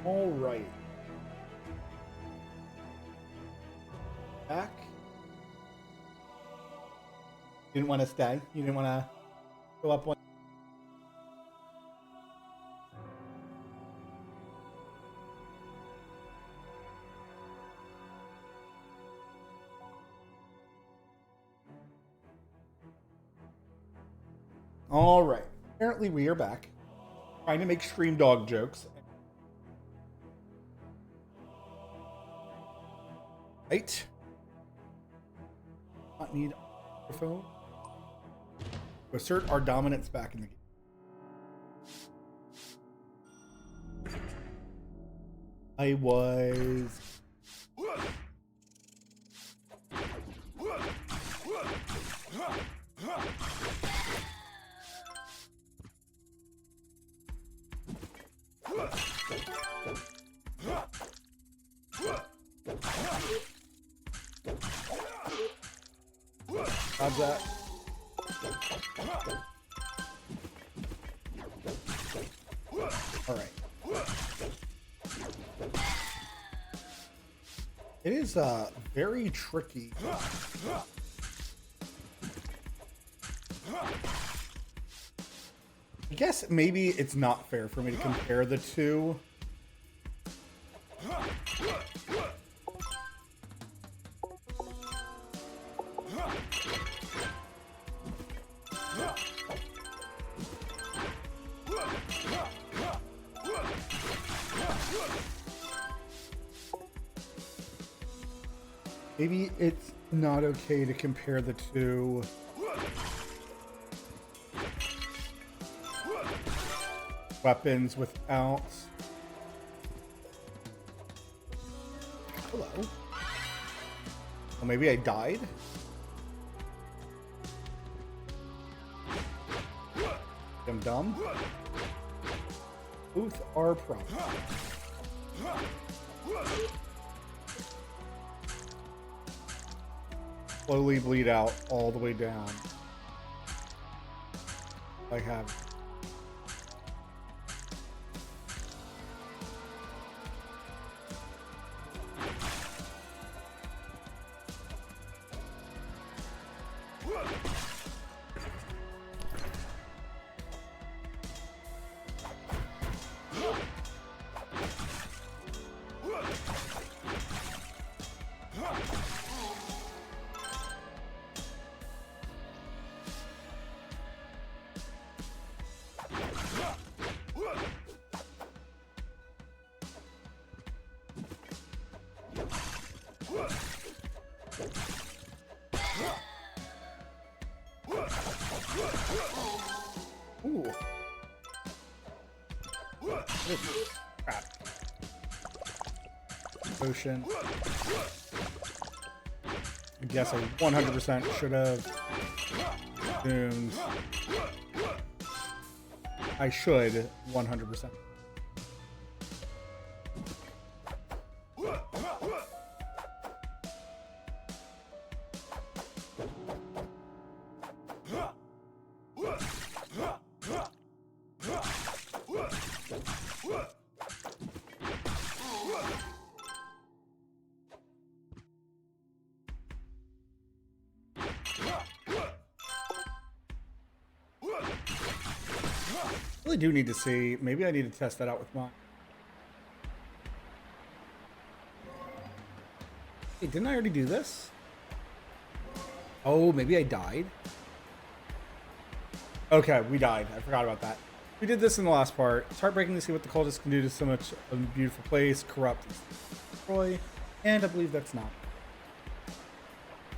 All right. Back. Didn't want to stay. You didn't want to go up one. All right. Apparently, we are back. Trying to make stream dog jokes. Right. Not need a microphone. Assert our dominance back in the game. I was. How's that? All right. It is very tricky. I guess maybe it's not fair for me to compare the two. Maybe it's not okay to compare the two. Weapons without. Hello. Well, maybe I died. I'm dumb. Both are problems. Slowly bleed out all the way down. I have. Ooh. Crap. Potion. I guess I 100% should have zoomed. I should 100%. I really do need to see. Maybe I need to test that out with mine. Hey, didn't I already do this? Oh, maybe I died. Okay, we died. I forgot about that. We did this in the last part. It's heartbreaking to see what the cultists can do to so much of a beautiful place, corrupt, destroy, and I believe that's not.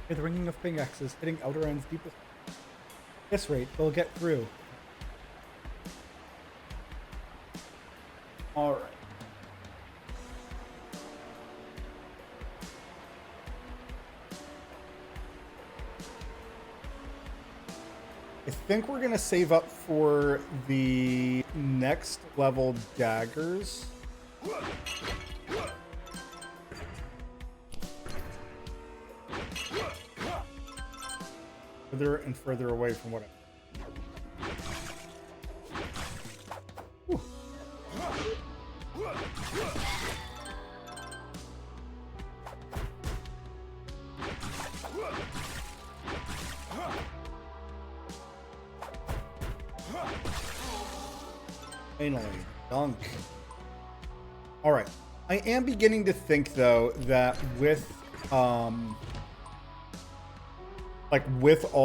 Hear the ringing of pickaxes hitting Elderand's deepest. At this rate, they'll get through. All right. I think we're going to save up for the next level daggers. Further and further away from what I... Whew. Finally, dunk. All right. I am beginning to think though that with all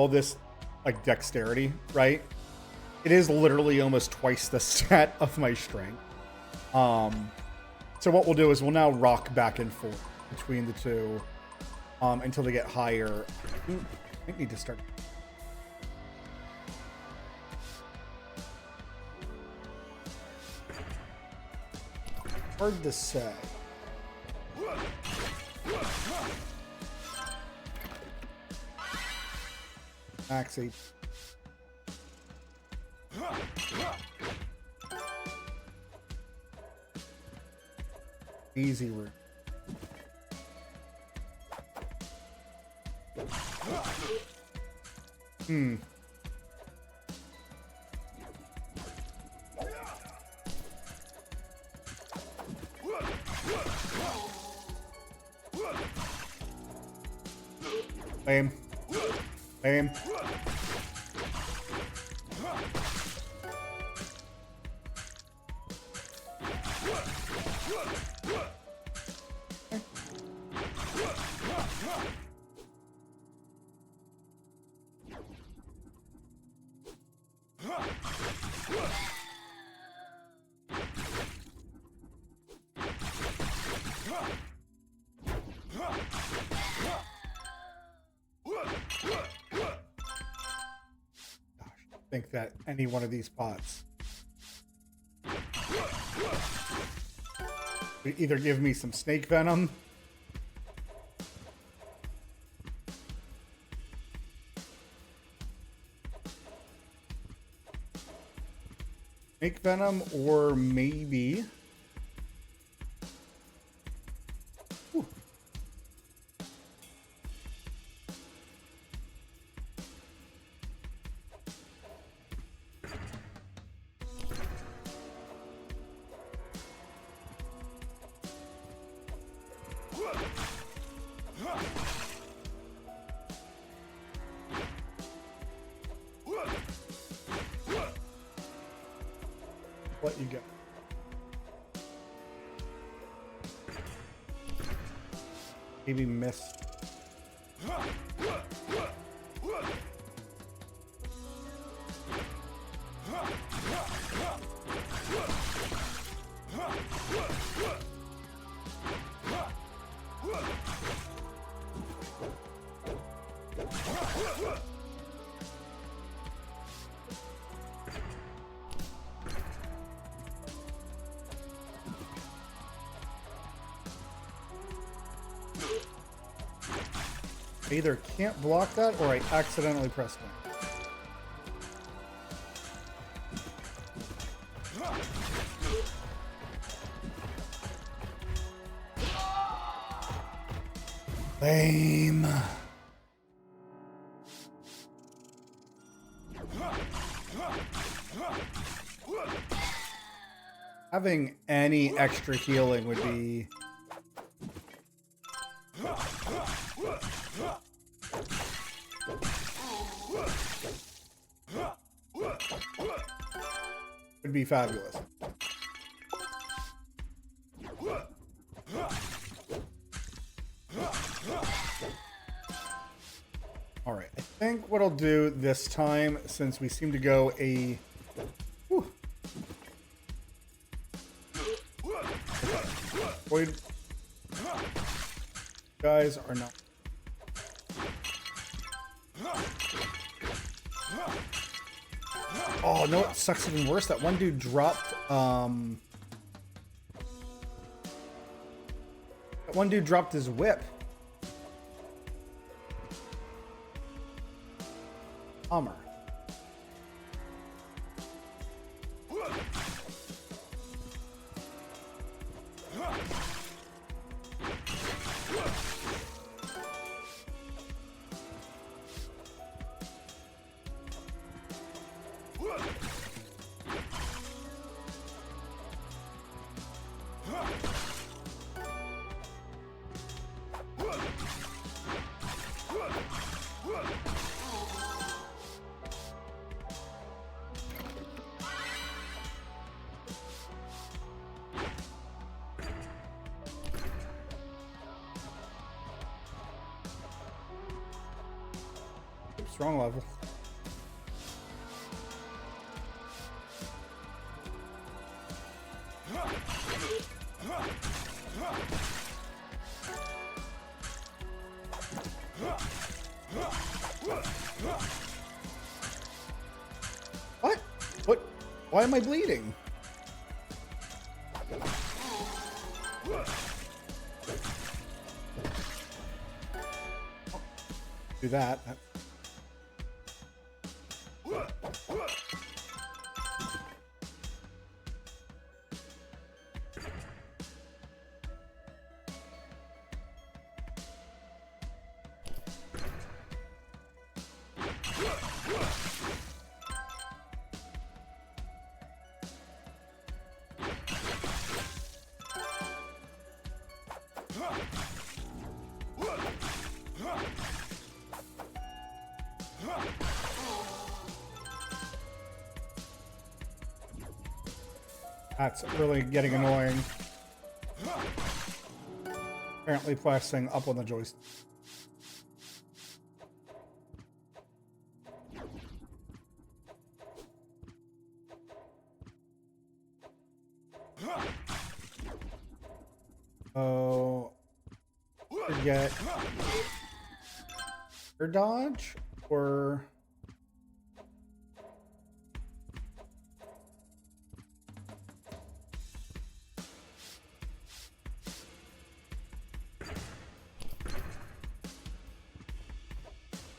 this like dexterity, right? It is literally almost twice the stat of my strength. So what we'll do is we'll now rock back and forth between the two until they get higher. I need to start. Hard to say. Max 8. Easy room. Lame. Lame. Think that any one of these pots would either give me some snake venom or maybe let you go. Maybe miss. I either can't block that or I accidentally pressed it. Lame. Having any extra healing would be fabulous. All right, I think what I'll do this time, since we seem to go a void guys are not. Oh, no, it sucks even worse. That one dude dropped, his whip. Bummer. strong level. What? What? Why am I bleeding? Do that. That's really getting annoying. Apparently pressing up on the joystick. Oh, forget air dodge or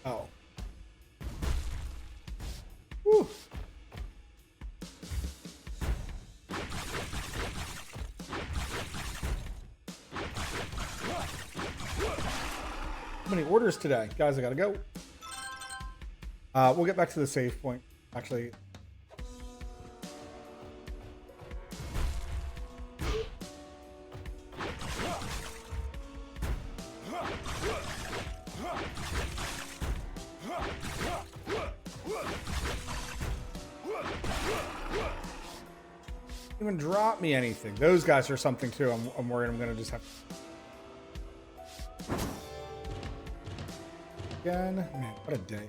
oh. Whew. How many orders today? Guys, I gotta go. We'll get back to the save point. Actually, even drop me anything. Those guys are something too. I'm worried I'm gonna just have again. Man, what a day.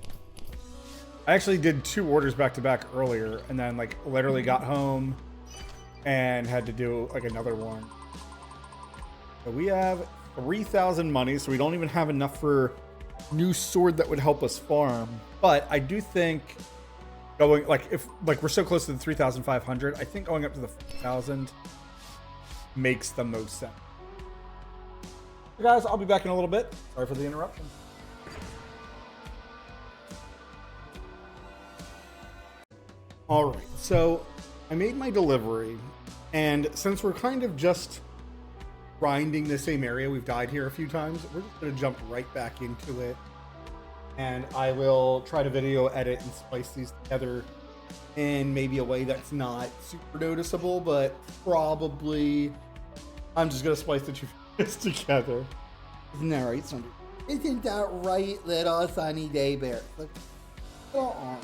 I actually did 2 orders back to back earlier and then like literally got home and had to do like another one. So we have 3,000 money, so we don't even have enough for new sword that would help us farm. But I do think going if we're so close to the 3,500, I think going up to the 4,000 makes the most sense. So guys, I'll be back in a little bit. Sorry for the interruption. All right, so I made my delivery, and since we're kind of just grinding the same area, we've died here a few times, we're just gonna jump right back into it, and I will try to video edit and splice these together in maybe a way that's not super noticeable, but probably I'm just gonna splice the 2 videos together. Isn't that right, Sunday? Isn't that right, little sunny day bear? Look, go on.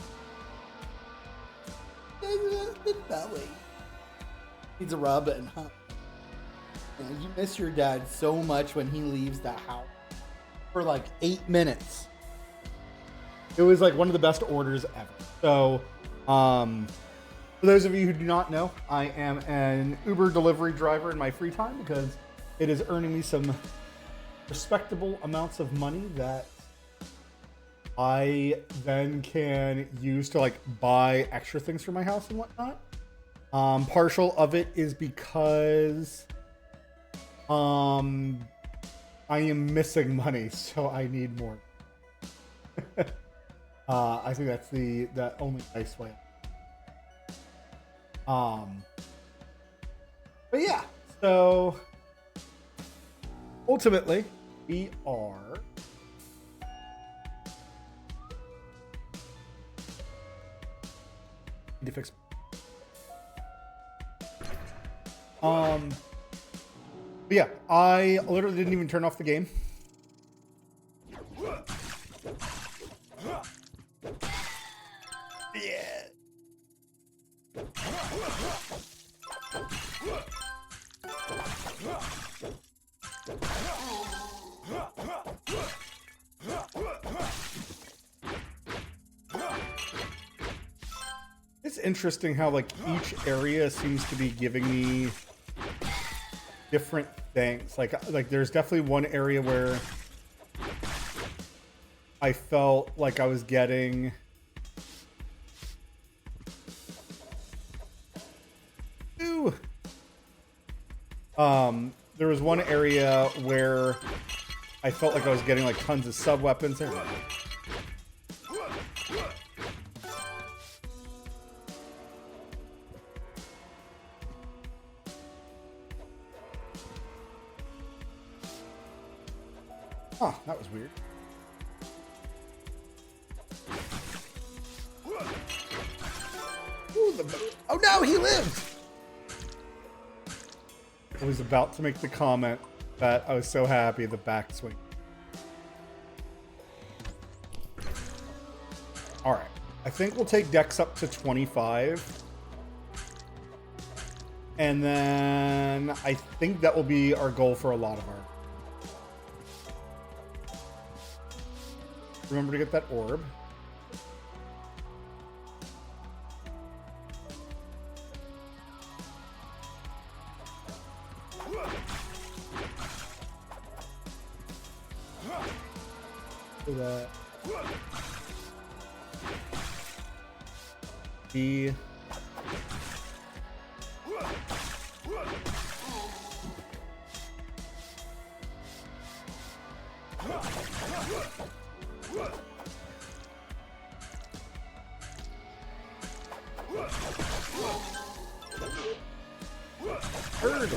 The belly needs a rubbing, huh? Yeah, you miss your dad so much when he leaves the house for like 8 minutes. It was like one of the best orders ever. So, for those of you who do not know, I am an Uber delivery driver in my free time because it is earning me some respectable amounts of money that I then can use to like buy extra things for my house and whatnot. Partial of it is because I am missing money, so I need more. I think that's the only nice way. But yeah, so ultimately we are to fix. But yeah, I literally didn't even turn off the game. Yeah. interesting how like each area seems to be giving me different things. Like there's definitely one area where I felt like I was getting there was one area where I felt like I was getting like tons of sub weapons. There we go. Huh, that was weird. Ooh, oh no, he lived! I was about to make the comment that I was so happy the backswing. Alright, I think we'll take Dex up to 25. And then I think that will be our goal for a lot of our... Remember to get that orb. Do that. B. Bird.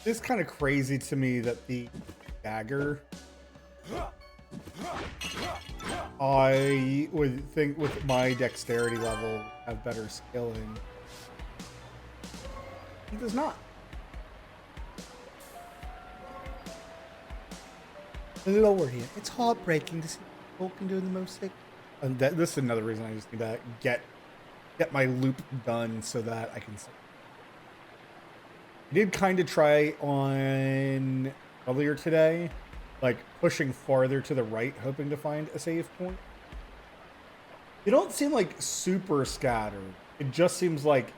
It's kind of crazy to me that the dagger, I would think with my dexterity level have better skilling. It does not. Lower here. It's heartbreaking to see Vulcan doing the most sick. And this is another reason I just need to get my loop done so that I can. I did kind of try on earlier today, like pushing farther to the right, hoping to find a save point. They don't seem like super scattered. It just seems like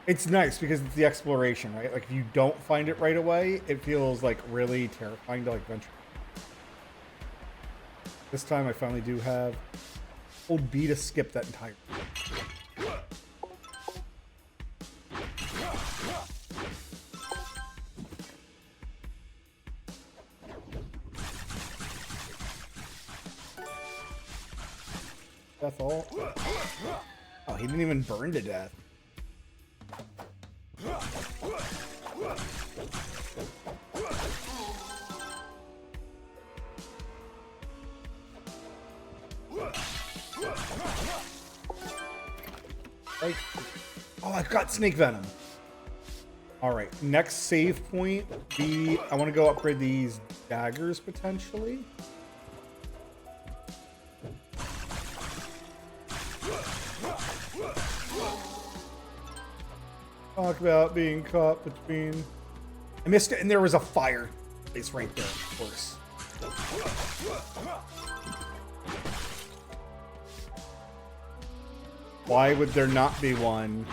it's nice because it's the exploration, right? Like if you don't find it right away, it feels like really terrifying to like venture. This time I finally do have old B to skip that entire. That's all. Oh, he didn't even burn to death. Right. Oh, I've got snake venom. All right, next save point. I want to go upgrade these daggers potentially. Talk about being caught between. I missed it, and there was a fire place right there, of course. Why would there not be one?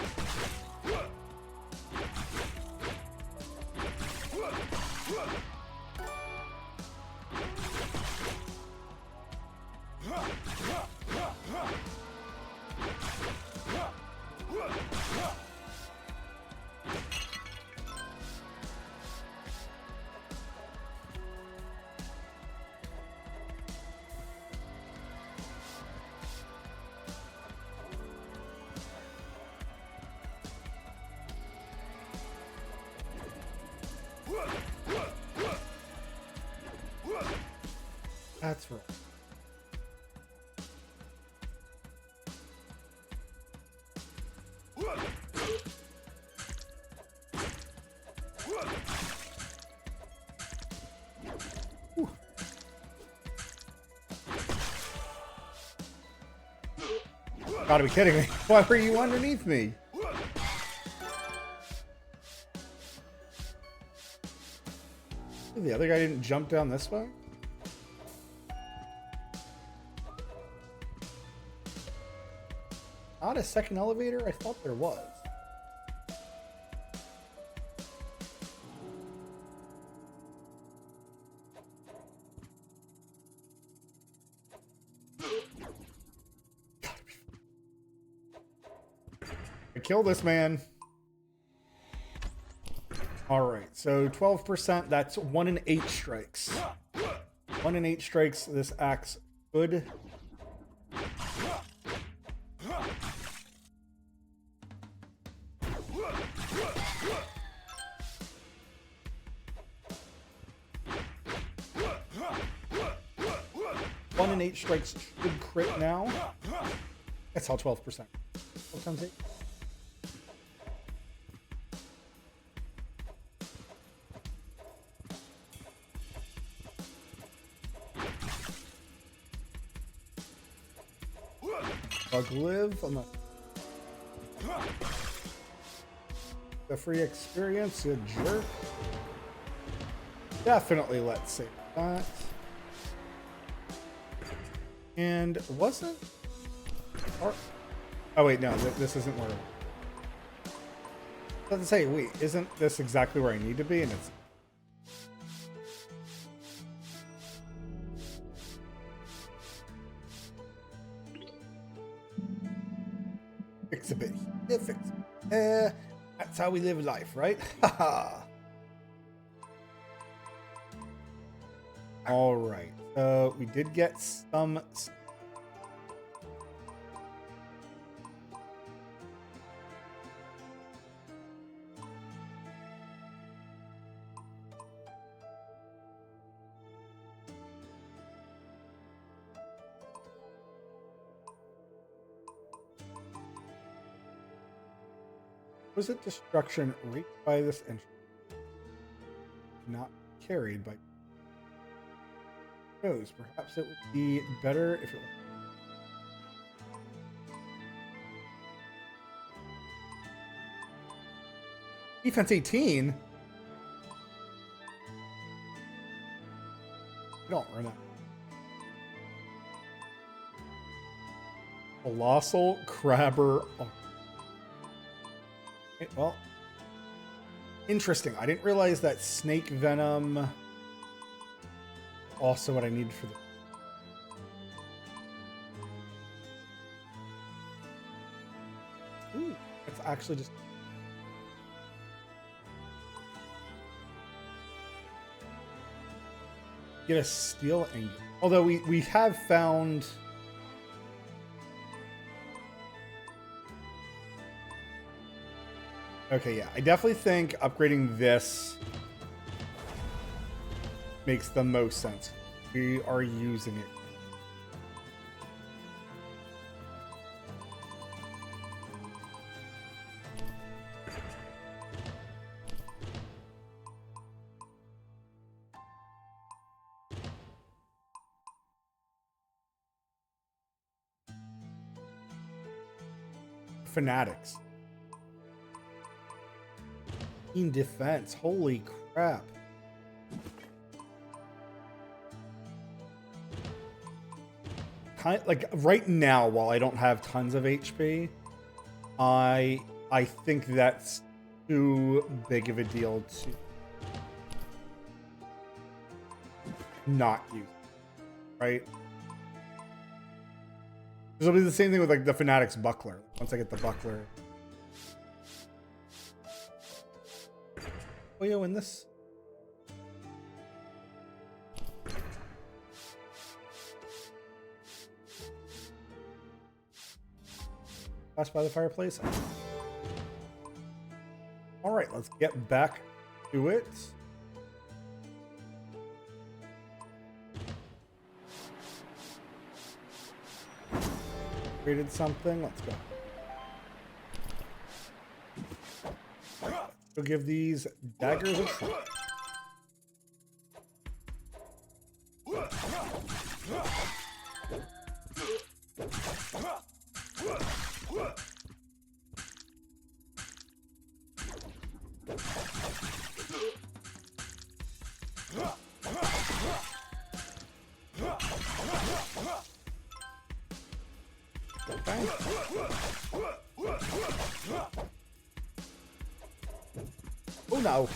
That's right. Whew. Gotta be kidding me. Why were you underneath me? The other guy didn't jump down this way? Not a second elevator? I thought there was. Kill this man. All right, so 12%, that's 1 in 8 strikes. 1 in 8 strikes, this axe good. One in 8 strikes should crit now. That's how 12%. 12 times 8. Bug live on the free experience, you jerk. Definitely let's save that. And wasn't... Oh wait, no, this isn't where... I was about to say, wait, isn't this exactly where I need to be? And it's... Fix a bit. Yeah, fix. That's how we live life, right? Haha. All right. So we did get some. Was it destruction reached by this entry? Not carried by goes. Perhaps it would be better if it was. Defense 18? I don't remember. Colossal Crabber. Oh. Okay, well, interesting. I didn't realize that snake venom also what I need for the... Ooh, it's actually just... Get a steel ingot. Although we have found... Okay, yeah. I definitely think upgrading this makes the most sense. We are using it. Fanatics. In defense. Holy crap. Like right now, while I don't have tons of HP, I think that's too big of a deal to not use, right? It'll be the same thing with like the Fanatics Buckler. Once I get the Buckler. Oh, yo, in this. Pass by the fireplace. All right, let's get back to it. Created something. Let's go. We'll give these daggers a try. Oh no.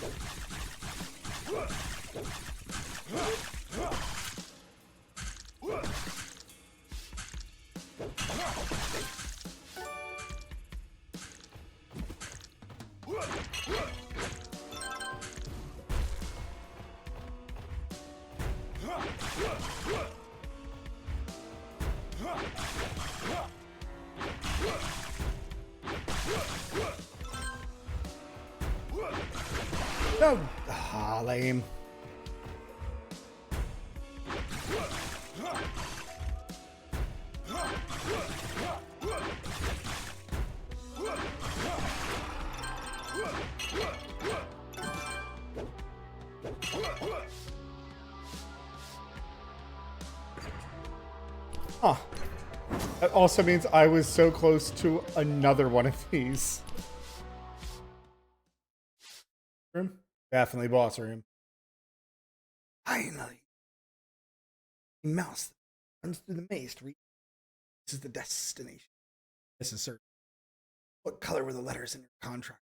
No. Ah, lame. Huh. That also means I was so close to another one of these. Room? Definitely boss room. Finally. A mouse that runs through the maze to reach. This is the destination. This is certain. What color were the letters in your contract?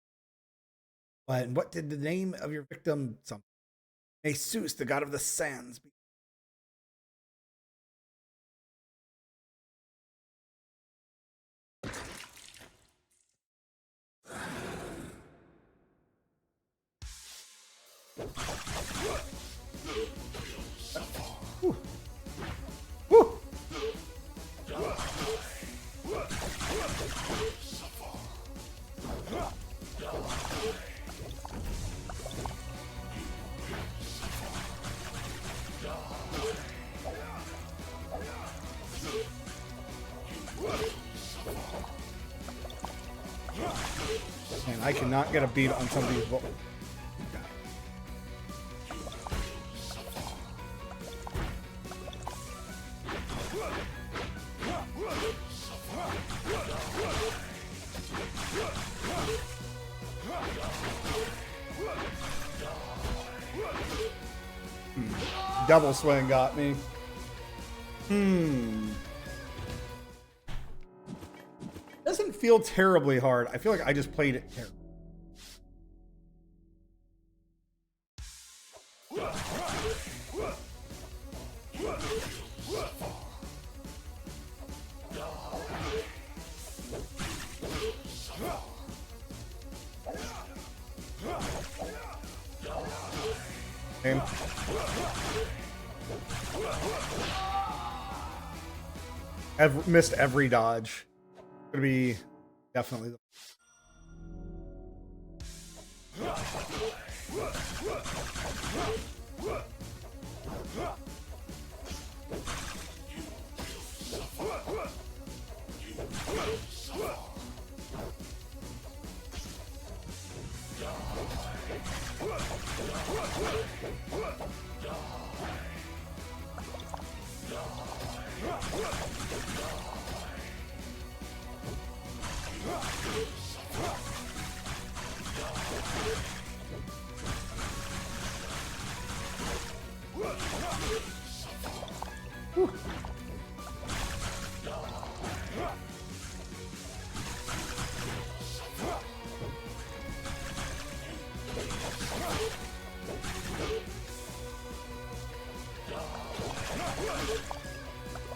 And what did the name of your victim something? May Zeus, the god of the sands, be. Whew. Whew. Man, I cannot get a beat on some of these. Double swing got me. Doesn't feel terribly hard. I feel like I just played it terribly. Same. I've missed every dodge. Gonna be definitely the.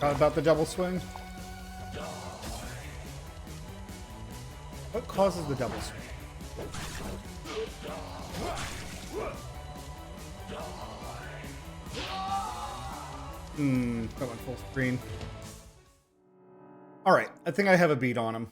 About the double swing. What causes the double swing? That went full screen. All right, I think I have a beat on him.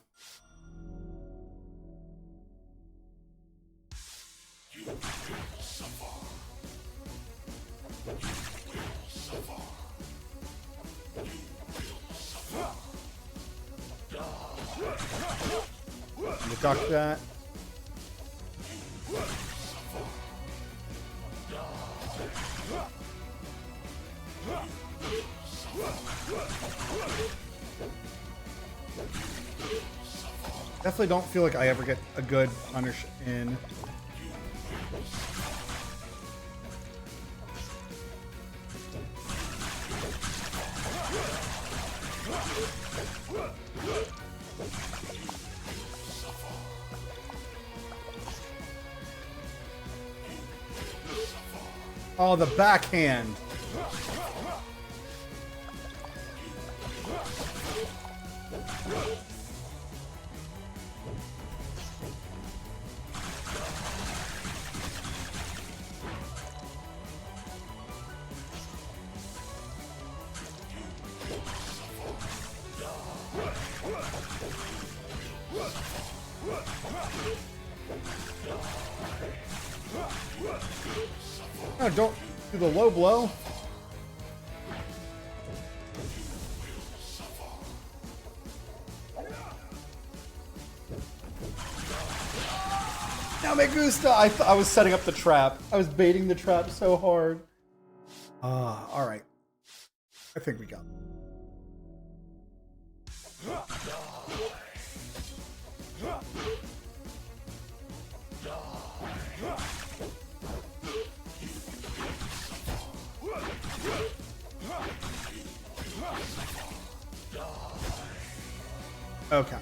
Duck that. Definitely don't feel like I ever get a good punish in. Oh, the backhand. No, don't do the low blow. Now me gusta. I was setting up the trap. I was baiting the trap so hard. All right. I think we got it. Okay.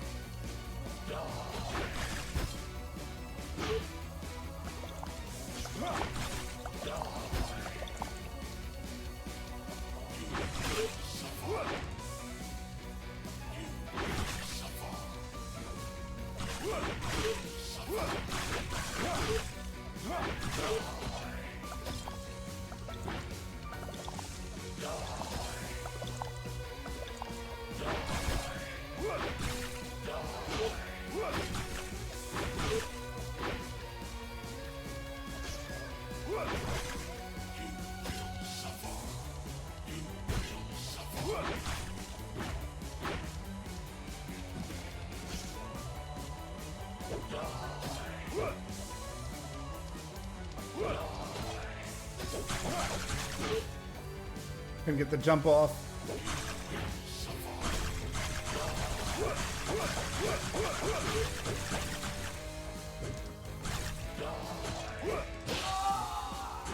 Can get the jump off.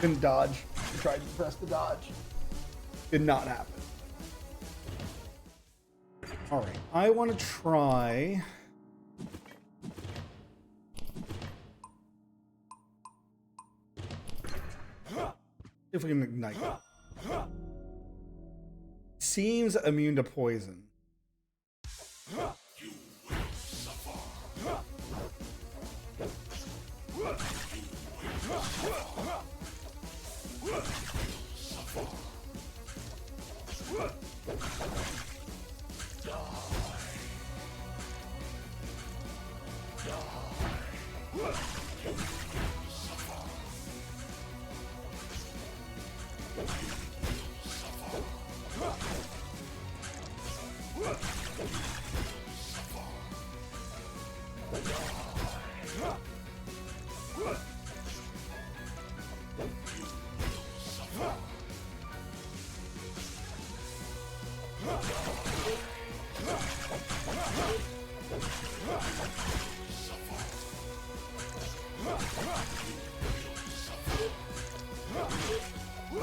Didn't dodge. Tried to press the dodge. Did not happen. All right, I want to try. If we can ignite. Seems immune to poison.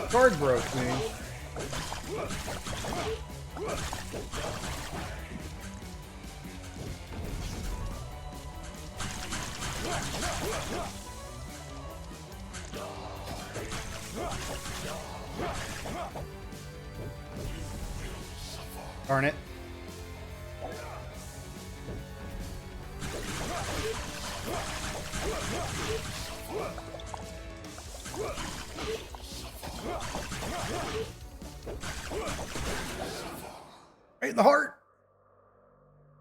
Guard broke me. Darn it. Right in the heart.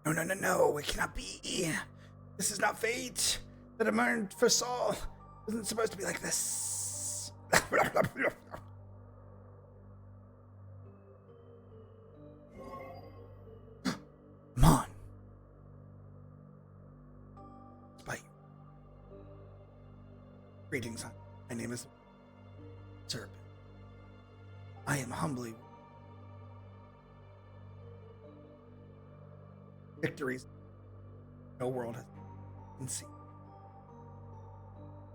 No, no, no, no. It cannot be. This is not fate that I'm earned for Saul. It isn't supposed to be like this. Come on. Spite. Greetings. My name is Serpent. I am humbly victories. no world has been seen.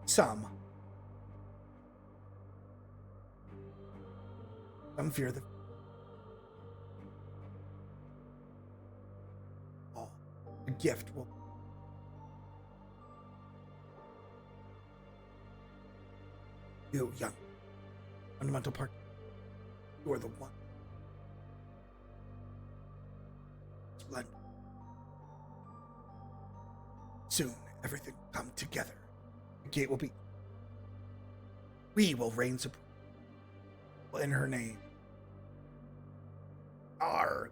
Some fear the oh, a gift will you young fundamental part. You are the one. Splendid. Soon everything will come together. The gate will be. We will reign supreme in her name. R.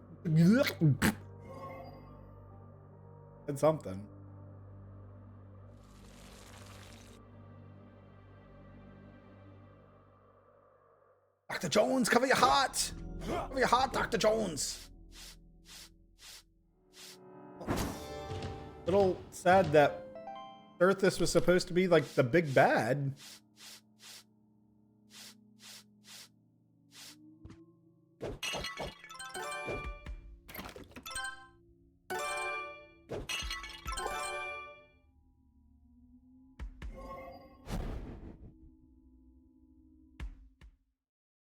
And something. Dr. Jones, cover your heart! Cover your heart, Dr. Jones! Little sad that Earthus was supposed to be like the big bad.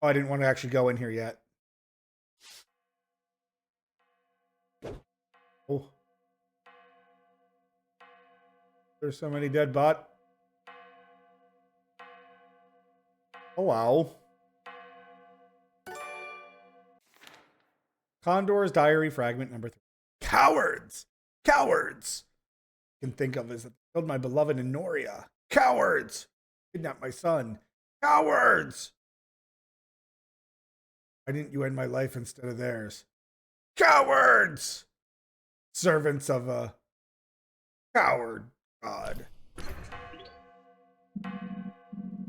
Oh, I didn't want to actually go in here yet. Oh. There's so many dead bot. Oh, wow. Condor's diary fragment number 3. Cowards! Cowards! I can think of as I killed my beloved Enoria. Cowards! Kidnapped my son. Cowards! Why didn't you end my life instead of theirs? Cowards! Servants of a coward god.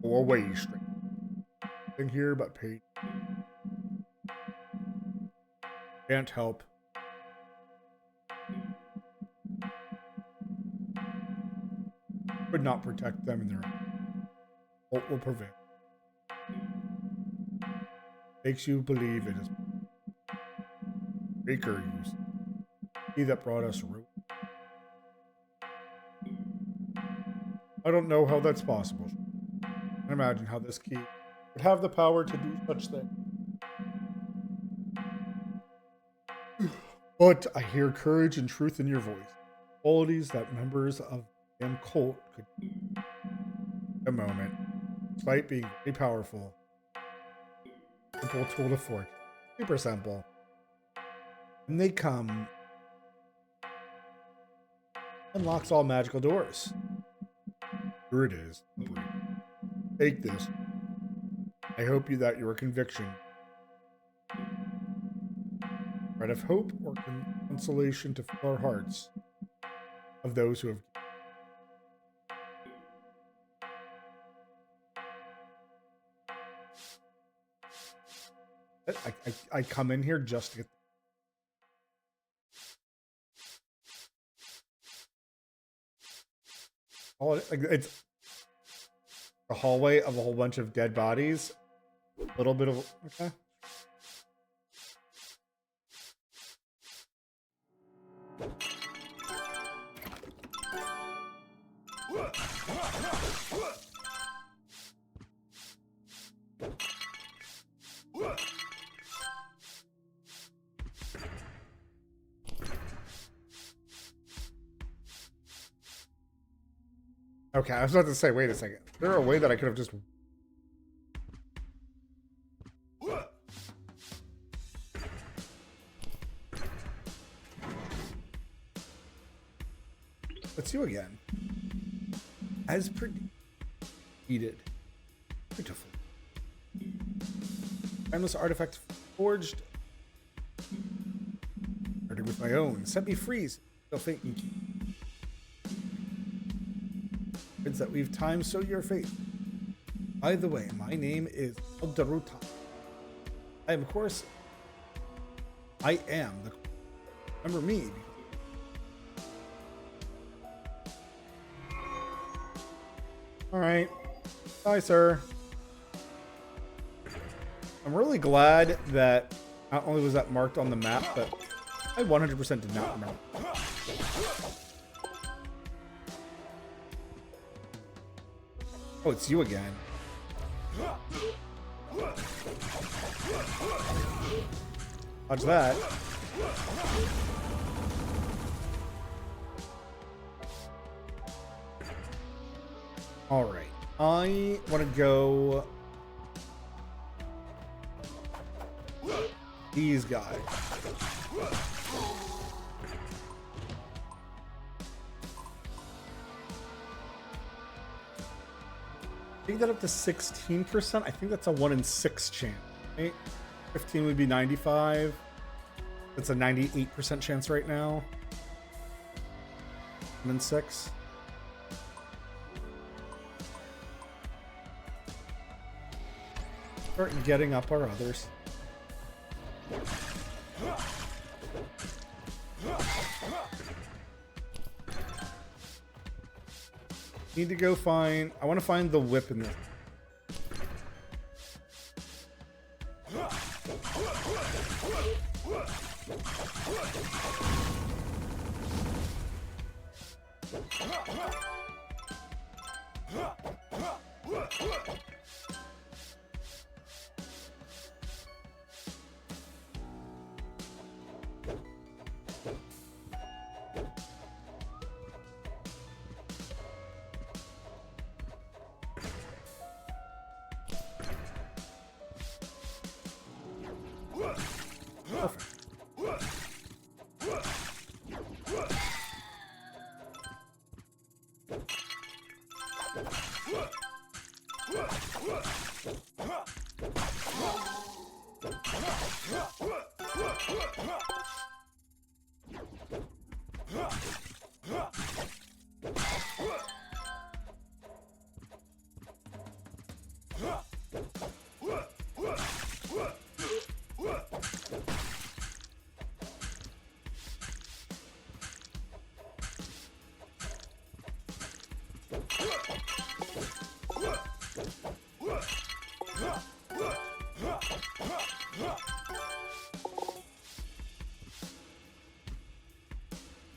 Go away, straight. Nothing here but pain. Can't help. Could not protect them in their own. What will prevail? Makes you believe it is Baker used. He that brought us root. I don't know how that's possible. I can imagine how this key would have the power to do such things. But I hear courage and truth in your voice. Qualities that members of the damn cult could a moment. Despite being very powerful. Simple tool to forge. Super simple. And they come. Unlocks all magical doors. Here it is. Take this. I hope you that your conviction. Bread of hope or consolation to fill our hearts of those who have. I come in here just to get. It's a hallway of a whole bunch of dead bodies. A little bit of okay. Okay, I was about to say, wait a second. Is there a way that I could have just... Let's you again. As predicted. Beautiful. Timeless artifact forged. Started with my own. Set me free. Still thinking. That we've time, so your fate. By the way, my name is Elderand. I am, of course, I am the. Remember me. All right, bye, sir. I'm really glad that not only was that marked on the map, but I 100% did not remember. Oh, it's you again. Dodge that. All right. I want to go these guys. Take that up to 16%. I think that's a 1 in 6 chance. Right? 15 would be 95. That's a 98% chance right now. 1 in 6. Start getting up our others. Need to go find. I want to find the whip in this.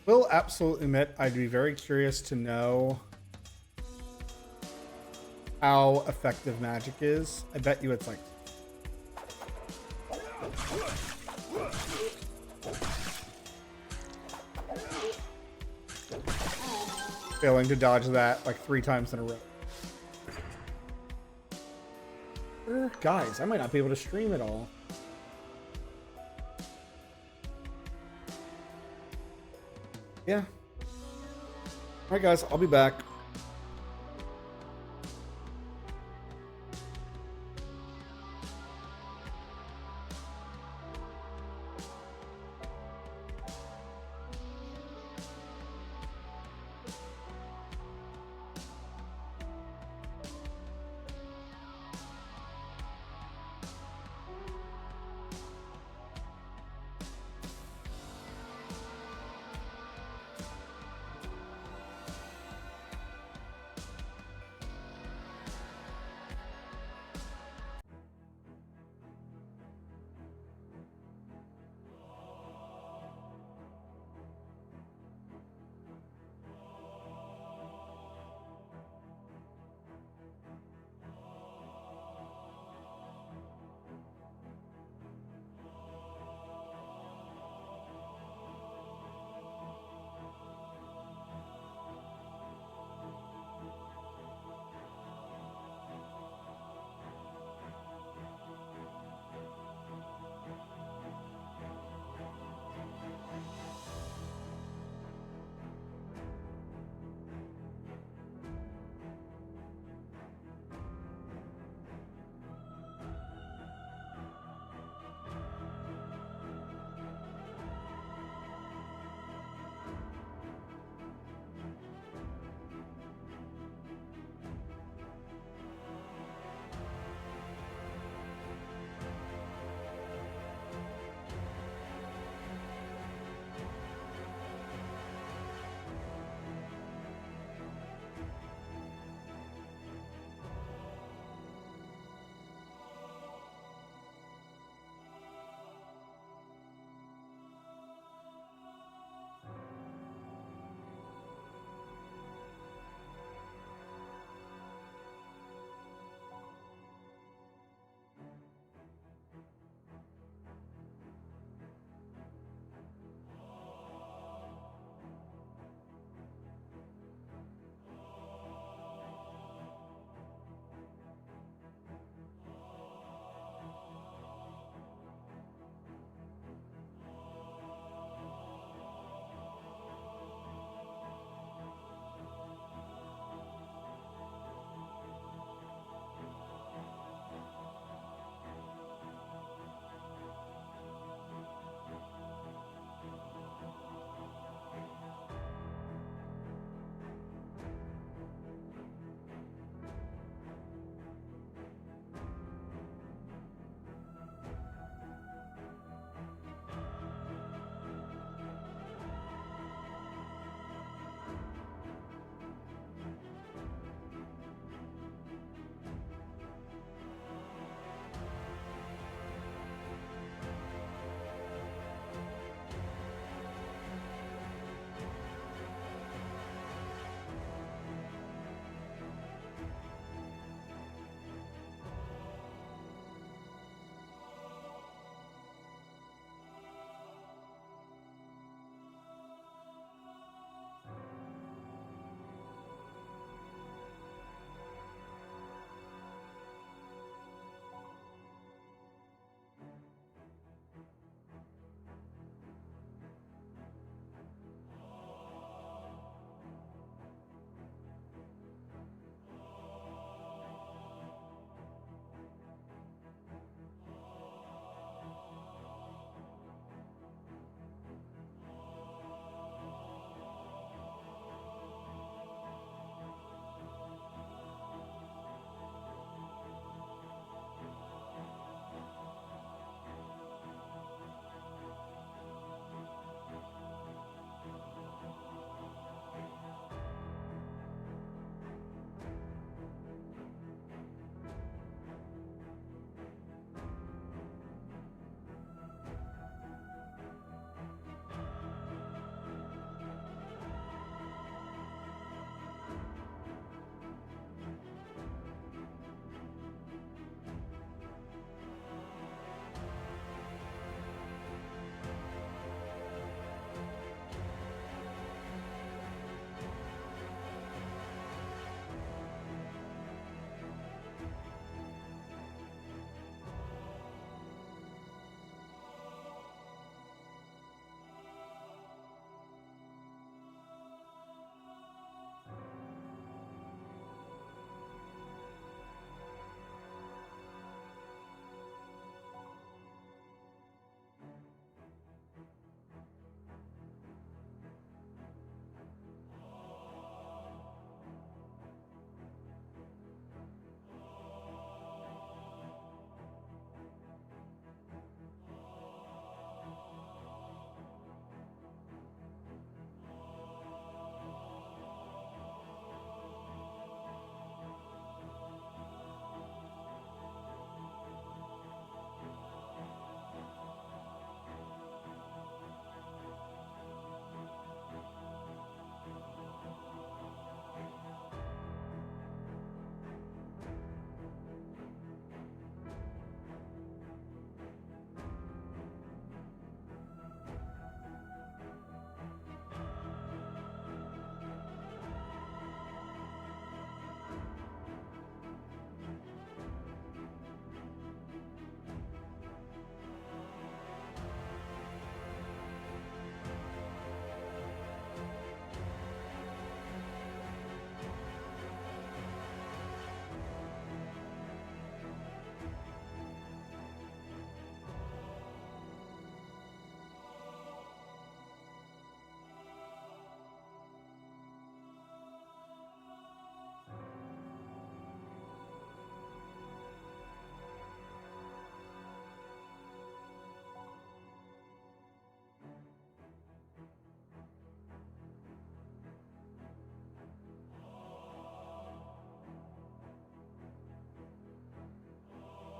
Will absolutely admit I'd be very curious to know how effective magic is. I bet you it's like failing to dodge that like 3 times in a row. Guys, I might not be able to stream it all. Yeah. All right, guys, I'll be back.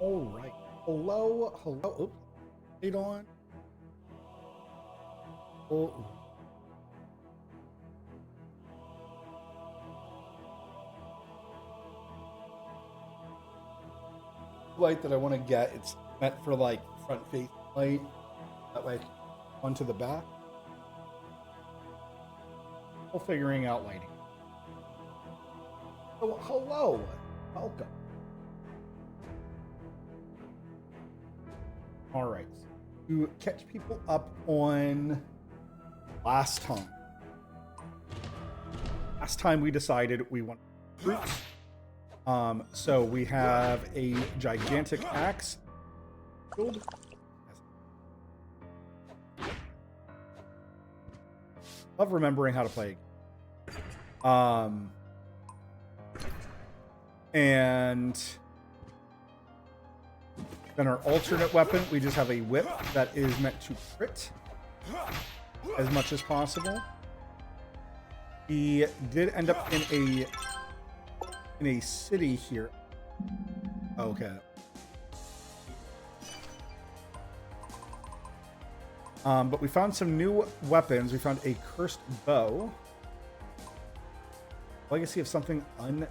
All right. Hello. Hello. Oops. Wait on. Oh. Light that I want to get, it's meant for like front face light. That way onto the back. Still figuring out lighting. Oh, hello. Welcome. All right. To catch people up on last time. Last time we decided we want fruits. So we have a gigantic axe. Love remembering how to play. And then our alternate weapon, we just have a whip that is meant to crit as much as possible. He did end up in a city here. Okay. But we found some new weapons. We found a cursed bow. Legacy of something and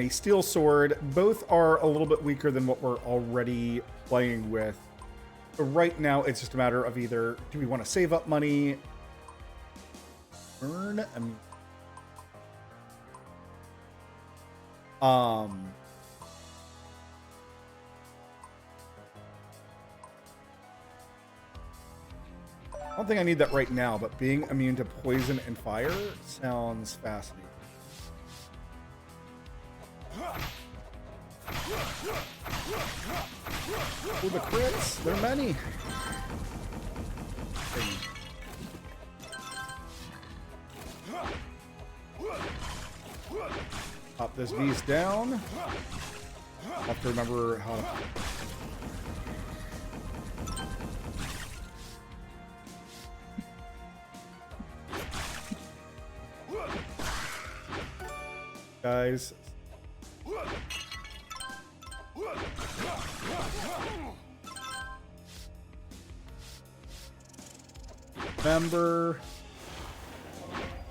a steel sword. Both are a little bit weaker than what we're already playing with. But right now, it's just a matter of either do we want to save up money, burn. I don't think I need that right now, but being immune to poison and fire sounds fascinating. Oh, the crits! There are many! Pop this beast down. I'll have to remember how to... Guys. Remember.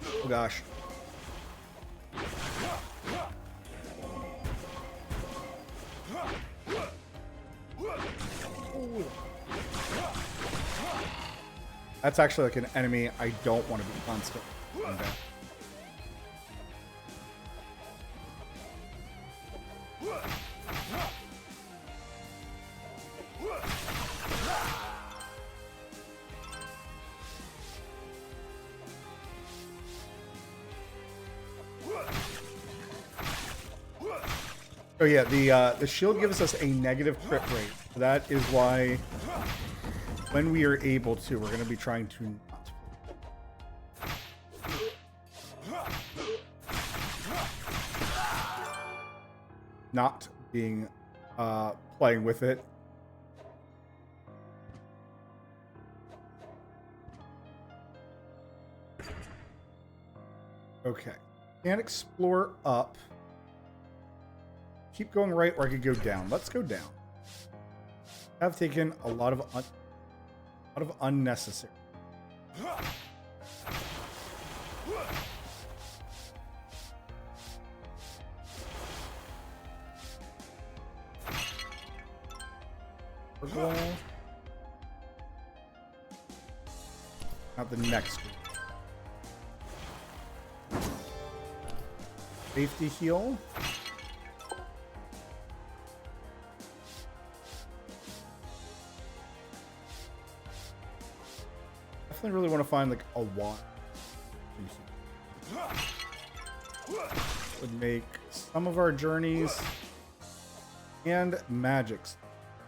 Oh gosh. That's actually like an enemy I don't want to be constant. Oh yeah, the shield gives us a negative crit rate. So that is why when we are able to, we're going to be trying to not being playing with it. Okay, can't explore up. Keep going right, or I could go down. Let's go down. I've taken a lot of unnecessary. Not the next one. Safety heal. Definitely really want to find like a wand. Would make some of our journeys and magics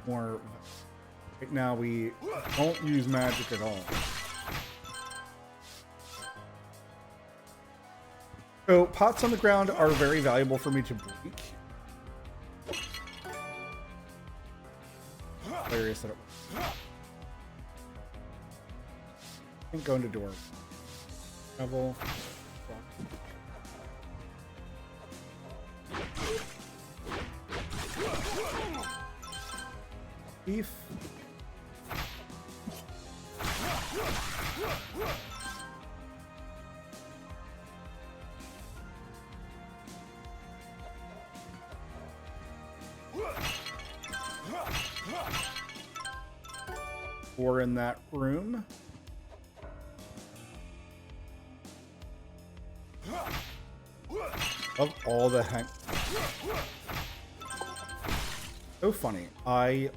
more. Right now we don't use magic at all. So pots on the ground are very valuable for me to break. Hilarious that it was. I think going to door. Travel. Beef. Four in that room. Of all the heck. So funny. I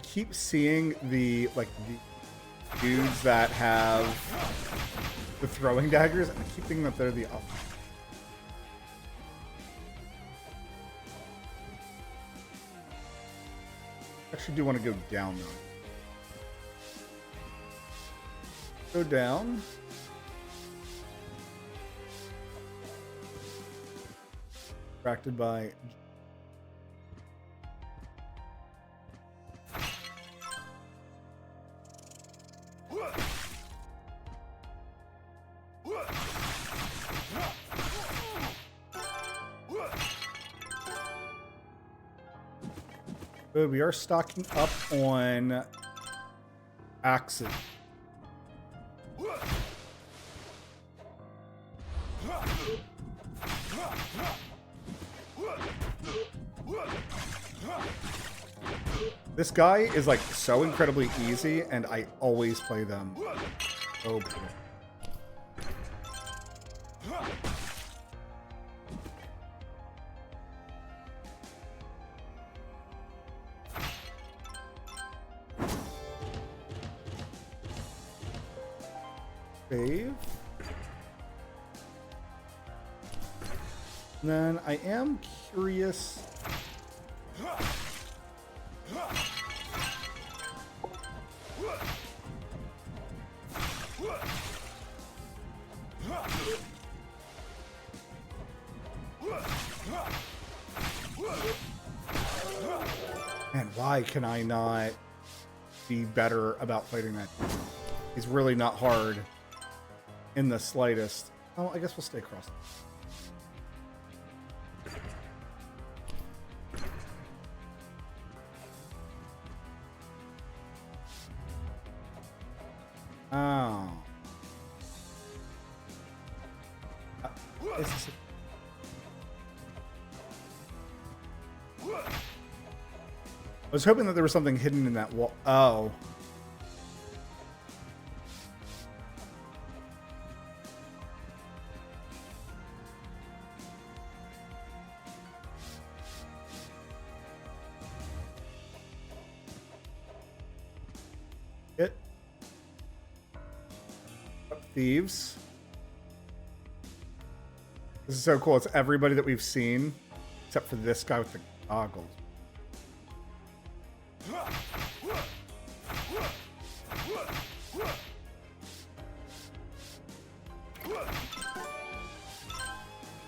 keep seeing the dudes that have the throwing daggers, and I keep thinking that they're the up. I actually do want to go down though. Go down. Distracted by good. We are stocking up on axes. This guy is like so incredibly easy, and I always play them. Oh boy. Save. And then I am curious. Man, why can I not be better about fighting that? He's really not hard in the slightest. Oh, I guess we'll stay across. Oh. I was hoping that there was something hidden in that wall. Oh. It. Thieves. This is so cool. It's everybody that we've seen, except for this guy with the goggles.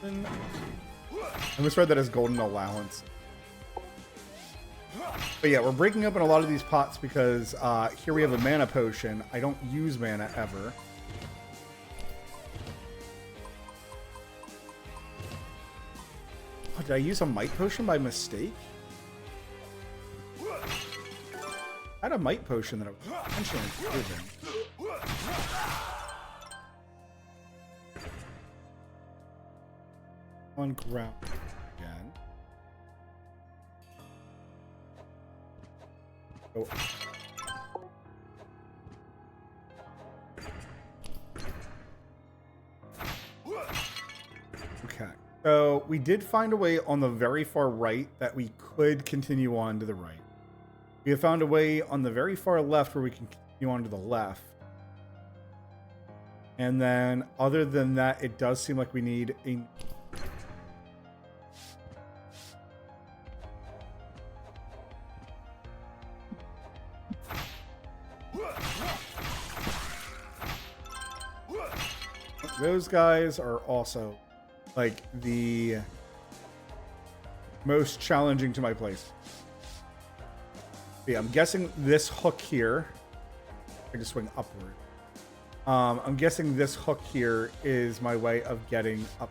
I misread that as golden allowance. But yeah, we're breaking open a lot of these pots because here we have a mana potion. I don't use mana ever. Oh, did I use a might potion by mistake? I had a might potion that I was intentionally using. On ground again. Oh. Okay. So we did find a way on the very far right that we could continue on to the right. We have found a way on the very far left where we can continue on to the left. And then other than that, it does seem like we need a... Those guys are also like the most challenging to my place. Yeah, I'm guessing this hook here. I just swing upward. I'm guessing this hook here is my way of getting up.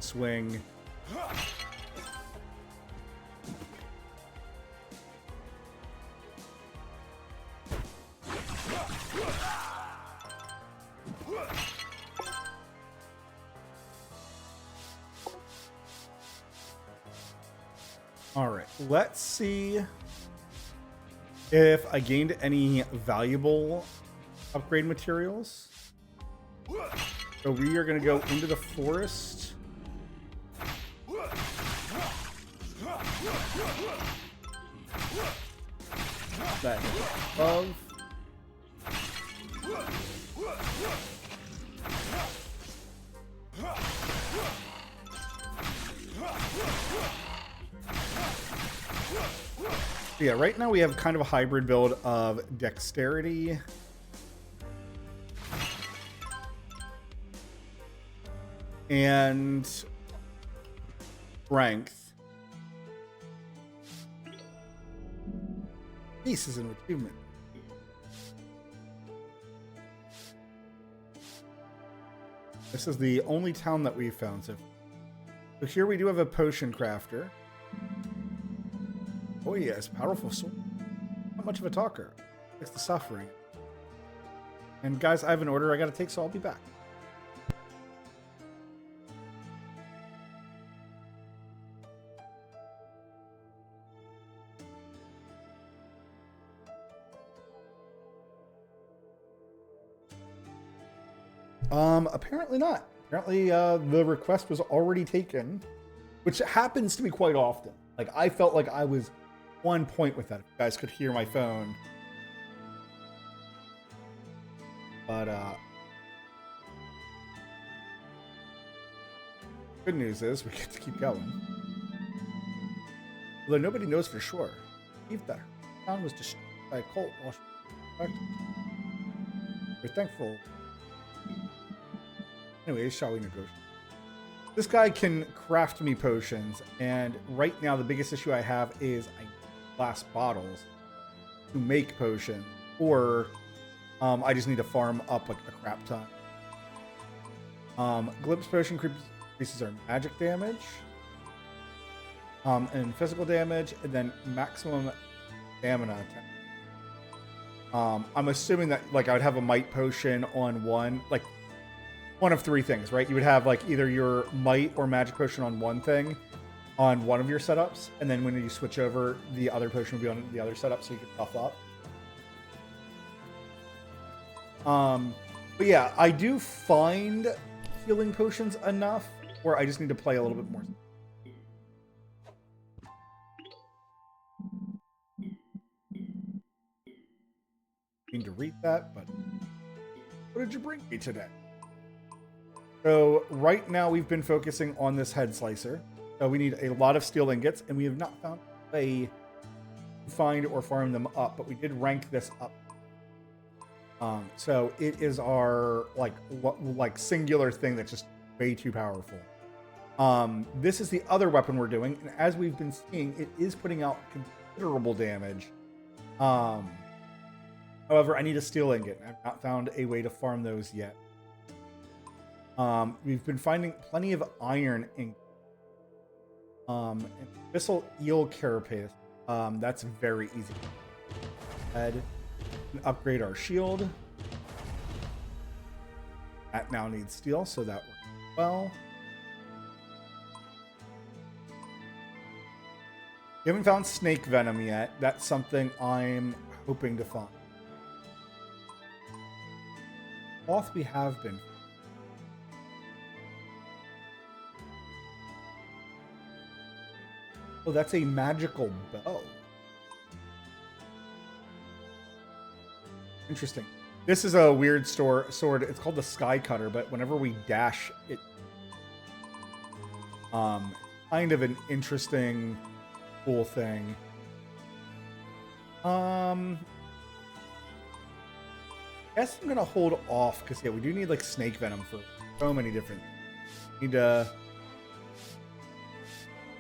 swing. All right, let's see if I gained any valuable upgrade materials. So we are going to go into the forest. That above. Yeah, right now we have kind of a hybrid build of dexterity and strength. Peace is an achievement. This is the only town that we've found. So here we do have a potion crafter. Oh yes, powerful sword. Not much of a talker. It's the suffering. And guys, I have an order I gotta take, so I'll be back. Apparently not. Apparently, the request was already taken, which happens to me quite often. Like, I felt like I was on point with that. If you guys could hear my phone. But, good news is we get to keep going. Although nobody knows for sure. If that town was destroyed by a cult while she was infected. We're thankful. Anyways, shall we negotiate? This guy can craft me potions, and right now the biggest issue I have is I need glass bottles to make potions, or I just need to farm up like a crap ton. Glimpse potion increases our magic damage, and physical damage, and then maximum stamina attack. I'm assuming that like I would have a might potion on one, like one of three things, right? You would have like either your might or magic potion on one thing, on one of your setups, and then when you switch over, the other potion would be on the other setup, so you could buff up. But yeah, I do find healing potions enough where I just need to play a little bit more. I mean to read that, but what did you bring me today? So right now we've been focusing on this head slicer. So we need a lot of steel ingots, and we have not found a way to find or farm them up, but we did rank this up. So it is our like singular thing that's just way too powerful. This is the other weapon we're doing, and as we've been seeing, it is putting out considerable damage. However, I need a steel ingot. I've not found a way to farm those yet. We've been finding plenty of iron ink. And Abyssal Eel Carapace. That's very easy. Head. Upgrade our shield. That now needs steel, so that works well. We haven't found snake venom yet. That's something I'm hoping to find. Cloth we have been. Oh, that's a magical bow. Interesting. This is a weird sword. It's called the Sky Cutter, but whenever we dash, it kind of an interesting, cool thing. I guess I'm gonna hold off because yeah, we do need like snake venom for so many different. Need to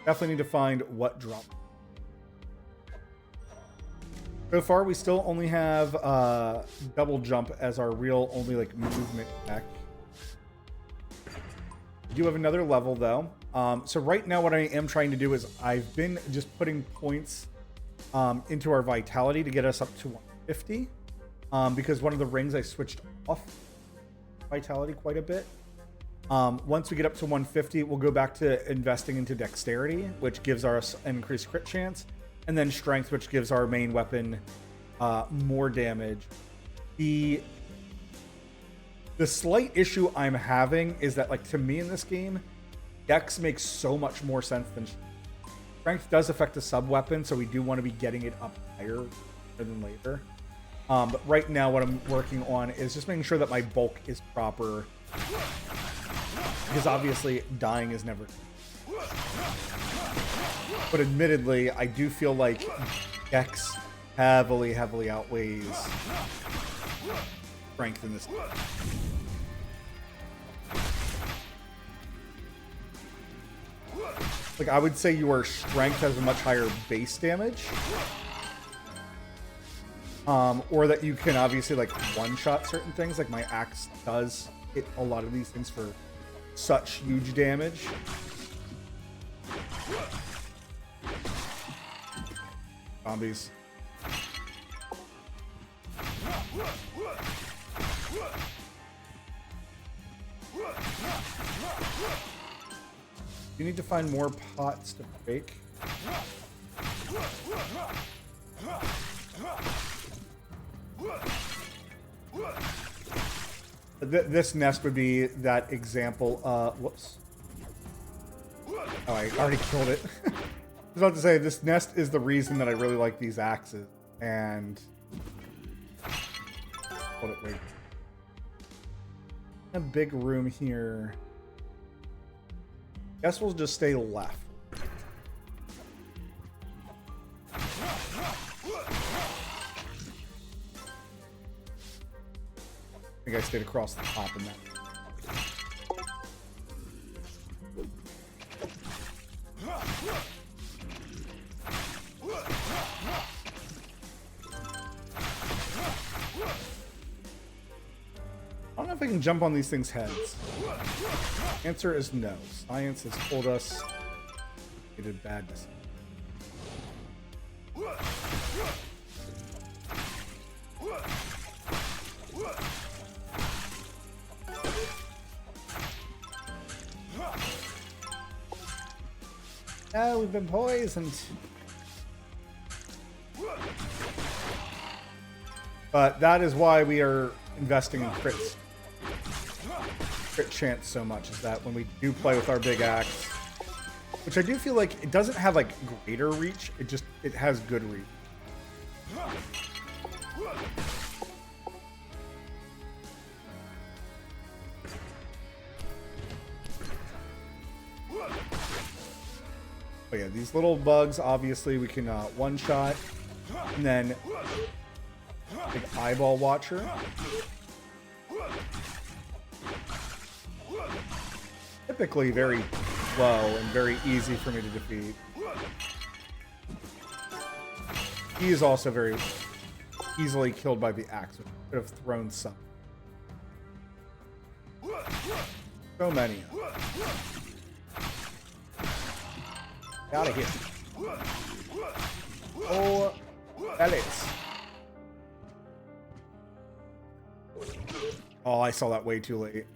definitely need to find what drop. So far, we still only have double jump as our real only like movement attack. do have another level though. So right now what I am trying to do is I've been just putting points into our vitality to get us up to 150. Because one of the rings I switched off vitality quite a bit. Once we get up to 150, we'll go back to investing into dexterity, which gives us an increased crit chance, and then strength, which gives our main weapon more damage. The slight issue I'm having is that, like, to me in this game, dex makes so much more sense than strength. Does affect the sub weapon, so we do want to be getting it up higher than later. But right now what I'm working on is just making sure that my bulk is proper, because obviously dying is never. But admittedly, I do feel like dex heavily outweighs strength in this game. Like, I would say your strength has a much higher base damage. Or that you can obviously, like, one-shot certain things. Like, my axe does hit a lot of these things for such huge damage. Zombies. You need to find more pots to break. This nest would be that example. Whoops. Oh, I already killed it. I was about to say, this nest is the reason that I really like these axes. And hold it, wait. A big room here. Guess we'll just stay left. I think I stayed across the top in that. I don't know if I can jump on these things' heads. Answer is no. Science has told us it did bad decision. Oh, we've been poisoned. But that is why we are investing in crit chance so much, is that when we do play with our big axe, which I do feel like it doesn't have like greater reach, it has good reach. But yeah, these little bugs, obviously, we can one-shot. And then, big eyeball watcher. Typically very slow and very easy for me to defeat. He is also very easily killed by the axe, which could have thrown some. So many. Out of here. Oh, Alex. Oh, I saw that way too late.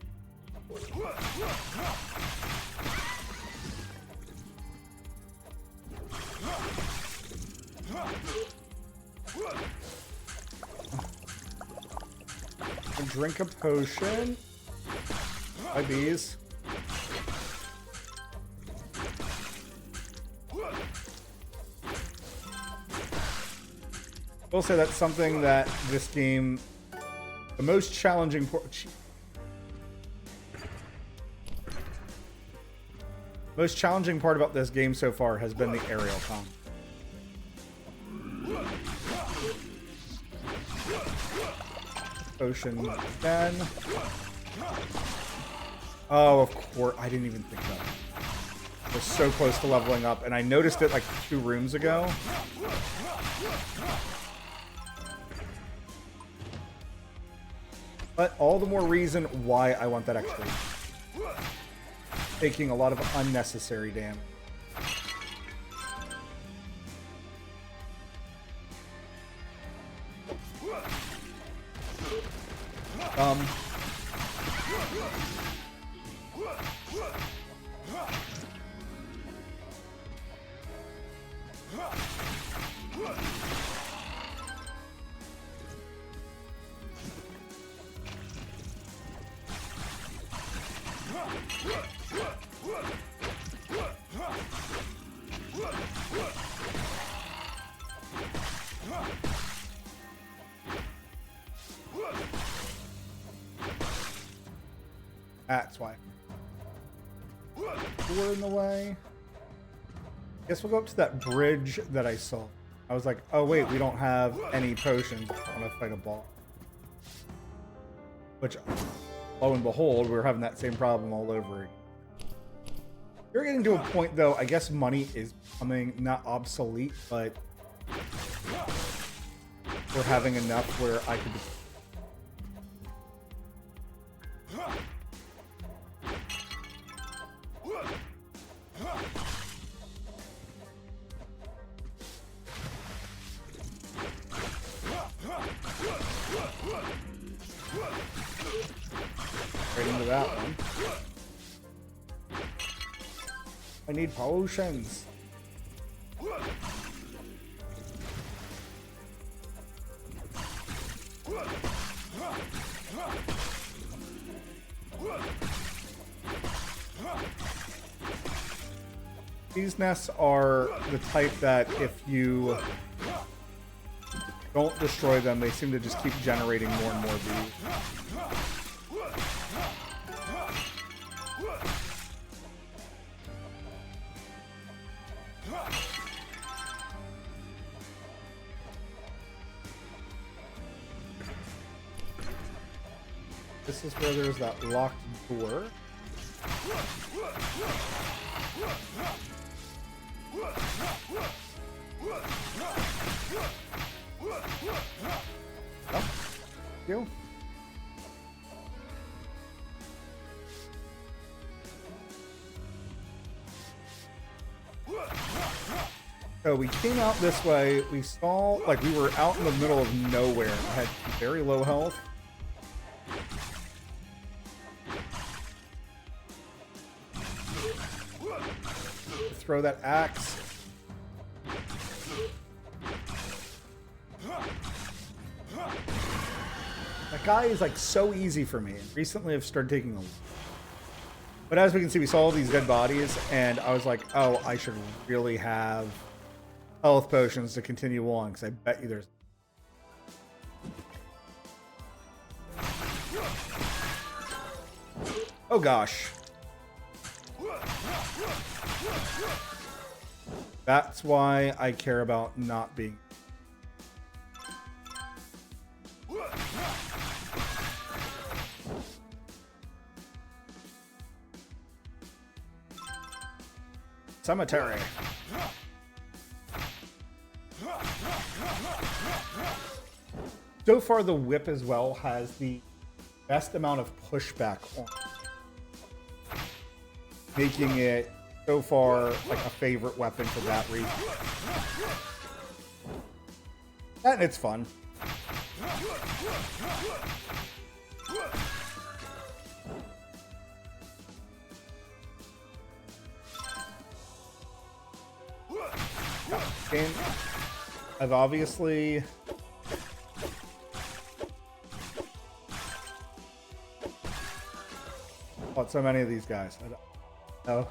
Drink a potion. Hi, bees. I will say that's something that this game, the most challenging part about this game so far has been the aerial combat. Potion again. Oh, of course. I didn't even think about it. I was so close to leveling up, and I noticed it like 2 rooms ago. But all the more reason why I want that extra. taking a lot of unnecessary damage. That's why. We're in the way. Guess we'll go up to that bridge that I saw. I was like, oh wait, we don't have any potions. I want to fight a boss. Which, lo and behold, we were having that same problem all over again. You're getting to a point, though, I guess money is becoming not obsolete, but we're having enough where I could... Right into that one. I need potions. These nests are the type that if you don't destroy them, they seem to just keep generating more and more bees. This is where there's that locked door. Oh, you. So we came out this way. We saw, like, we were out in the middle of nowhere. I had very low health. Throw that axe. That guy is like so easy for me. Recently I've started taking a look. But as we can see, we saw all these dead bodies and I was like, oh, I should really have health potions to continue on because I bet you there's... Oh gosh. That's why I care about not being... Cemetery. So far, the whip as well has the best amount of pushback on, making it so far like a favorite weapon for that reason. And it's fun. And I've obviously fought so many of these guys. I don't know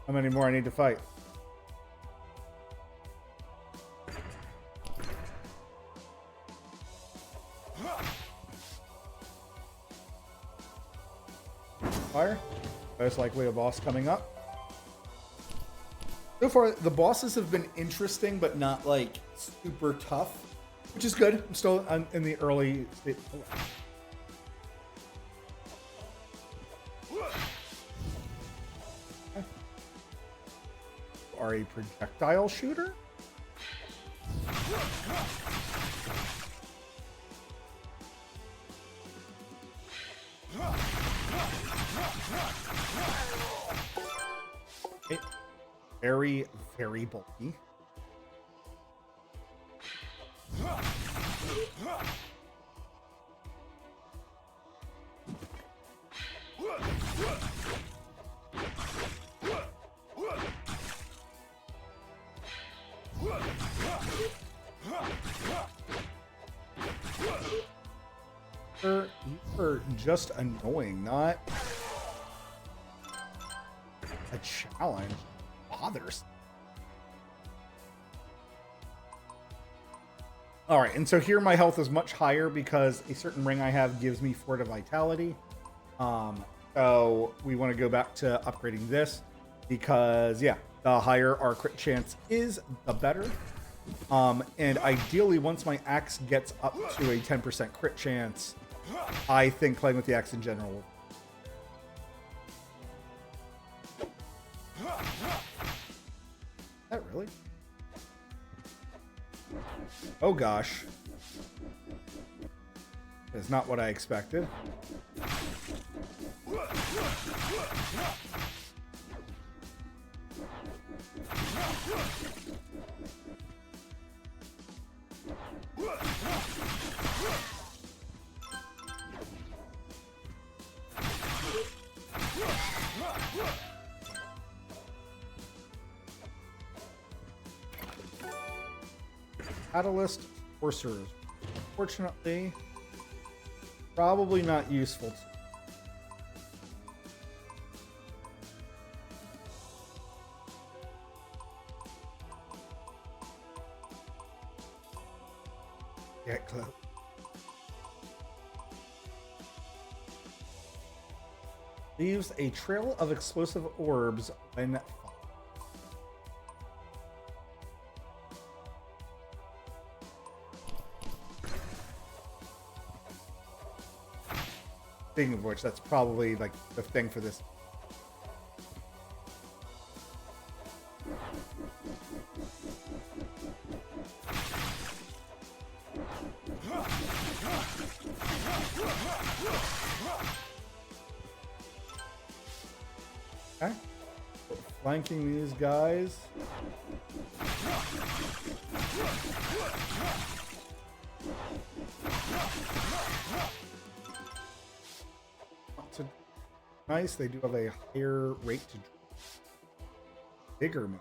how many more I need to fight. Fire. Most likely a boss coming up. So far, the bosses have been interesting, but not like super tough, which is good. I'm still in the early stage. Are a projectile shooter? very, very bulky. You're just annoying, not a challenge. Bothers. All right, and so here my health is much higher because a certain ring I have gives me 4 to vitality. So we want to go back to upgrading this because, yeah, the higher our crit chance is, the better. And ideally, once my axe gets up to a 10% crit chance, I think playing with the axe in general will. That really? Oh gosh. That's not what I expected. Catalyst Sorcerers. Fortunately, probably not useful. Get close. Leaves a trail of explosive orbs when. Speaking of which, that's probably like the thing for this. Okay. Flanking these guys. Nice, they do have a higher rate to bigger move.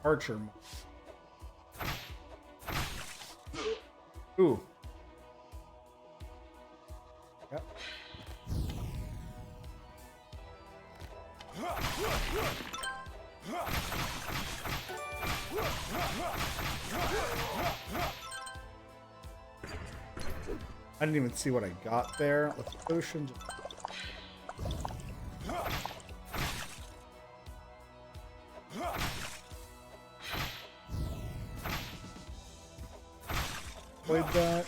Archer move. Ooh. Yep. I didn't even see what I got there. Let's potion. Played that.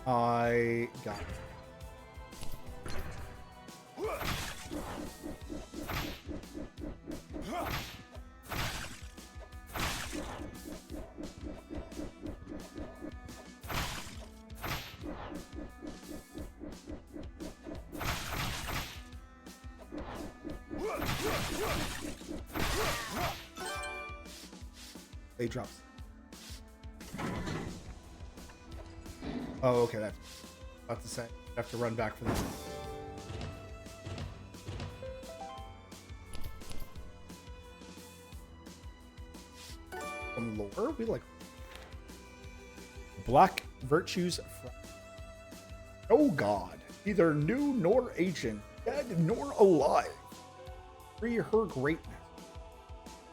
I got it. They drops. Oh, okay. That's about to say. I have to run back for that. Some lore? We like Black Virtues. Oh God, neither new nor ancient, dead nor alive. Free her greatness.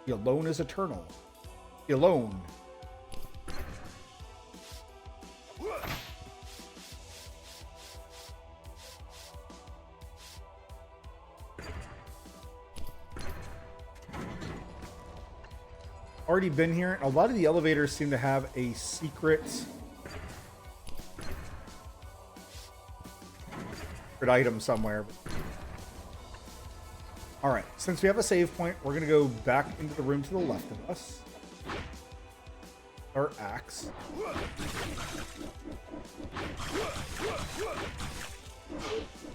He alone is eternal. He alone. Already been here. A lot of the elevators seem to have a secret item somewhere. All right, since we have a save point, we're gonna go back into the room to the left of us. Our axe.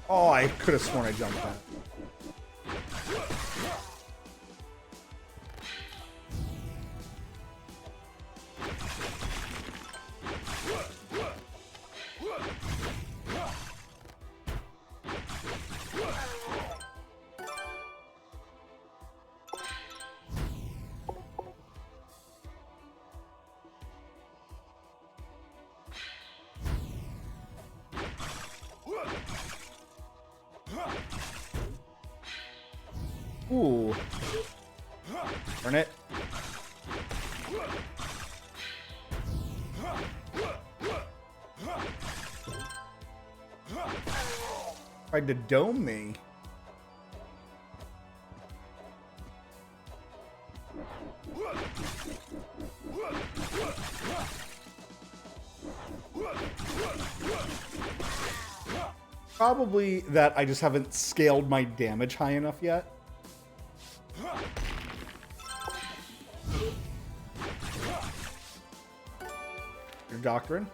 Oh, I could have sworn I jumped that. Ooh. Burn it. Tried to dome me. Probably that I just haven't scaled my damage high enough yet. Your doctrine.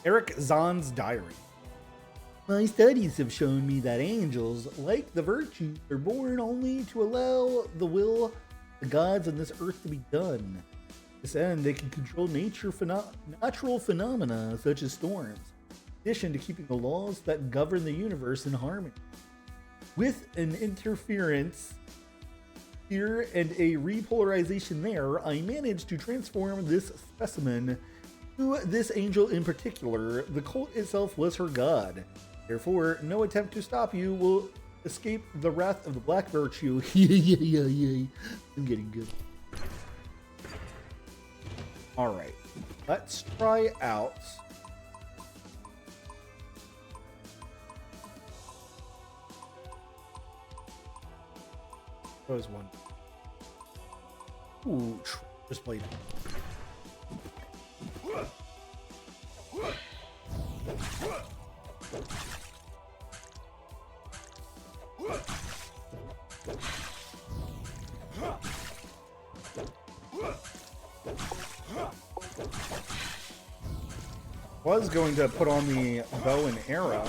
Eric Zahn's diary. My studies have shown me that angels, like the virtues, are born only to allow the will of the gods on this earth to be done. To this end, they can control natural phenomena such as storms, in addition to keeping the laws that govern the universe in harmony. With an interference here and a repolarization there, I managed to transform this specimen to this angel in particular. The cult itself was her god. Therefore, no attempt to stop you will escape the wrath of the black virtue. Yeah. I'm getting good. All right, let's try out. What was one? Ooh, just played. Was going to put on the bow and arrow.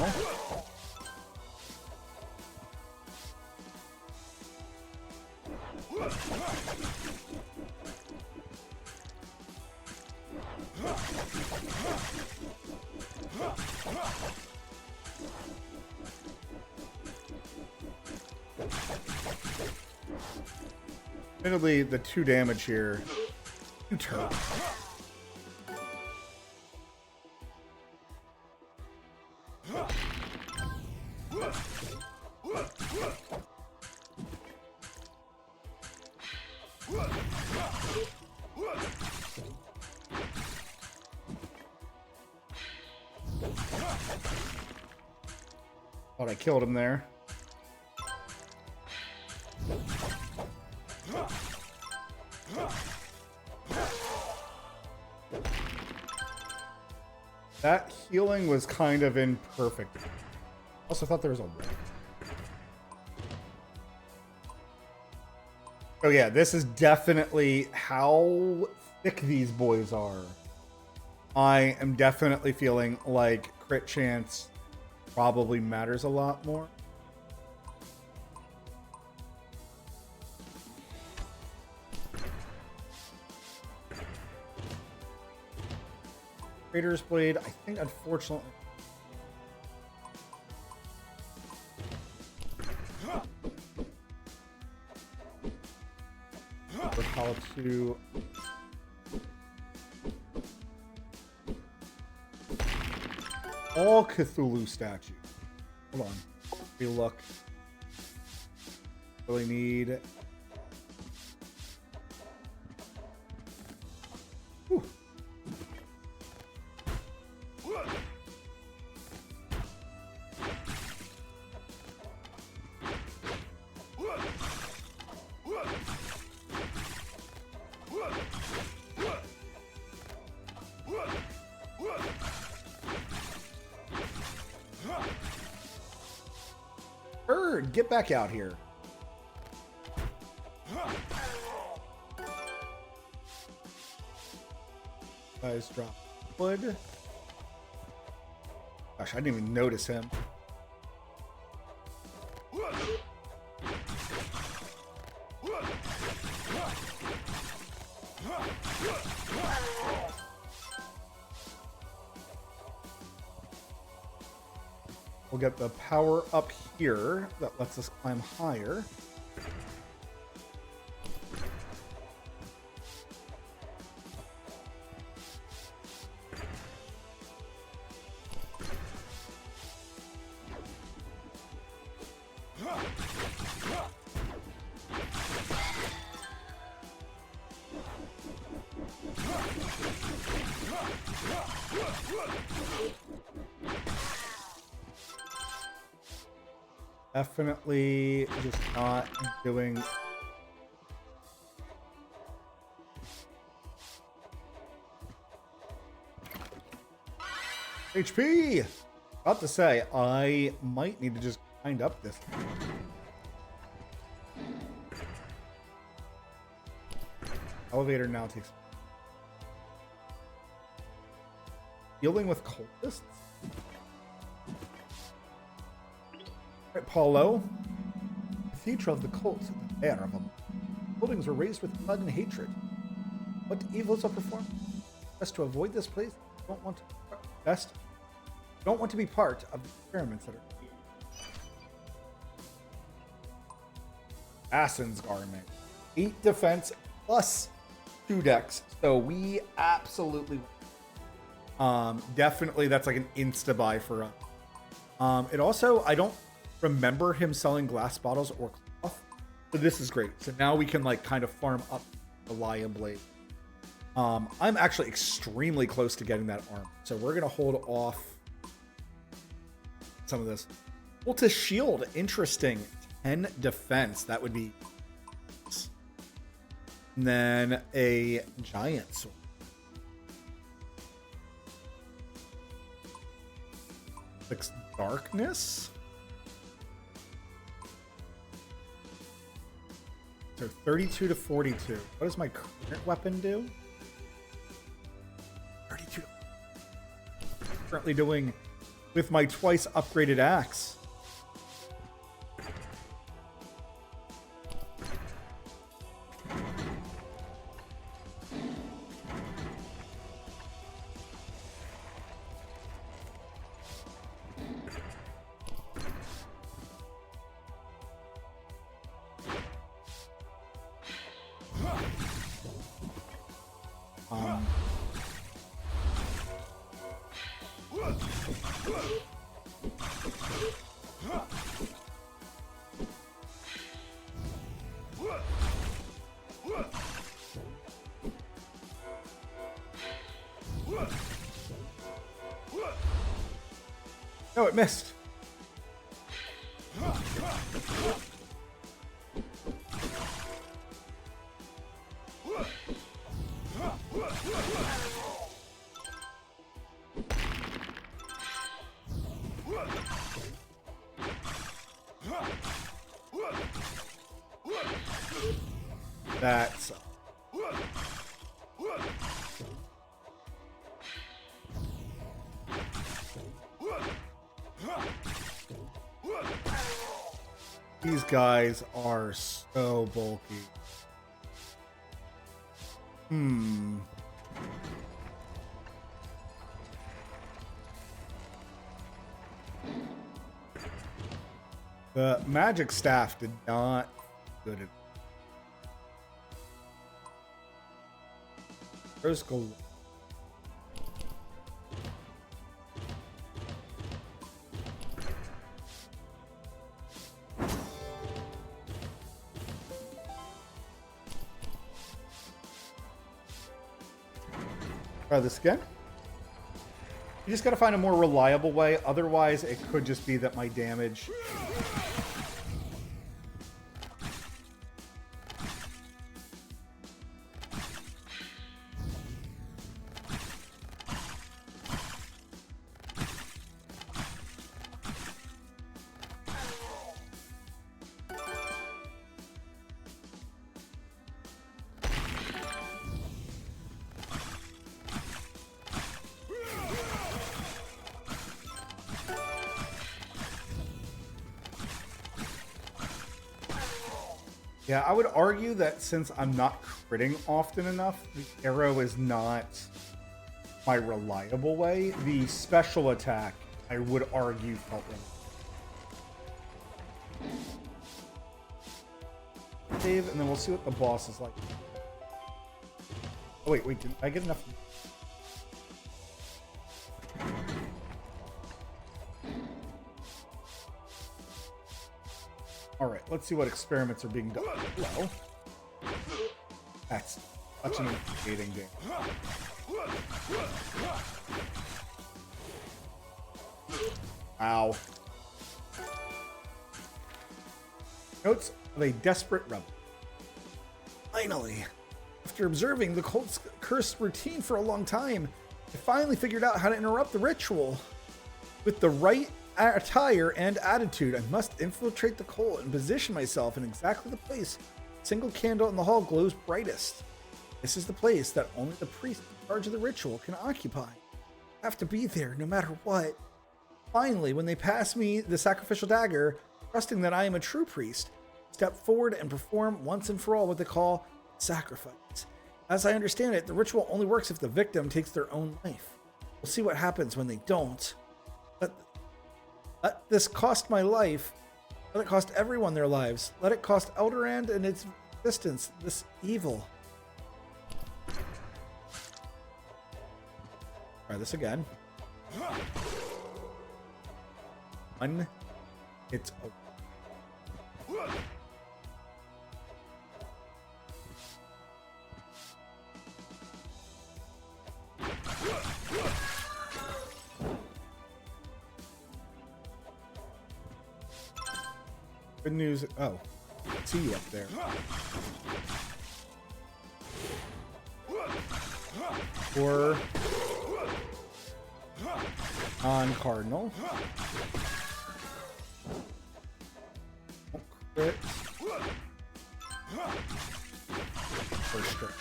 Admittedly, the 2 damage here. 2 turns. Thought I killed him there. That healing was kind of imperfect. Also thought there was a way. Oh yeah, this is definitely how thick these boys are. I am definitely feeling like crit chance probably matters a lot more. Trader's Blade, I think unfortunately. For how to all Cthulhu statues. Hold on. We look. Really need. Whew. Elderand, get back out here. Guys, drop wood. Gosh, I didn't even notice him. We'll get the power up here that lets us climb higher. Definitely just not doing HP. About to say, I might need to just grind up this. Elevator now takes. Dealing with cultists? Right, Paulo. Cathedral of the cult, the air of them. Buildings were raised with blood and hatred. What evils are performed? Best to avoid this place. Don't want to be part of the experiments that are. Assassin's Garment. 8 defense plus 2 decks. So we absolutely definitely that's like an insta buy for us. It also, I don't remember him selling glass bottles or cloth, so this is great. So now we can like kind of farm up the Lion Blade. I'm actually extremely close to getting that arm, so we're gonna hold off some of this. Ulta Shield, interesting. 10 defense, that would be. And then a giant sword. Six darkness. So 32 to 42. What does my current weapon do? 32. Currently doing with my twice upgraded axe. No, it missed. That's these guys are so bulky. The magic staff did not good at Rose Gold. Try this again. You just got to find a more reliable way. Otherwise, it could just be that my damage. Yeah, I would argue that since I'm not critting often enough, the arrow is not my reliable way. The special attack, I would argue, felt reliable. Save, and then we'll see what the boss is like. Oh, wait, did I get enough? Alright, let's see what experiments are being done. Hello. That's such an intimidating game. Ow. Notes of a desperate rebel. Finally, after observing the cult's cursed routine for a long time, I finally figured out how to interrupt the ritual. With the right attire and attitude, I must infiltrate the cult and position myself in exactly the place a single candle in the hall glows brightest. This is the place that only the priest in charge of the ritual can occupy. I have to be there no matter what. Finally, when they pass me the sacrificial dagger, trusting that I am a true priest, step forward and perform once and for all what they call sacrifice. As I understand it, the ritual only works if the victim takes their own life. We'll see what happens when they don't. Let this cost my life. Let it cost everyone their lives. Let it cost Elderand and its existence, this evil. Try this again. One. It's over. Good news. Oh, see you up there. Or on Cardinal. Oh, crit. First strike.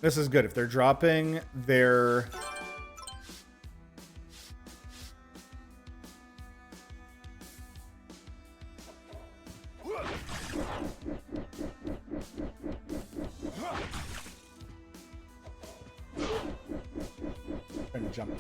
This is good. If they're dropping their trying to jump.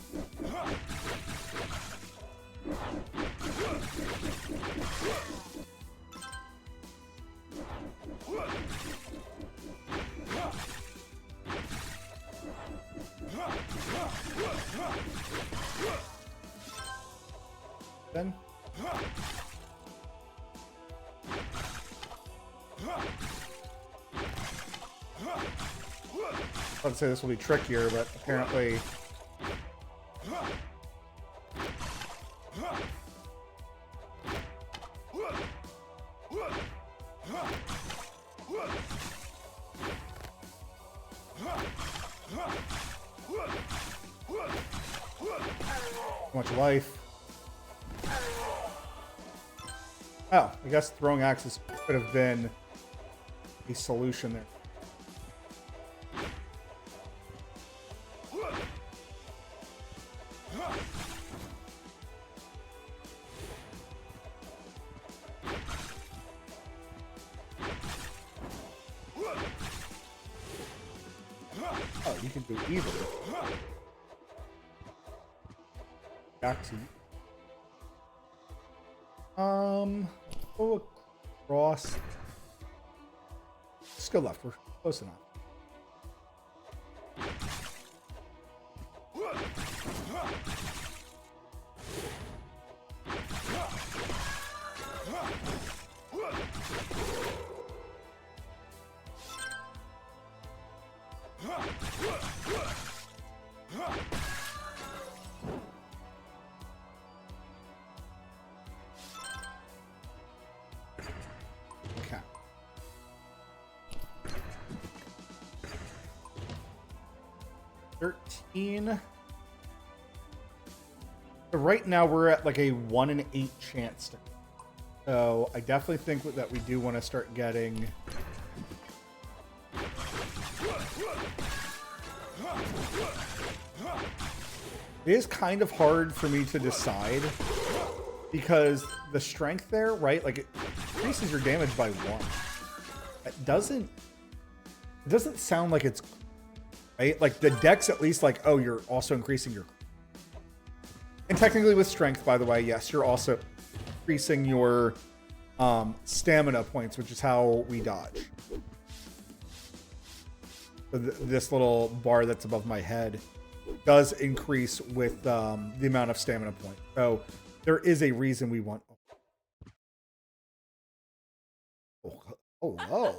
Then I'd say this will be trickier, but apparently too much life. Oh, I guess throwing axes could have been a solution there. Oh, you can do either. Back to go across. Just go left. We're close enough. Okay. $13. So right now we're at like a 1 in 8 chance. So I definitely think that we do want to start getting. It is kind of hard for me to decide because the strength there, right? Like increases your damage by 1. It doesn't sound like it's right. Like the dex, at least, like, oh, you're also increasing your. And technically, with strength, by the way, yes, you're also increasing your stamina points, which is how we dodge. So this little bar that's above my head does increase with the amount of stamina points. So there is a reason we want. Oh, whoa.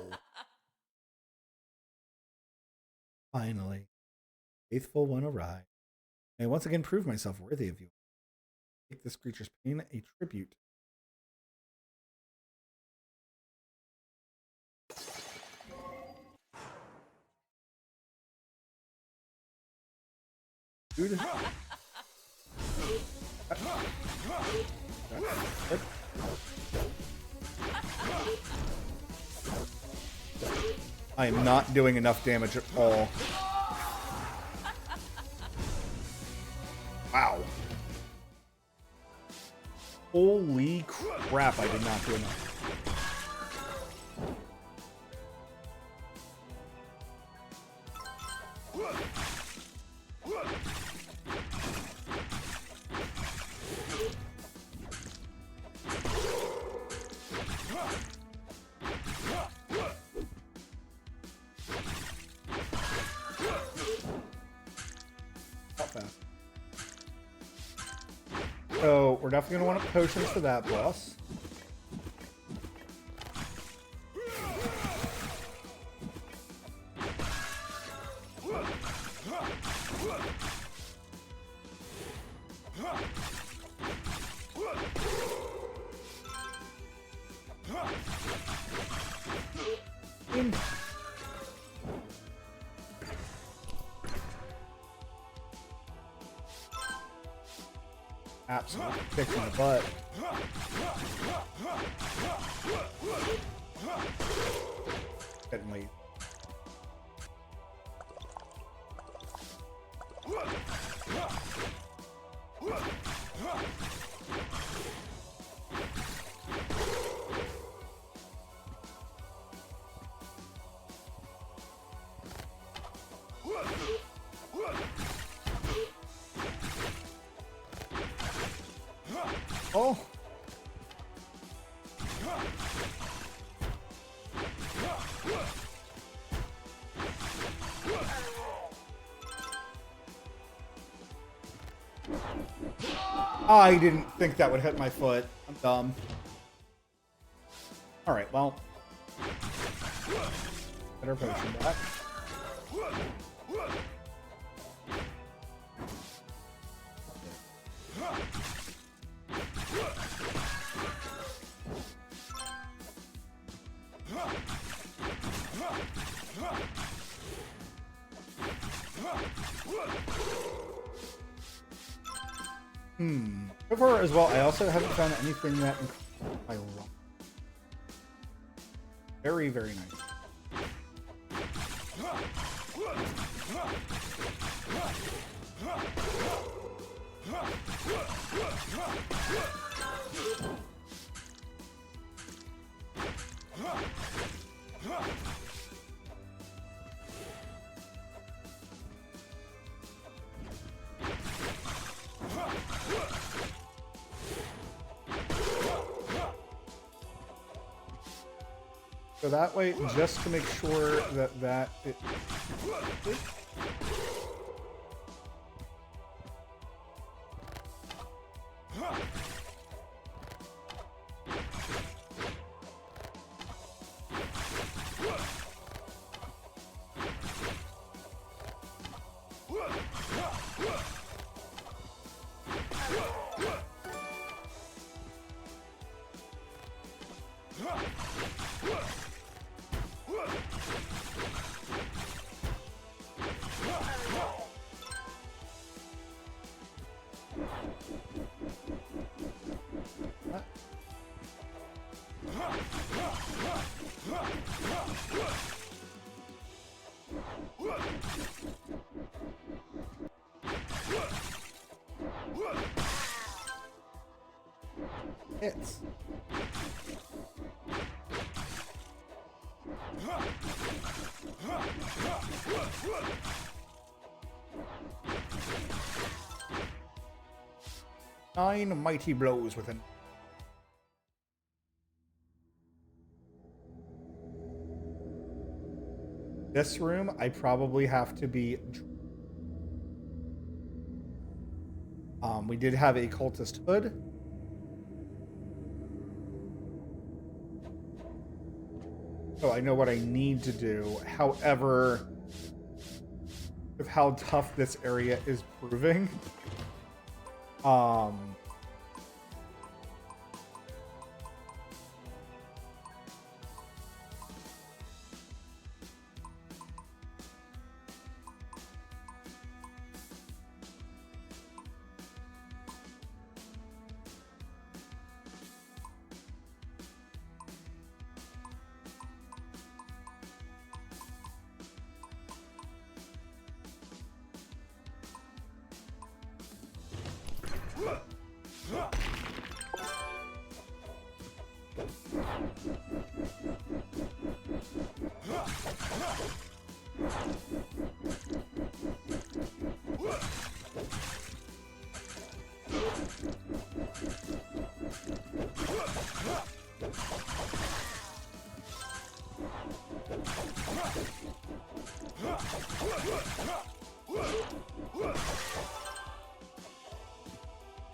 Finally. Faithful one arrived. I once again prove myself worthy of you. Make this creature's pain a tribute. Dude. I am not doing enough damage at all. Wow. Holy crap, I did not do enough. So we're definitely going to want potions for that boss. Absolutely kicking the butt. Getting late. Oh. I didn't think that would hit my foot. I'm dumb. All right, well. Better potion back. So far as well, I also haven't found anything that I love. Very, very nice. So that way, just to make sure that it... Hits. Nine mighty blows within. This room, I probably have to be. We did have a cultist hood. So I know what I need to do. However, of how tough this area is proving.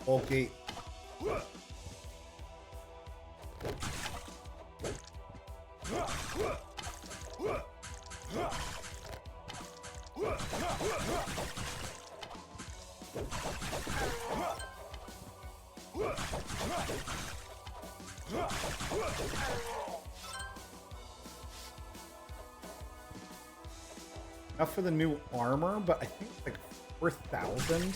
Okay. Enough for the new armor, but I think it's like 4,000.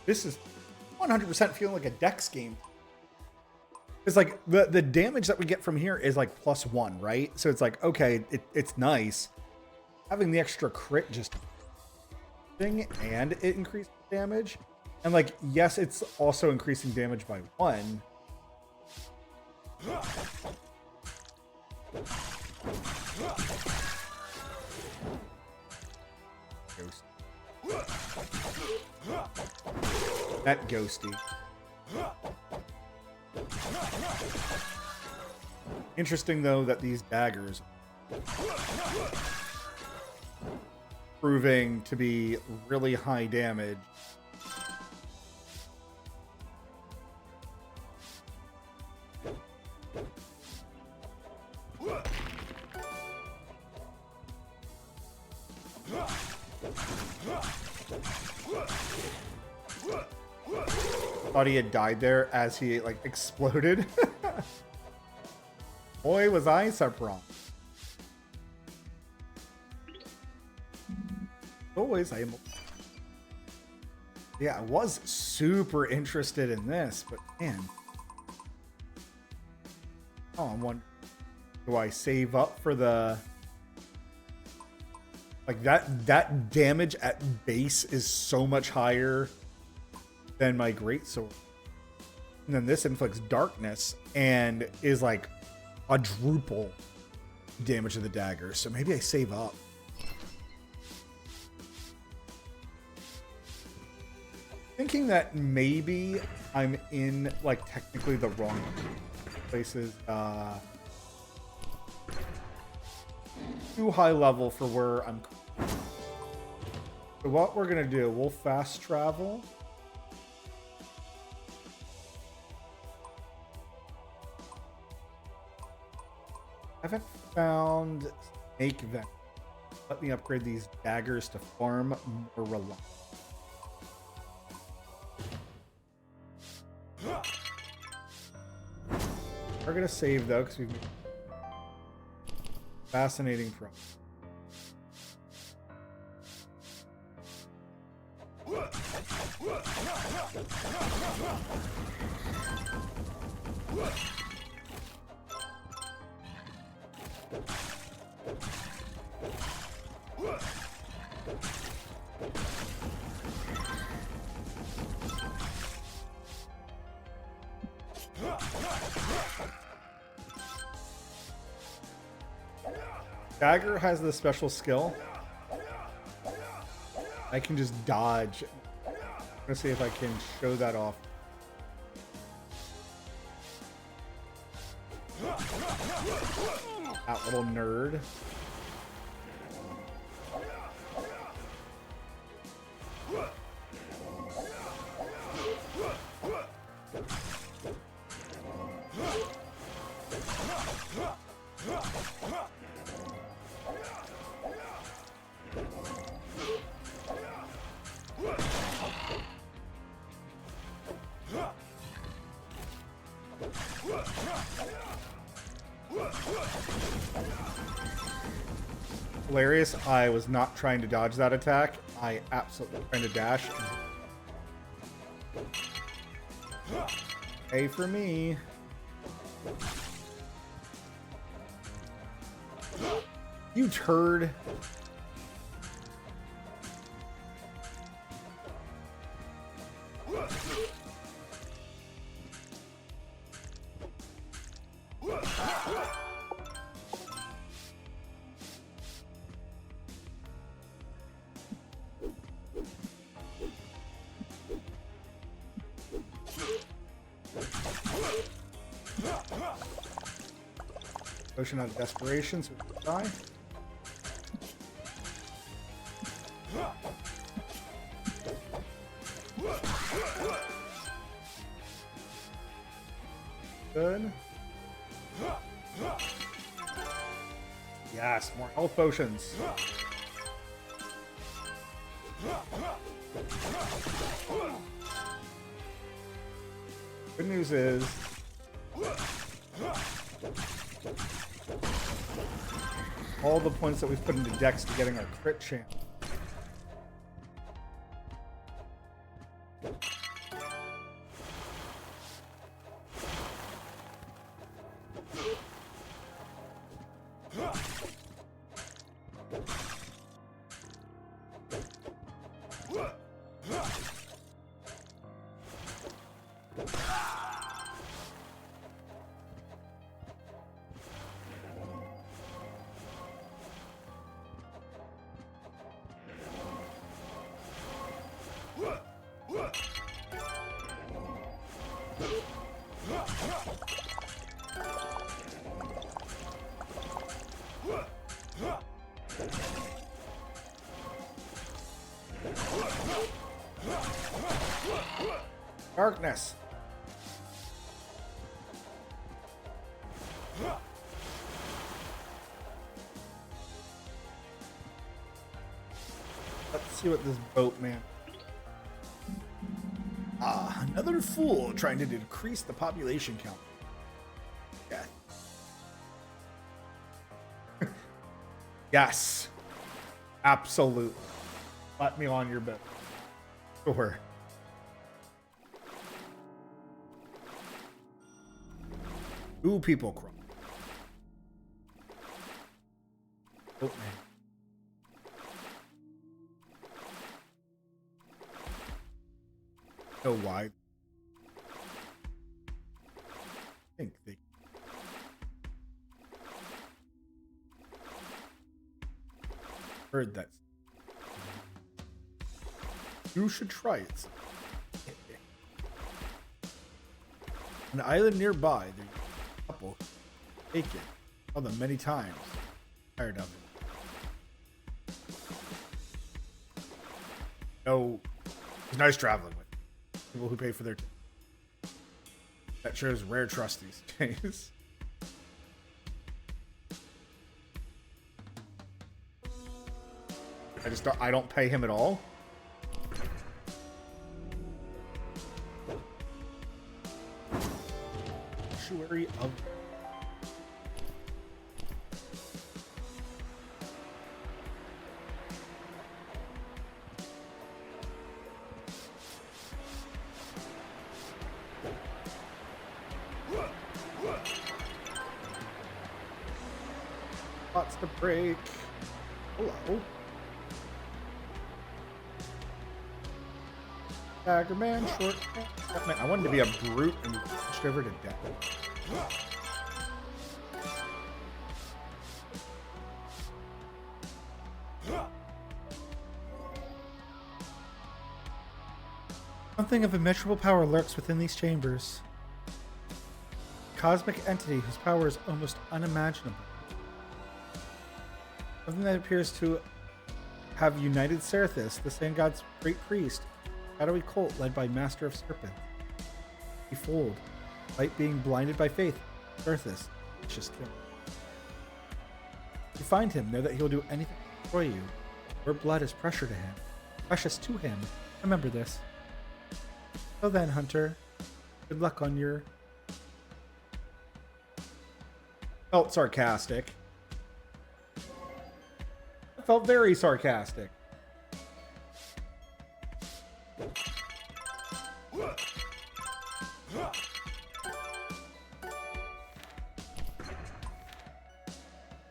This is 100% feeling like a Dex game. It's like the damage that we get from here is like +1, right? So it's like, okay, it's nice. Having the extra crit just thing and it increases damage. And like, yes, it's also increasing damage by 1. Ghost. That ghosty. Interesting though that these daggers proving to be really high damage. Thought he had died there as he like exploded. Boy, was I surprised. Always, I am. Yeah, I was super interested in this, but man. Oh, I'm wondering, do I save up for the like that damage at base is so much higher than my greatsword. And then this inflicts darkness and is like quadruple damage to the dagger. So maybe I save up. Thinking that maybe I'm in like technically the wrong places. Too high level for where I'm. So what we're gonna do, we'll fast travel. I haven't found Snake Vent. Let me upgrade these daggers to farm more reliable. We're gonna save though, because we've fascinating problem. Dagger has this special skill. I can just dodge. I'm gonna see if I can show that off. That little nerd. Hilarious. I was not trying to dodge that attack. I absolutely trying to dash. A for me. You turd. Potion out of desperation, so we can die. Good. Yes, more health potions. Good news is all the points that we've put into Dex to getting our crit chance. Darkness. Let's see what this boatman. Ah, another fool trying to decrease the population count. Yeah. Yes. Absolutely. Let me on your boat. Sure. Ooh, people crawl. Oh, man. So why? I think they. Heard that. You should try it. An island nearby. There's a couple. Take it. Saw them many times. Tired of it. No, it's nice traveling with people who pay for their. That shows rare trust these days. I don't pay him at all. Sanctuary of. to break. Hello. Dagger man, short man. I wanted to be a brute and pushed over to death. Something of immeasurable power lurks within these chambers. A cosmic entity whose power is almost unimaginable. Something that appears to have united Serathis, the Sand God's great priest, a shadowy cult led by Master of Serpent. Behold, light being blinded by faith, Serathis, vicious kill. If you find him, know that he will do anything to destroy you. Your blood is precious to him. Remember this. So then, Hunter, good luck on your... Felt sarcastic. I felt very sarcastic.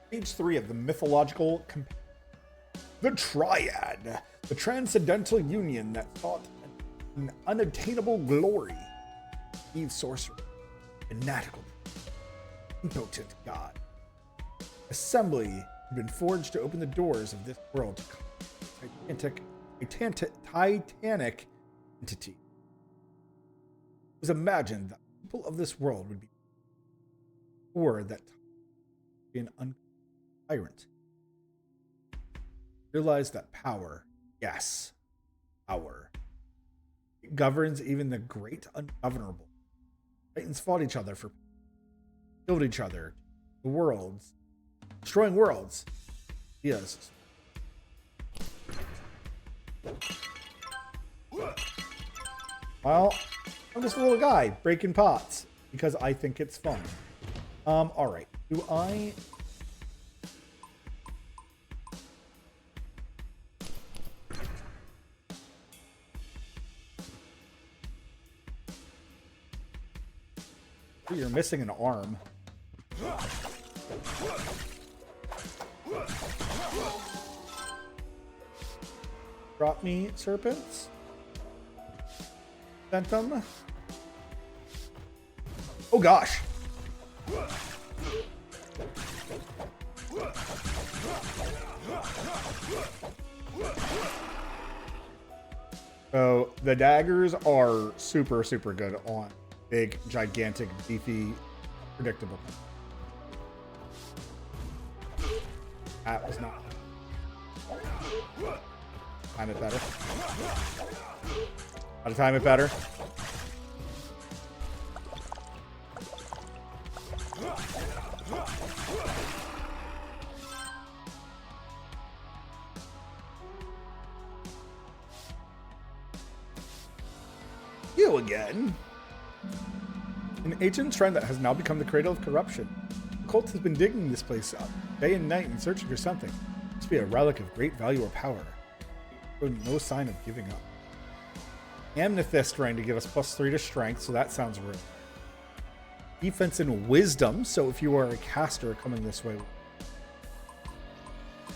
Page 3 of the mythological the Triad, the transcendental union that sought an unattainable glory. Eve sorcerer, fanatical, impotent god. Assembly had been forged to open the doors of this world to titanic entity. It was imagined that people of this world would be or that be an tyrant. Realize that power, yes, power, it governs even the great ungovernable. Titans fought each other for, killed each other, the worlds, destroying worlds. Yes. Well, I'm just a little guy breaking pots because I think it's fun. All right. Do I? You're missing an arm. Drop me, serpents. Sent them. Oh gosh. So the daggers are super, super good on big, gigantic, beefy, predictable. That was not. Time it better. How to time it better. You again. An ancient trend that has now become the cradle of corruption. The cult has been digging this place up day and night and searching for something. It must be a relic of great value or power. Showed no sign of giving up. Amethyst trying to give us +3 to strength, so that sounds real. Defense and wisdom, so if you are a caster coming this way.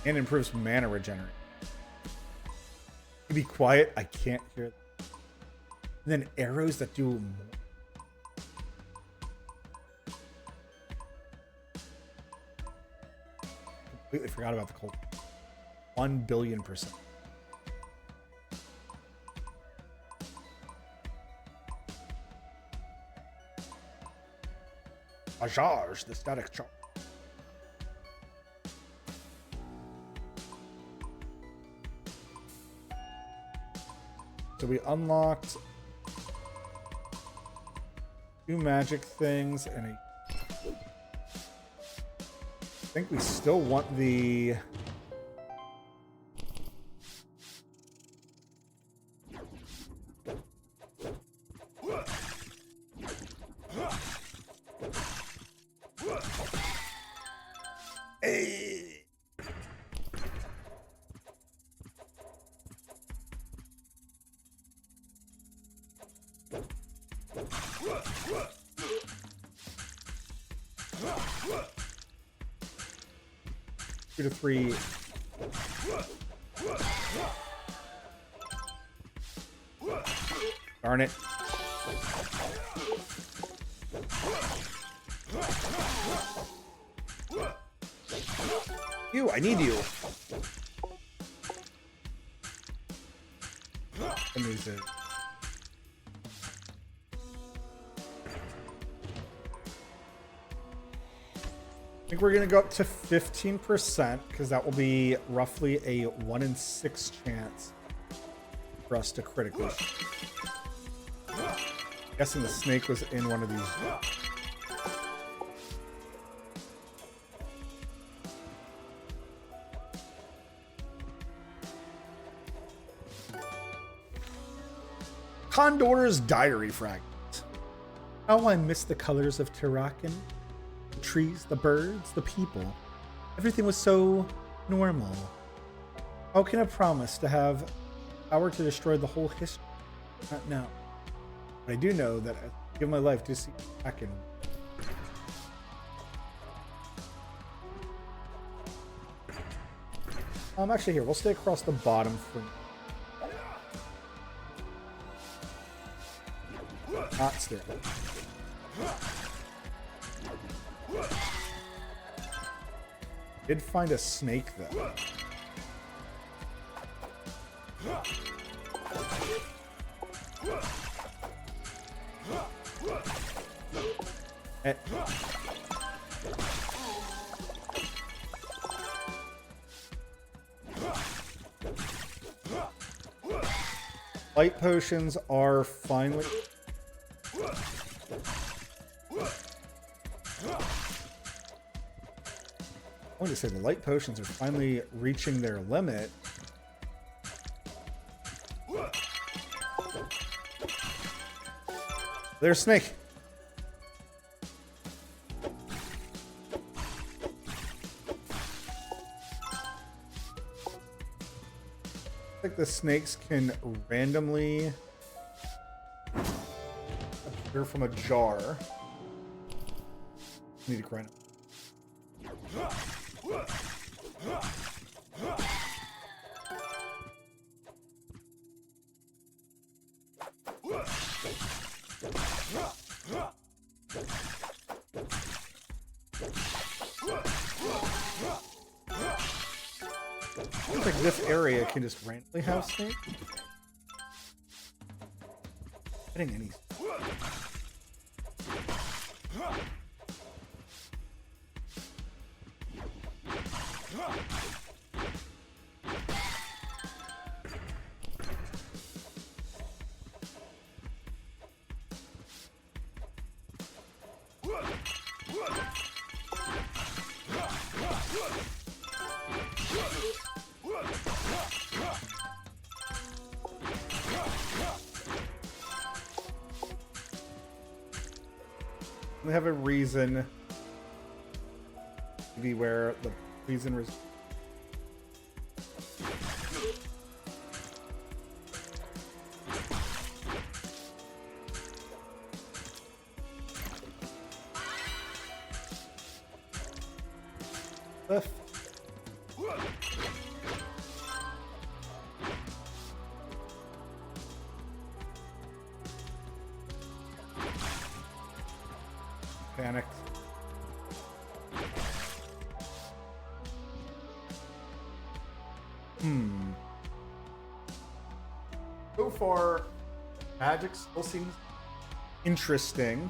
And improves mana regenerate. Be quiet, I can't hear that. And then arrows that do more. Completely forgot about the cold. 1,000,000,000%. Ajaj, the static chart. So we unlocked 2 magic things and a... I think we still want the... Hey. 2 to 3. Darn it. You, I need you. Let me see. I think we're going to go up to 15% because that will be roughly a 1 in 6 chance for us to critically. Guessing the snake was in one of these. Condor's diary fragment. How I miss the colors of Tirakan. The trees, the birds, the people. Everything was so normal. How can I promise to have power to destroy the whole history? Not now. But I do know that I give my life to see Tirakan. Actually here, we'll stay across the bottom for not still. Did find a snake though. Light potions are finally. I want to say the light potions are finally reaching their limit. There's Snake. I think the snakes can randomly appear from a jar. Need to grind. Looks like this area can just randomly have snake. Getting any. We have a reason to be where the reason was. Panicked. So far, magic still seems interesting.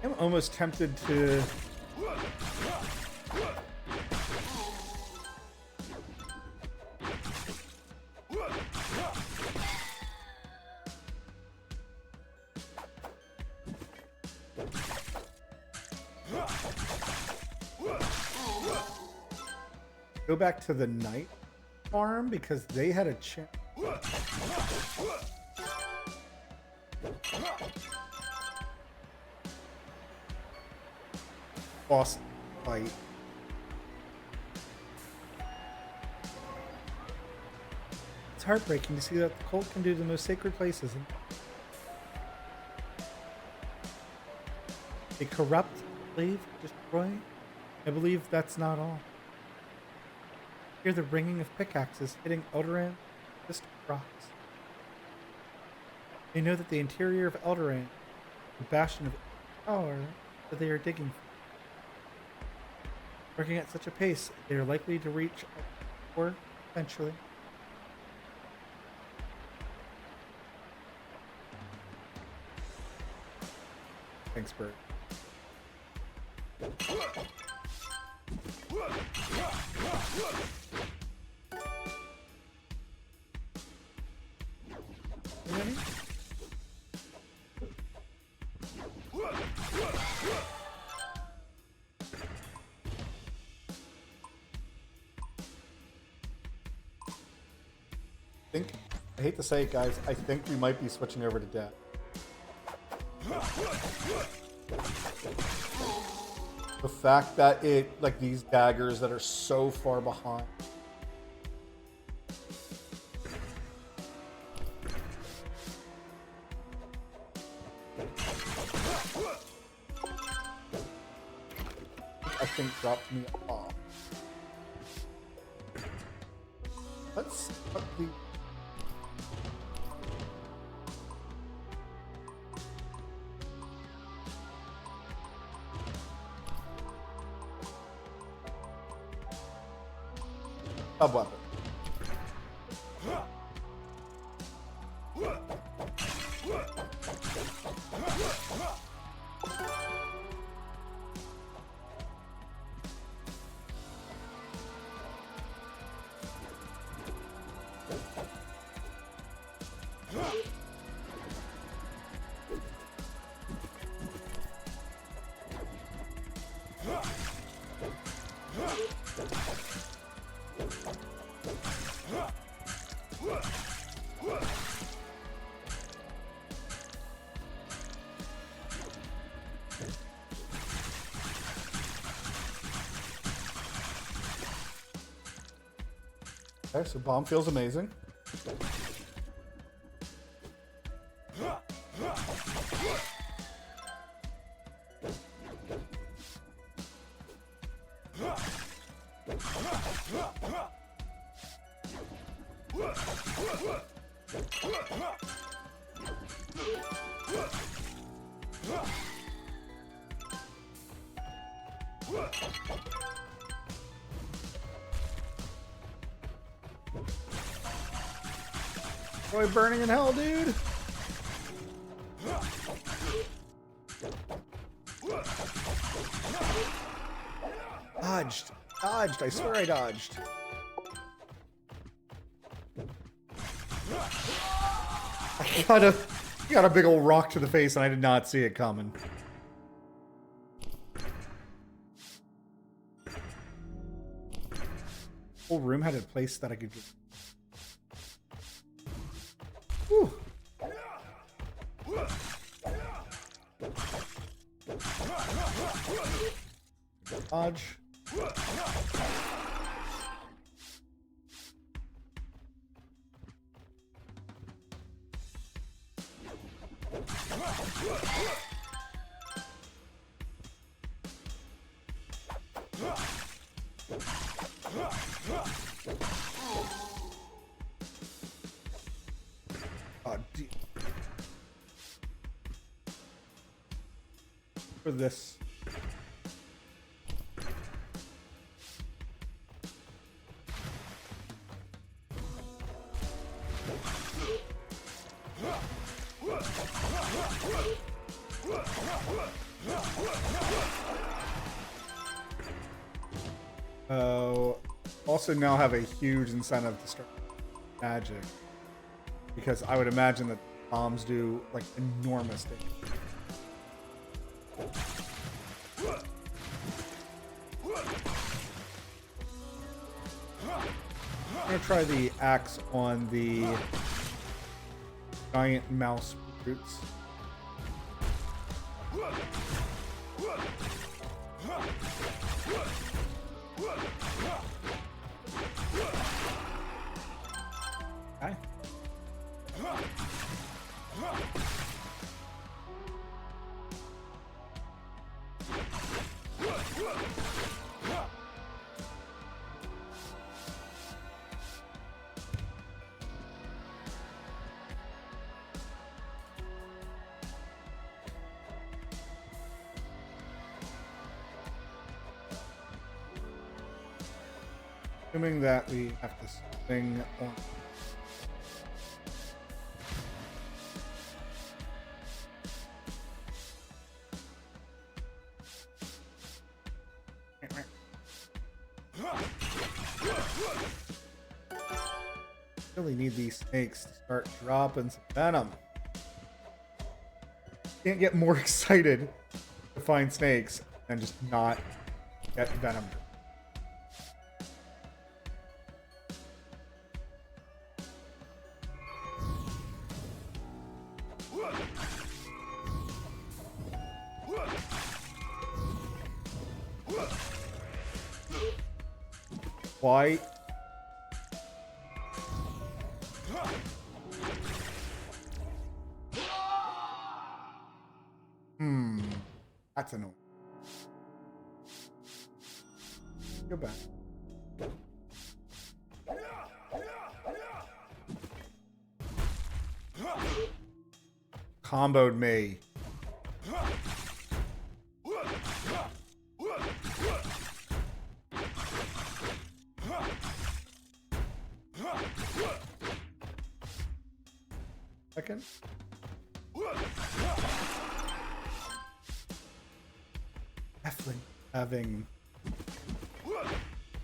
I'm almost tempted to go back to the night farm because they had a chance Boss fight. It's heartbreaking to see that the cult can do the most sacred places. They corrupt, slave, destroy. I believe that's not all. Hear the ringing of pickaxes hitting Elderand, distant rocks. They know that the interior of Elderand, the bastion of power that they are digging for. Working at such a pace, they are likely to reach or eventually. Thanks, Bert. Ready? I hate to say it, guys, I think we might be switching over to death. The fact that like these daggers that are so far behind. I think dropped me off. Let's put the sub weapon. Okay, so bomb feels amazing. Boy, burning in hell, dude. Dodged. Dodged. I swear I dodged. I got a big old rock to the face and I did not see it coming. Whole room had a place that I could get. Whew. Dodge. For this. Also now have a huge incentive to start magic, because I would imagine that bombs do like enormous damage. I'm gonna try the axe on the giant mouse roots. Okay. Assuming that we have to swing on. Really need these snakes to start dropping some venom. Can't get more excited to find snakes and just not get venom. Why? That's annoying. Go back. Comboed me. Second. Definitely having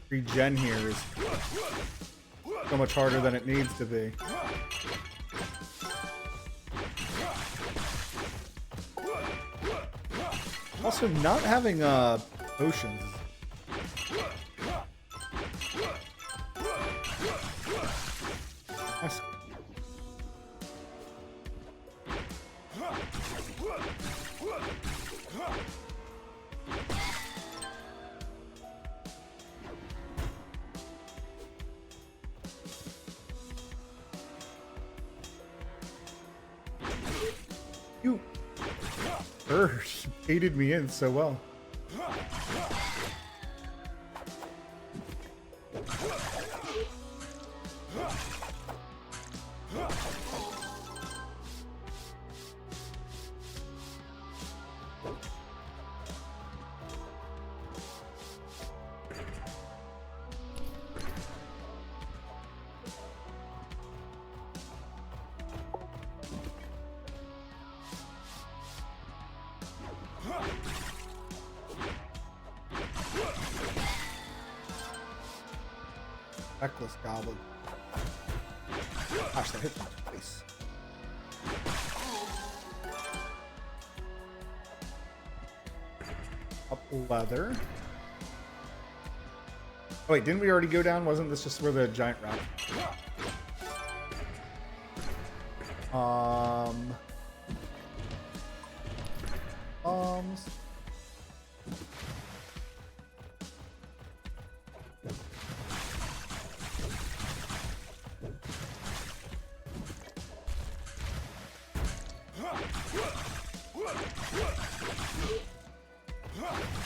regen here is so much harder than it needs to be. Also, not having potions. That's you baited me in so well. Reckless goblin. Gosh, that hit me twice. Up leather. Oh wait, didn't we already go down? Wasn't this just where the giant rat? Bombs.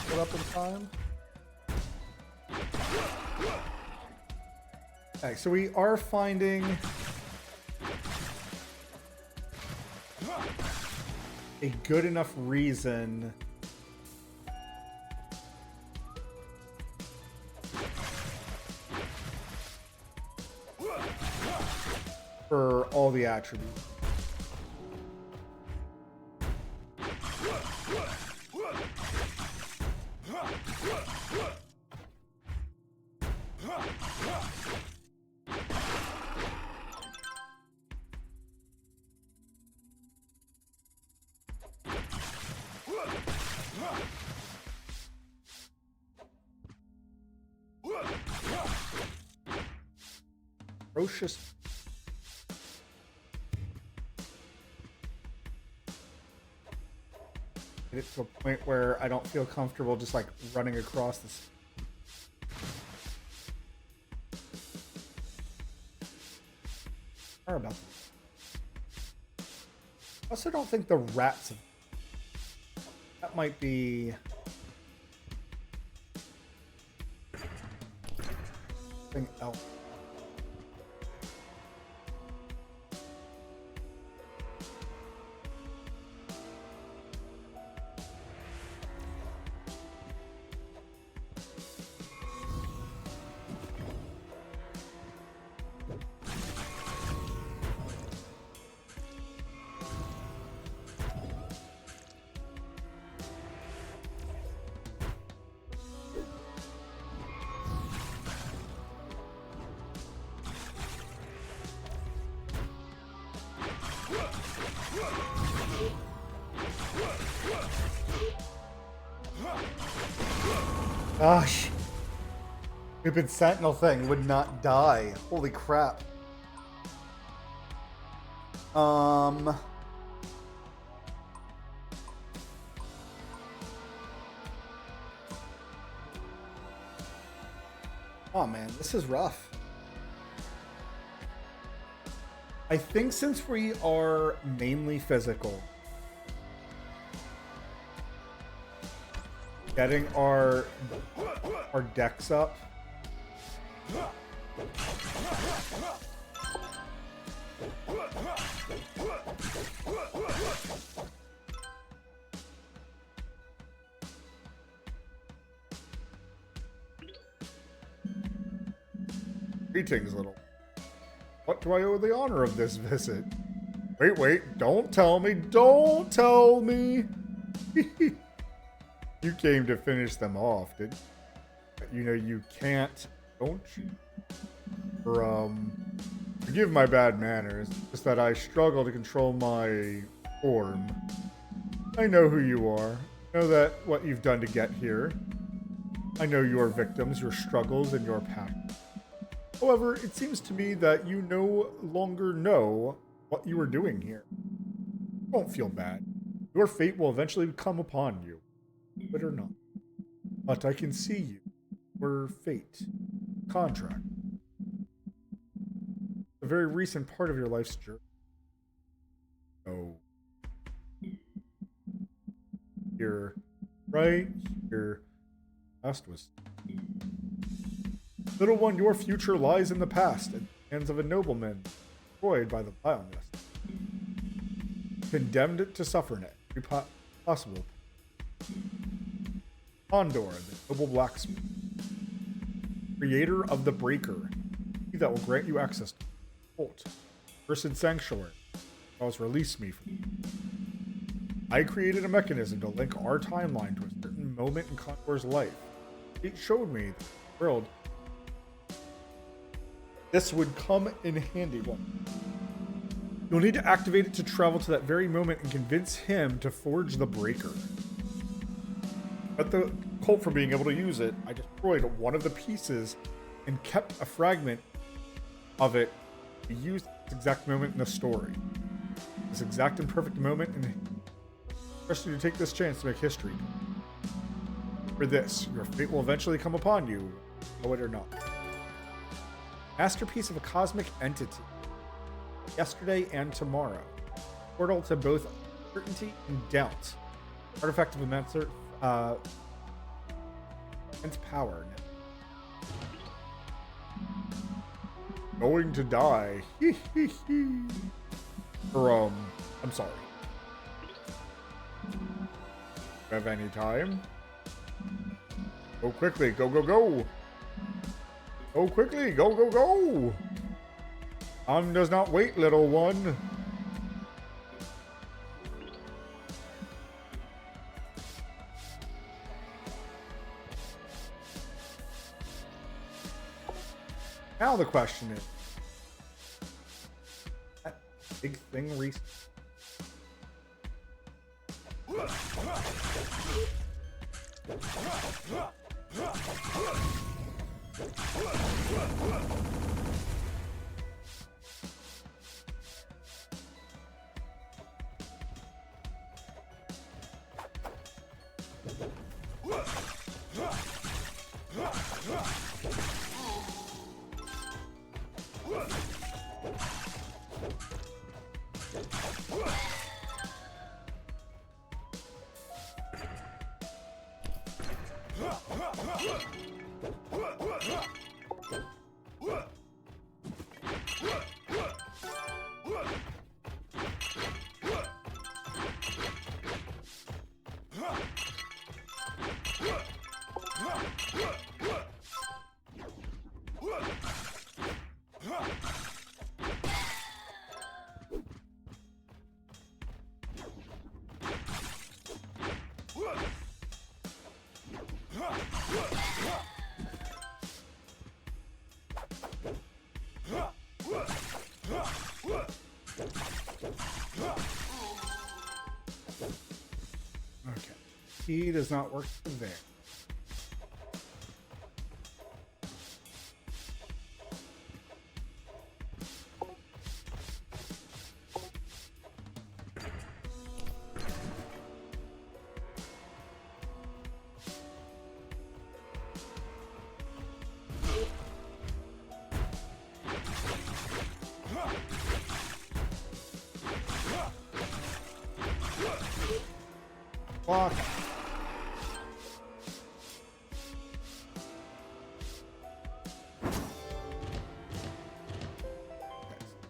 Put up in time. Okay, so we are finding a good enough reason for all the attributes. ferocious. Get it to a point where I don't feel comfortable just like running across this. Sorry about that. I also don't think the rats. That might be. Something else. Gosh. Stupid sentinel thing would not die. Holy crap. Oh man, this is rough. I think since we are mainly physical, getting our decks up. Greetings, little. What do I owe the honor of this visit? Wait, don't tell me, don't tell me! You came to finish them off, didn't you? You know you can't, don't you? Forgive my bad manners, just that I struggle to control my form. I know who you are. I know that what you've done to get here. I know your victims, your struggles, and your passion. However, it seems to me that you no longer know what you are doing here. Don't feel bad. Your fate will eventually come upon you, but or not. But I can see you. Your fate. Contract. A very recent part of your life's journey. Oh. Here. Right here. Last was. Little one, your future lies in the past, in the hands of a nobleman, destroyed by the vileness. Condemned to suffer in every possible. Condor, the noble blacksmith, creator of the breaker, he that will grant you access to the vault, cursed sanctuary, as release me from you. I created a mechanism to link our timeline to a certain moment in Condor's life. It showed me that the world. This would come in handy. Well, you'll need to activate it to travel to that very moment and convince him to forge the breaker. But the cult for being able to use it, I destroyed one of the pieces and kept a fragment of it to use this exact moment in the story. This exact and perfect moment, and I trust you to take this chance to make history. For this, your fate will eventually come upon you, know it or not. Masterpiece of a cosmic entity. Yesterday and tomorrow. Portal to both certainty and doubt. Artifact of immense power. Going to die. I'm sorry. Have any time? Go quickly. Go, go, go. Go quickly. Go, go, go. Time does not wait, little one. Now the question is, that big thing recently. Okay. He does not work there. Block.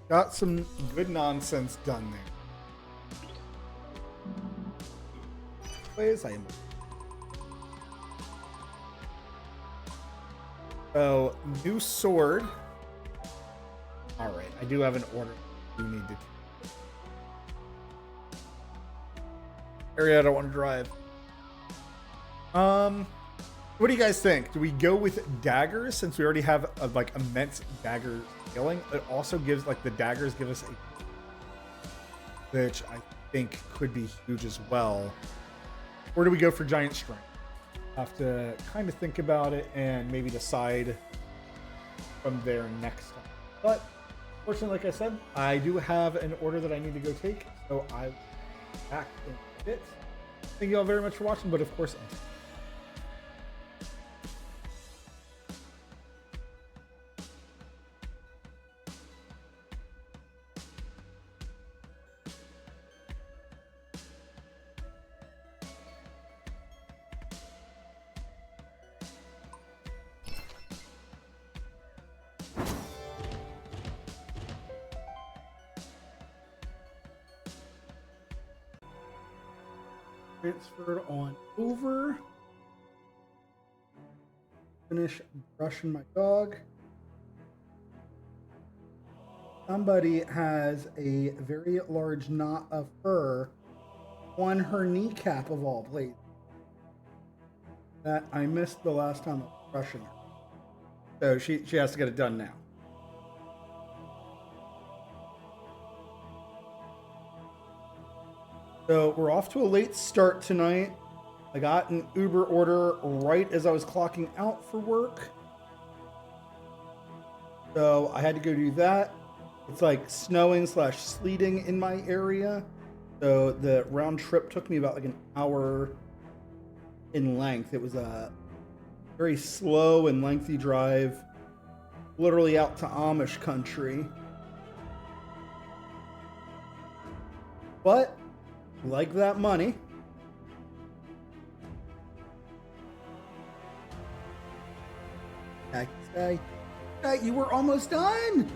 Got some good nonsense done there. Where's I? So, new sword. All right, I do have an order. You need to. Area I don't want to drive. What do you guys think? Do we go with daggers since we already have a, like immense dagger scaling? It also gives like the daggers give us a, which I think could be huge as well. Or do we go for giant strength? Have to kind of think about it and maybe decide from there next time. But fortunately, like I said, I do have an order that I need to go take, so I'll be back in a bit. Thank you all very much for watching, but of course, transferred on over. Finish brushing my dog. Somebody has a very large knot of fur on her kneecap of all places that I missed the last time I was brushing her. So she has to get it done now. So we're off to a late start tonight. I got an Uber order right as I was clocking out for work. So I had to go do that. It's like snowing / sleeting in my area. So the round trip took me about like an hour in length. It was a very slow and lengthy drive, literally out to Amish country. But like that money. Hey, you were almost done.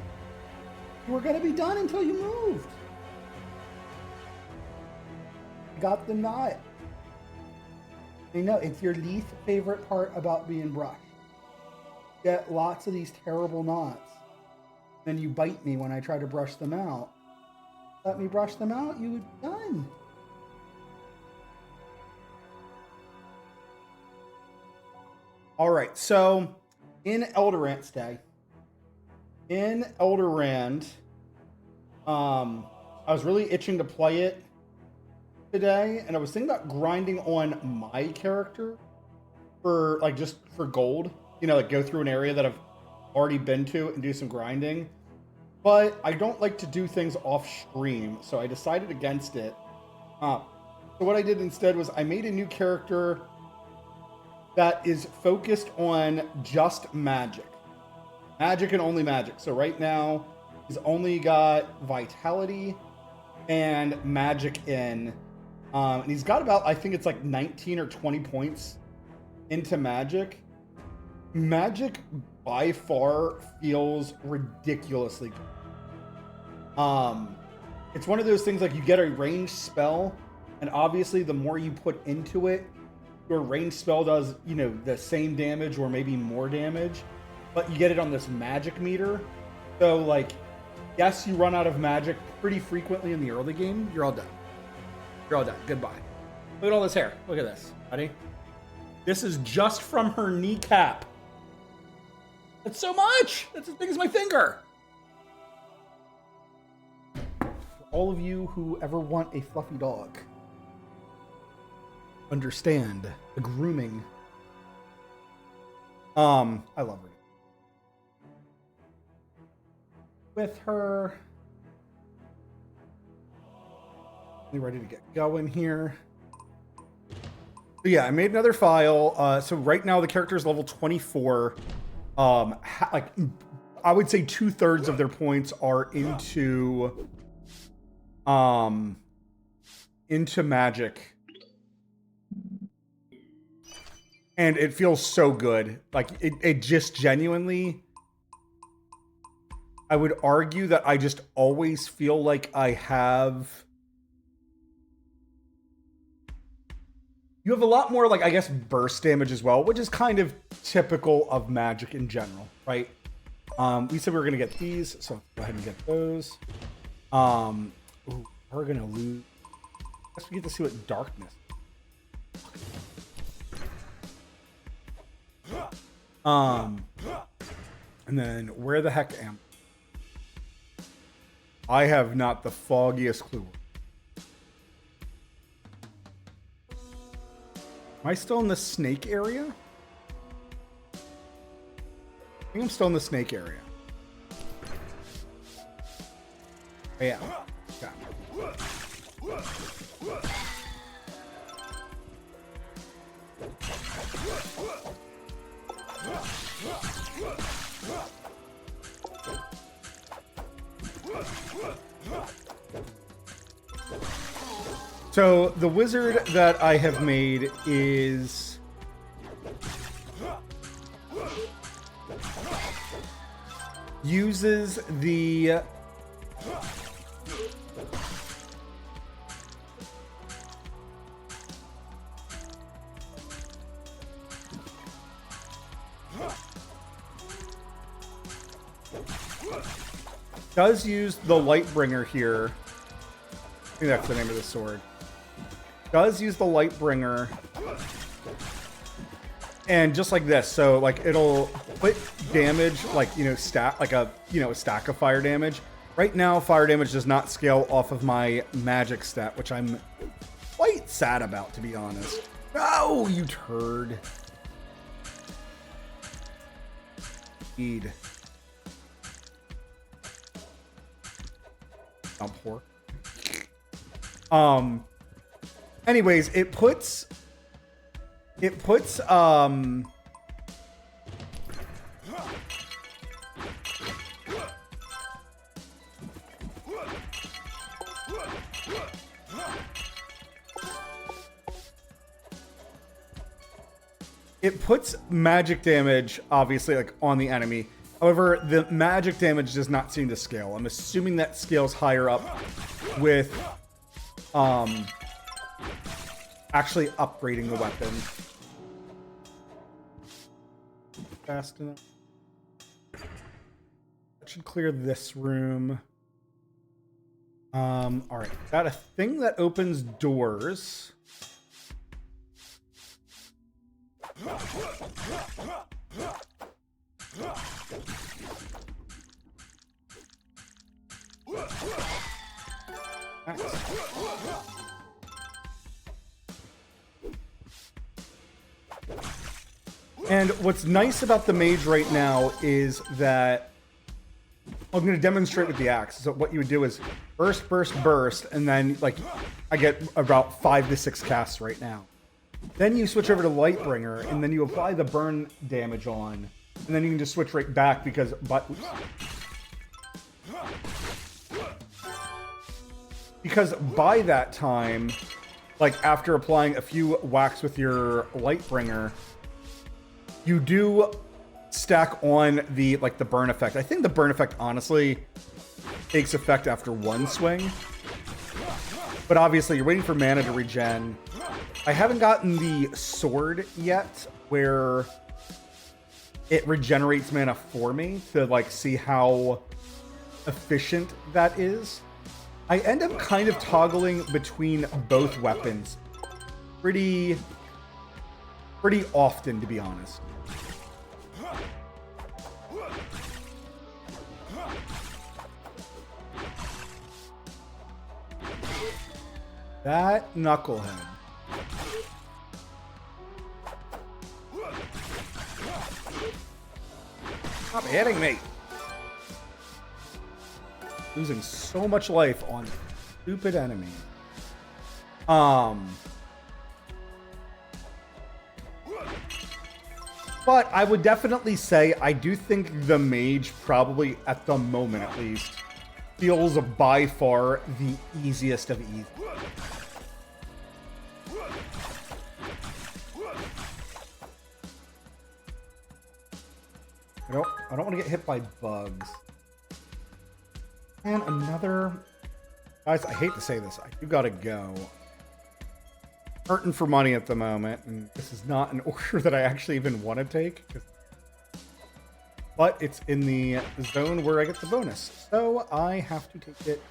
You were going to be done until you moved. Got the knot. I know, it's your least favorite part about being brushed. Get lots of these terrible knots. Then you bite me when I try to brush them out. Let me brush them out, you would be done. All right, so in Elderand today, I was really itching to play it today, and I was thinking about grinding on my character for like just for gold, you know, like go through an area that I've already been to and do some grinding. But I don't like to do things off stream, so I decided against it. So what I did instead was I made a new character that is focused on just magic. Magic and only magic. So right now, he's only got vitality and magic in. And he's got about, I think it's like 19 or 20 points into magic. Magic by far feels ridiculously good. It's one of those things like you get a ranged spell, and obviously the more you put into it, your ranged spell does, you know, the same damage or maybe more damage, but you get it on this magic meter. So like, yes, you run out of magic pretty frequently in the early game. You're all done. You're all done. Goodbye. Look at all this hair. Look at this. Ready? This is just from her kneecap. That's so much. That's as big as my finger. For all of you who ever want a fluffy dog, understand the grooming. I love her. With her. We ready to get going here. So yeah, I made another file. So right now the character is level 24. Like I would say 2/3 of their points are into magic. And it feels so good. Like it just genuinely, I would argue that I just always feel like I have, you have a lot more, like, I guess, burst damage as well, which is kind of typical of magic in general, right? We said we were going to get these, so go ahead and get those. Ooh, we're going to lose. I guess we get to see what darkness. And then where the heck am I? Have not the foggiest clue. Am I still in the snake area? I think I'm still in the snake area. Yeah. Okay. So the wizard that I have made is uses the does use the Lightbringer here. I think that's the name of the sword. Does use the Lightbringer, and just like this, so like it'll put damage, like, you know, stack like a, you know, a stack of fire damage. Right now, fire damage does not scale off of my magic stat, which I'm quite sad about, to be honest. Oh, you turd! Indeed. I'm poor. Anyways, it puts magic damage, obviously, like, on the enemy. However, the magic damage does not seem to scale. I'm assuming that scales higher up with actually upgrading the weapon. Fast enough. That should clear this room. All right. Got a thing that opens doors. Nice. And what's nice about the mage right now is that I'm going to demonstrate with the axe. So what you would do is burst, burst, burst, and then, like, I get about 5 to 6 casts right now. Then you switch over to Lightbringer, and then you apply the burn damage on, and then you can just switch right back because by that time, like after applying a few whacks with your Lightbringer, you do stack on the burn effect. I think the burn effect honestly takes effect after one swing, but obviously you're waiting for mana to regen. I haven't gotten the sword yet where it regenerates mana for me to like see how efficient that is. I end up kind of toggling between both weapons pretty often, to be honest. That knucklehead. Stop hitting me. Losing so much life on stupid enemy. But I would definitely say I do think the mage probably, at the moment at least, feels by far the easiest of easy. I don't want to get hit by bugs. And another... Guys, I hate to say this. I do gotta go. Hurting for money at the moment, and this is not an order that I actually even want to take. But it's in the zone where I get the bonus. So I have to take it.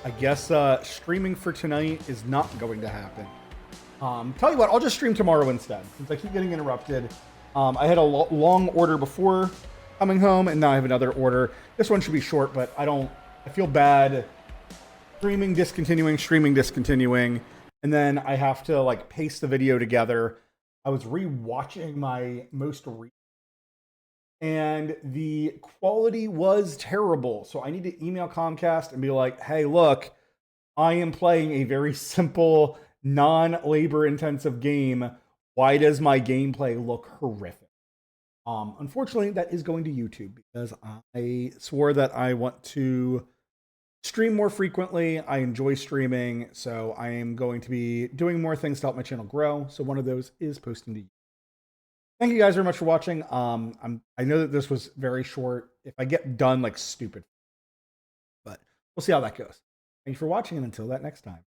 I guess streaming for tonight is not going to happen. Tell you what, I'll just stream tomorrow instead, since I keep getting interrupted. I had a long order before coming home, and now I have another order. This one should be short, but I feel bad streaming, discontinuing, and then I have to like paste the video together. I was re-watching my most recent, and the quality was terrible. So I need to email Comcast and be like, hey, look, I am playing a very simple, non-labor intensive game. Why does my gameplay look horrific? Unfortunately, that is going to YouTube because I swore that I want to stream more frequently. I enjoy streaming, so I am going to be doing more things to help my channel grow. So one of those is posting to YouTube. Thank you guys very much for watching. I know that this was very short. If I get done like stupid, but we'll see how that goes. Thank you for watching, and until that next time.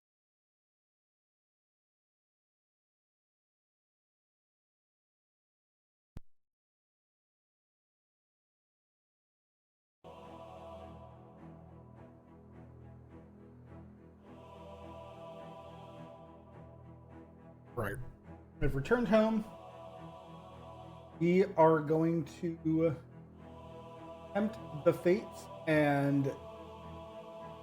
Right. I've returned home. We are going to tempt the fates and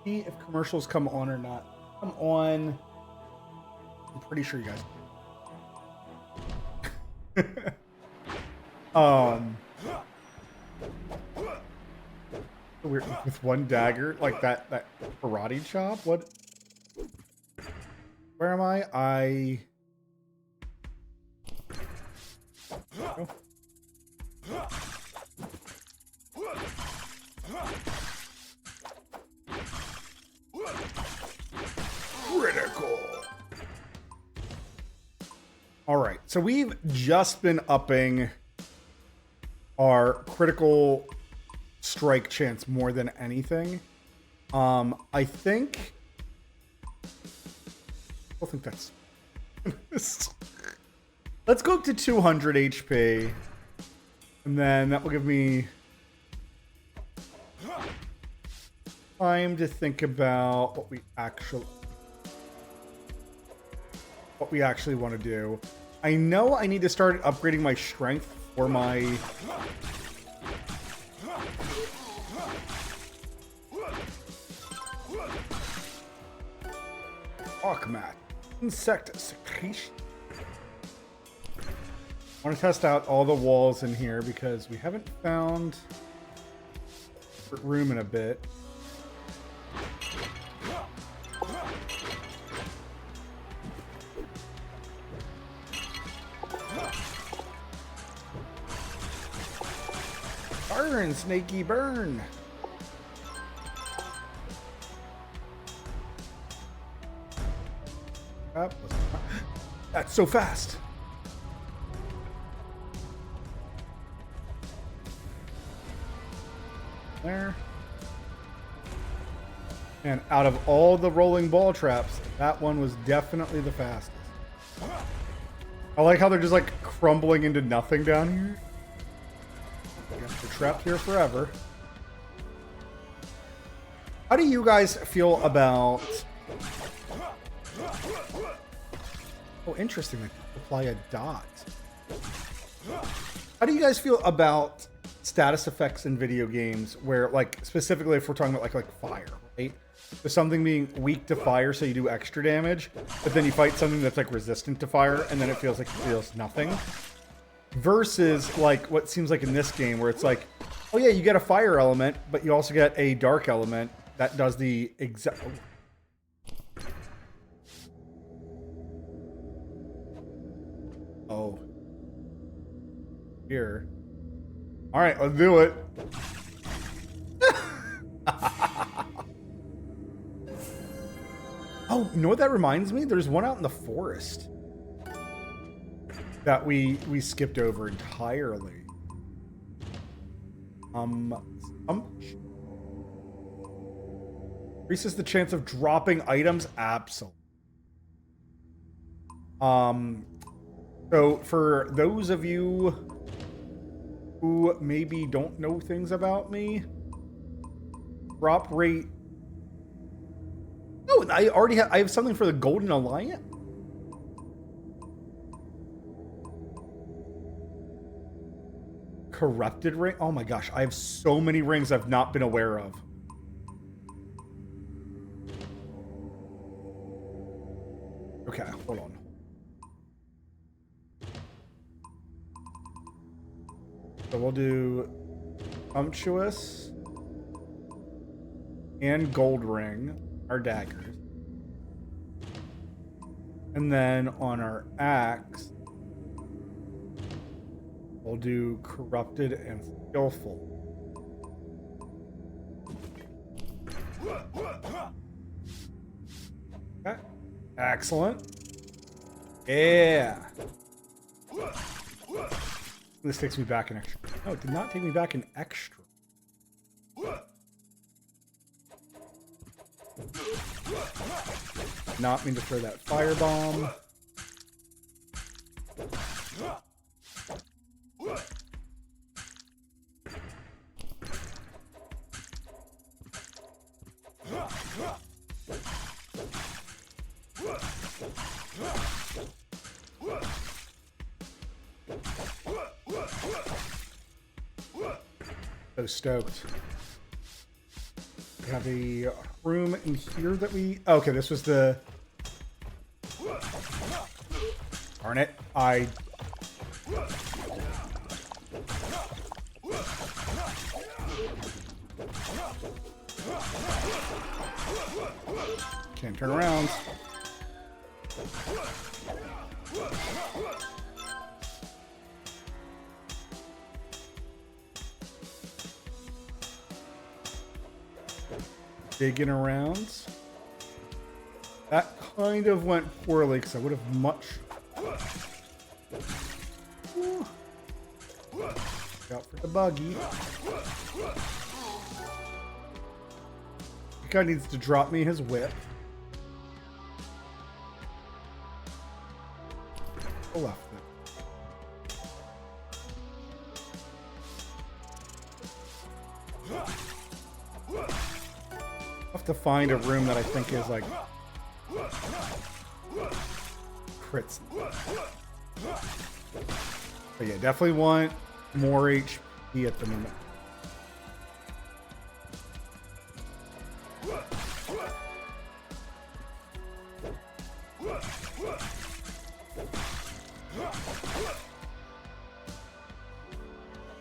see if commercials come on or not. Come on. I'm pretty sure you guys. Weird with one dagger, like that karate chop. What? Where am I? Oh. Critical. All right, so we've just been upping our critical strike chance more than anything. I think that's let's go up to 200 HP, and then that will give me time to think about what we actually want to do. I know I need to start upgrading my strength for my Hawkmat insect secretion. I want to test out all the walls in here because we haven't found room in a bit. Burn, Snaky, burn. That's so fast. There. And out of all the rolling ball traps, that one was definitely the fastest. I like how they're just like crumbling into nothing down here. I guess they're trapped here forever. How do you guys feel about... Oh, interesting. They apply a dot. How do you guys feel about status effects in video games where, like, specifically if we're talking about like fire, right? There's something being weak to fire, so you do extra damage, but then you fight something that's like resistant to fire, and then it feels like it deals nothing. Versus like what seems like in this game, where it's like, oh yeah, you get a fire element, but you also get a dark element that does the exact. Oh. Here. All right, let's do it. Oh, you know what that reminds me? There's one out in the forest that we skipped over entirely. Increases the chance of dropping items. Absolutely. So for those of you who maybe don't know things about me, drop rate. Oh, I have something for the Golden Alliance. Corrupted ring. Oh my gosh, I have so many rings I've not been aware of. Okay, hold on. So we'll do Umptuous and Gold Ring, our daggers. And then on our axe, we'll do Corrupted and Skillful. Okay. Excellent. Yeah. This takes me back an extra. No, it did not take me back an extra. Not mean to throw that firebomb. So stoked. We have a room in here that we... Okay, this was the... Darn it. I... Can't turn around. Digging around. That kind of went poorly because I would have much... Out for the buggy. The guy needs to drop me his whip. The left then. Have to find a room that I think is like crits. But yeah, definitely want more HP at the moment.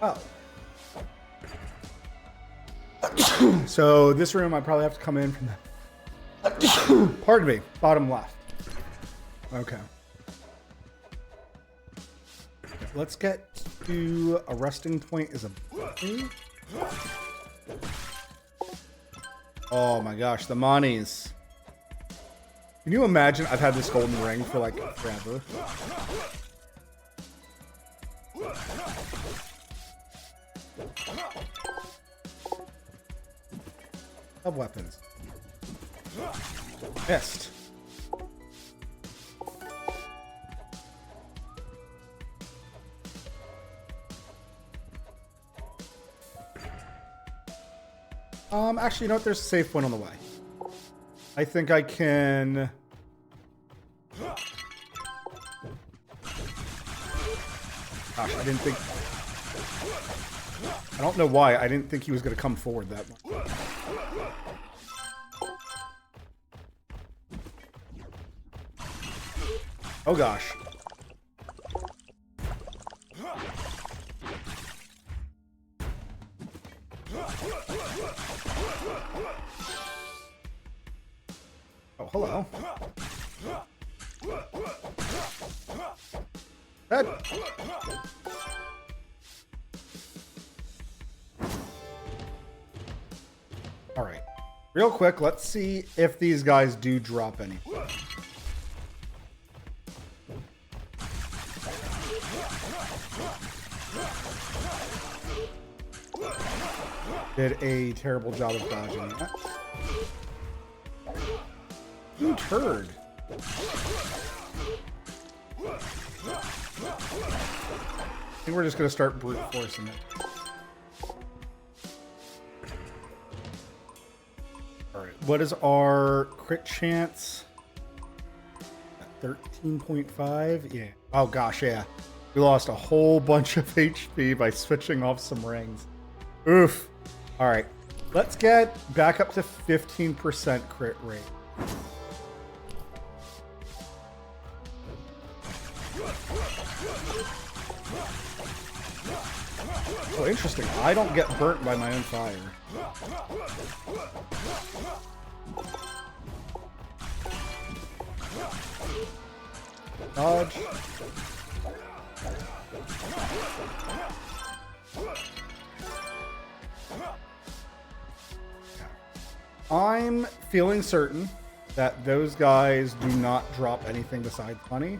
Oh. So this room I probably have to come in from the pardon me, bottom left. Okay. Let's get to a resting point is a button. Oh my gosh, the monies. Can you imagine? I've had this golden ring for like forever. Of weapons. Missed. Actually, you know what? There's a safe point on the way. I think I can... Gosh, I didn't think... I don't know why. I didn't think he was going to come forward that much. Oh, gosh. Oh, hello. Head. All right. Real quick, let's see if these guys do drop any. Did a terrible job of dodging that. You turd. I think we're just going to start brute forcing it. Alright, what is our crit chance? 13.5? Yeah. Oh gosh, yeah. We lost a whole bunch of HP by switching off some rings. Oof. Alright, let's get back up to 15% crit rate. Oh, interesting. I don't get burnt by my own fire. Dodge. I'm feeling certain that those guys do not drop anything besides money.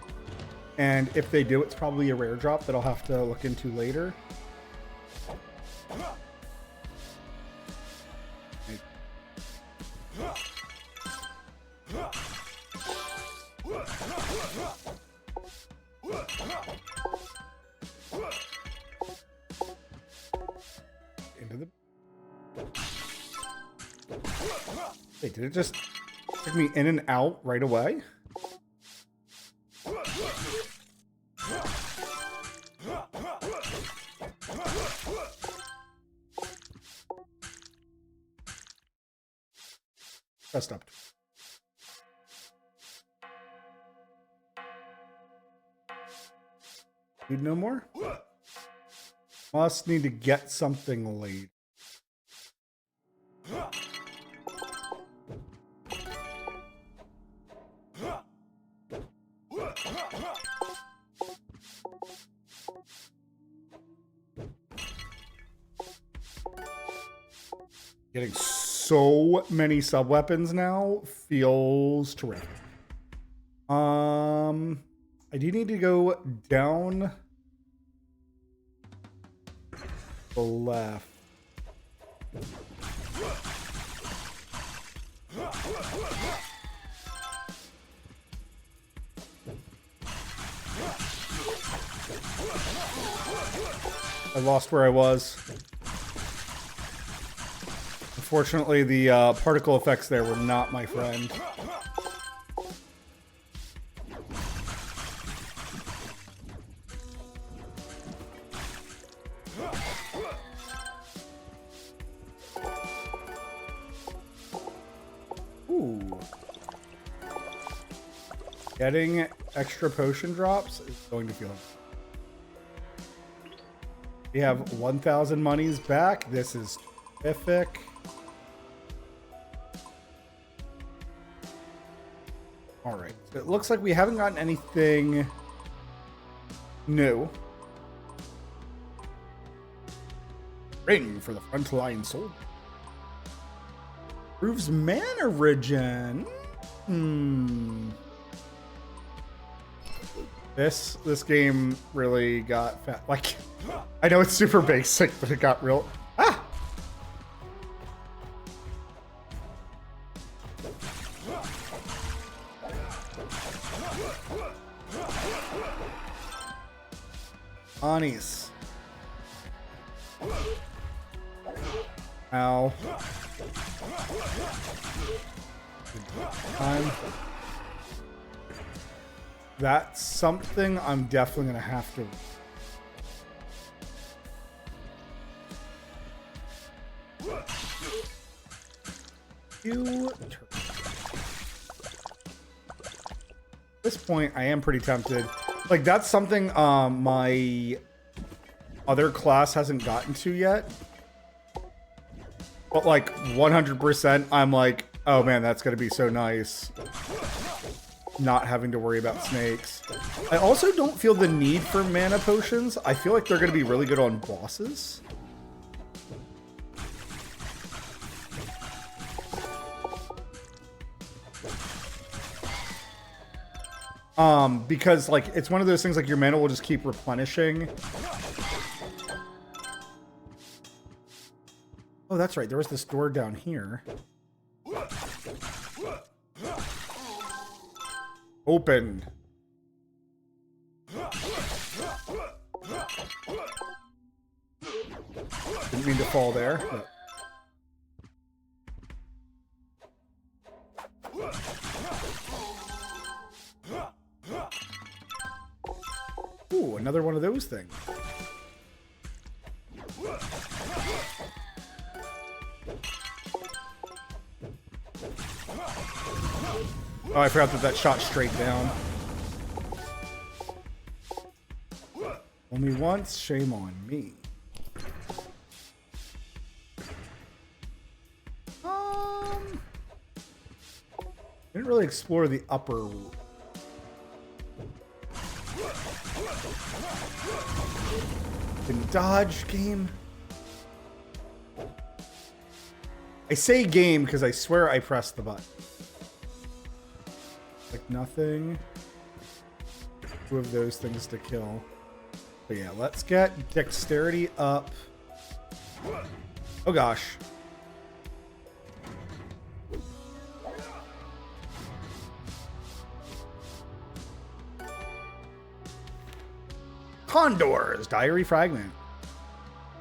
And if they do, it's probably a rare drop that I'll have to look into later. Into the... Wait, did it just take me in and out right away? Pressed up. Need no more? Must need to get something late. Getting so many sub weapons now feels terrific. I do need to go down the left. I lost where I was. Unfortunately, the particle effects there were not my friend. Ooh. Getting extra potion drops is going to feel good. We have 1,000 monies back. This is terrific. All right. So it looks like we haven't gotten anything new. Ring for the frontline soldier. Improves mana regen. This game really got fat. Like, I know it's super basic, but it got real. Ah! Anis. Ow. That's something I'm definitely gonna have to. At this point, I am pretty tempted. Like, that's something my other class hasn't gotten to yet. But like 100%, I'm like, oh man, that's gonna be so nice. Not having to worry about snakes. I also don't feel the need for mana potions. I feel like they're gonna be really good on bosses. Because like it's one of those things like your mana will just keep replenishing. Oh, that's right. There was this door down here. Open. Didn't mean to fall there. But... Ooh, another one of those things. Oh, I forgot that shot straight down. Only once, shame on me. Didn't really explore the upper. Didn't dodge game. I say game because I swear I pressed the button. Like nothing. Two of those things to kill. But yeah, let's get dexterity up. Oh gosh. Condor's Diary Fragment.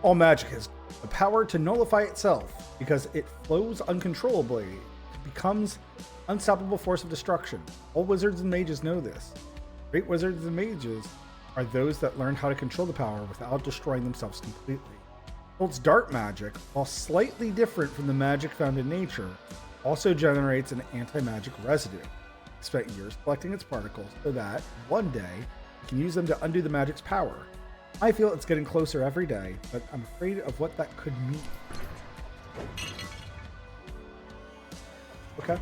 All magic has the power to nullify itself because it flows uncontrollably. It becomes unstoppable force of destruction. All wizards and mages know this. Great wizards and mages are those that learn how to control the power without destroying themselves completely. Bolt's dark magic, while slightly different from the magic found in nature, also generates an anti-magic residue. It spent years collecting its particles so that, one day, you can use them to undo the magic's power. I feel it's getting closer every day, but I'm afraid of what that could mean. Okay.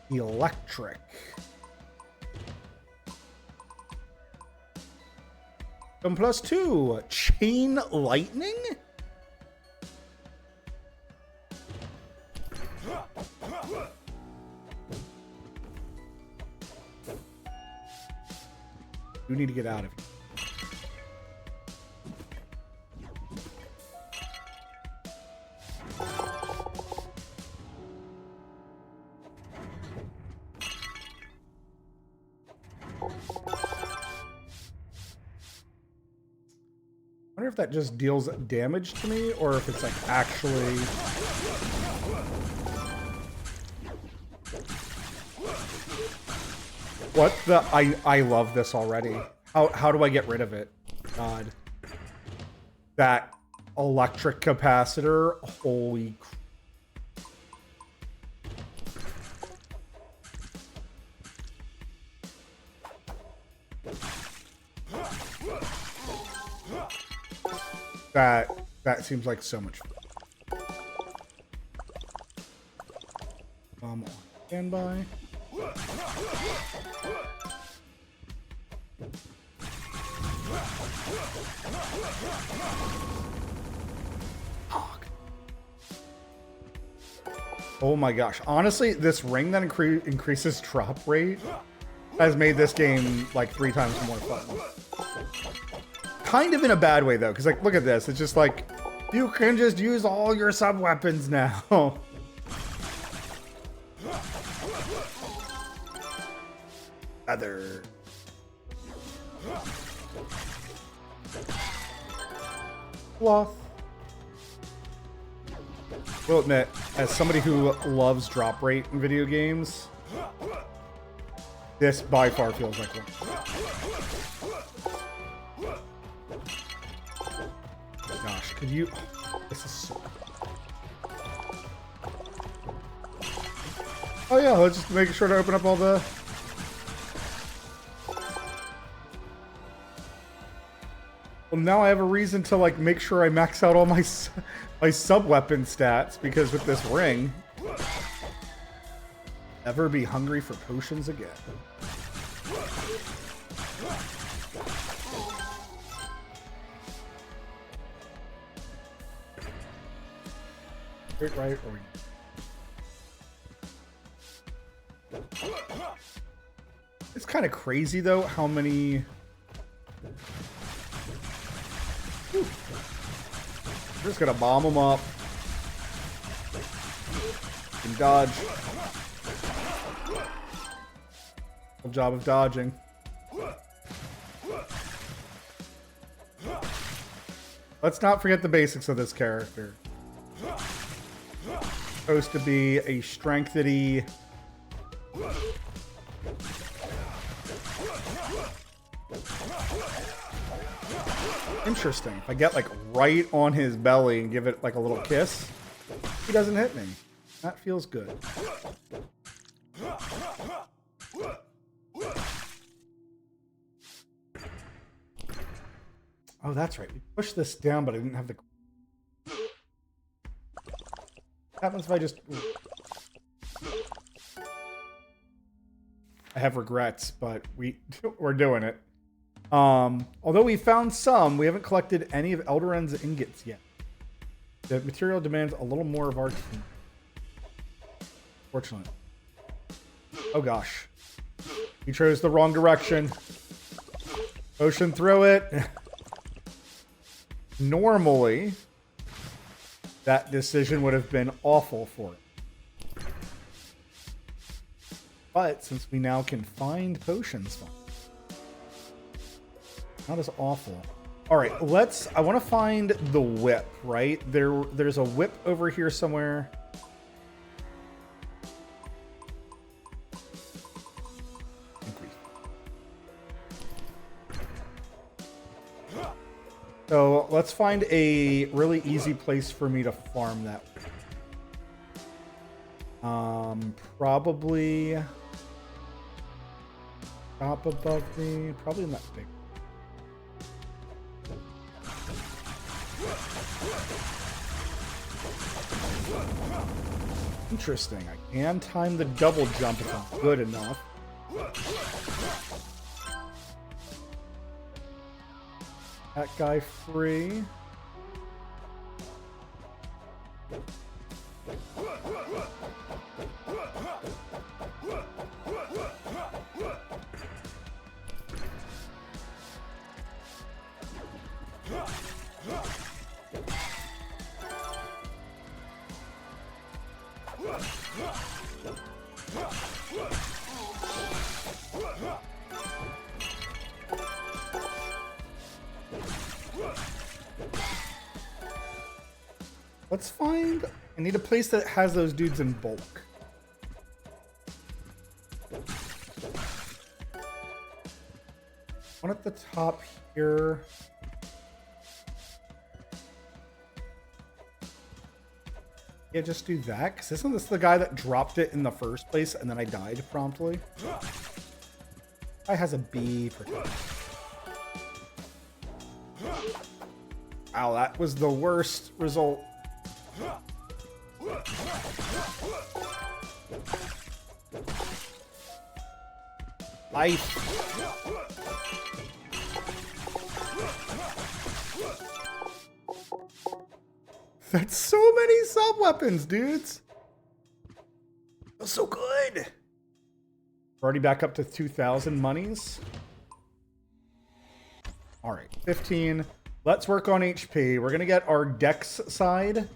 Electric. And +2. Chain lightning? You need to get out of here. I wonder if that just deals damage to me or if it's like actually. What the? I love this already. How do I get rid of it? God. That electric capacitor. Holy crap. That seems like so much fun. On standby. Oh my gosh. Honestly, this ring that increases drop rate has made this game like 3 times more fun. Kind of in a bad way though, because like look at this. It's just like you can just use all your sub weapons now. Other cloth. Will admit, as somebody who loves drop rate in video games, this by far feels like one. Gosh, could you? This is so. Oh yeah, let's just make sure to open up all the. Well, now I have a reason to like make sure I max out all my sub weapon stats, because with this ring, ever be hungry for potions again. Straight right or it's kind of crazy though how many. We're just gonna bomb them up and dodge. Good job of dodging. Let's not forget the basics of this character. Supposed to be a strengthity. Interesting. If I get like right on his belly and give it like a little kiss, he doesn't hit me. That feels good. Oh, that's right. We pushed this down, but I didn't have the. What happens if I just? I have regrets, but we're doing it. Although we found some, we haven't collected any of Elderand's ingots yet. The material demands a little more of our team. Fortunately. Oh gosh. He chose the wrong direction. Ocean through it. Normally, that decision would have been awful for it. But since we now can find potions, not as awful. All right, I want to find the whip, right? There's a whip over here somewhere. So let's find a really easy place for me to farm that. Probably top above me, probably in that big. Interesting. I can time the double jump if I'm good enough. That guy free. Let's find... I need a place that has those dudes in bulk. One at the top here. Yeah, just do that. Because isn't this the guy that dropped it in the first place and then I died promptly? Guy has a bee protection. Wow, that was the worst result. Life. That's so many sub-weapons, dudes. Feels so good. We're already back up to 2,000 monies. All right, 15. Let's work on HP. We're gonna get our Dex side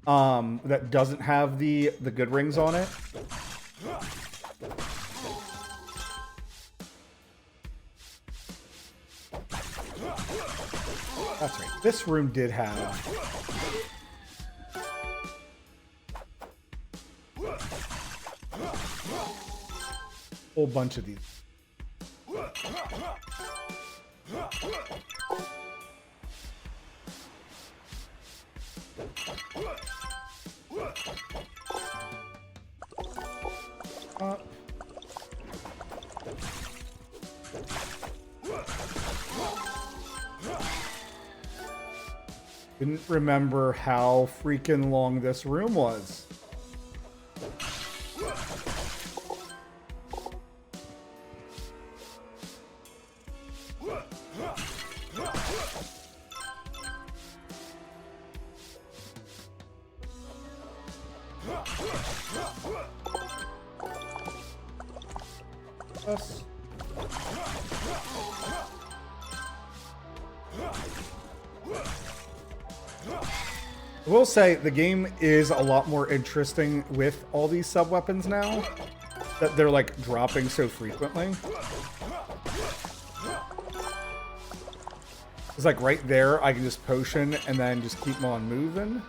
that doesn't have the good rings on it. That's right. This room did have a whole bunch of these. Didn't remember how freaking long this room was. Yes. I will say the game is a lot more interesting with all these sub-weapons now that they're like dropping so frequently. It's like right there I can just potion and then just keep on moving.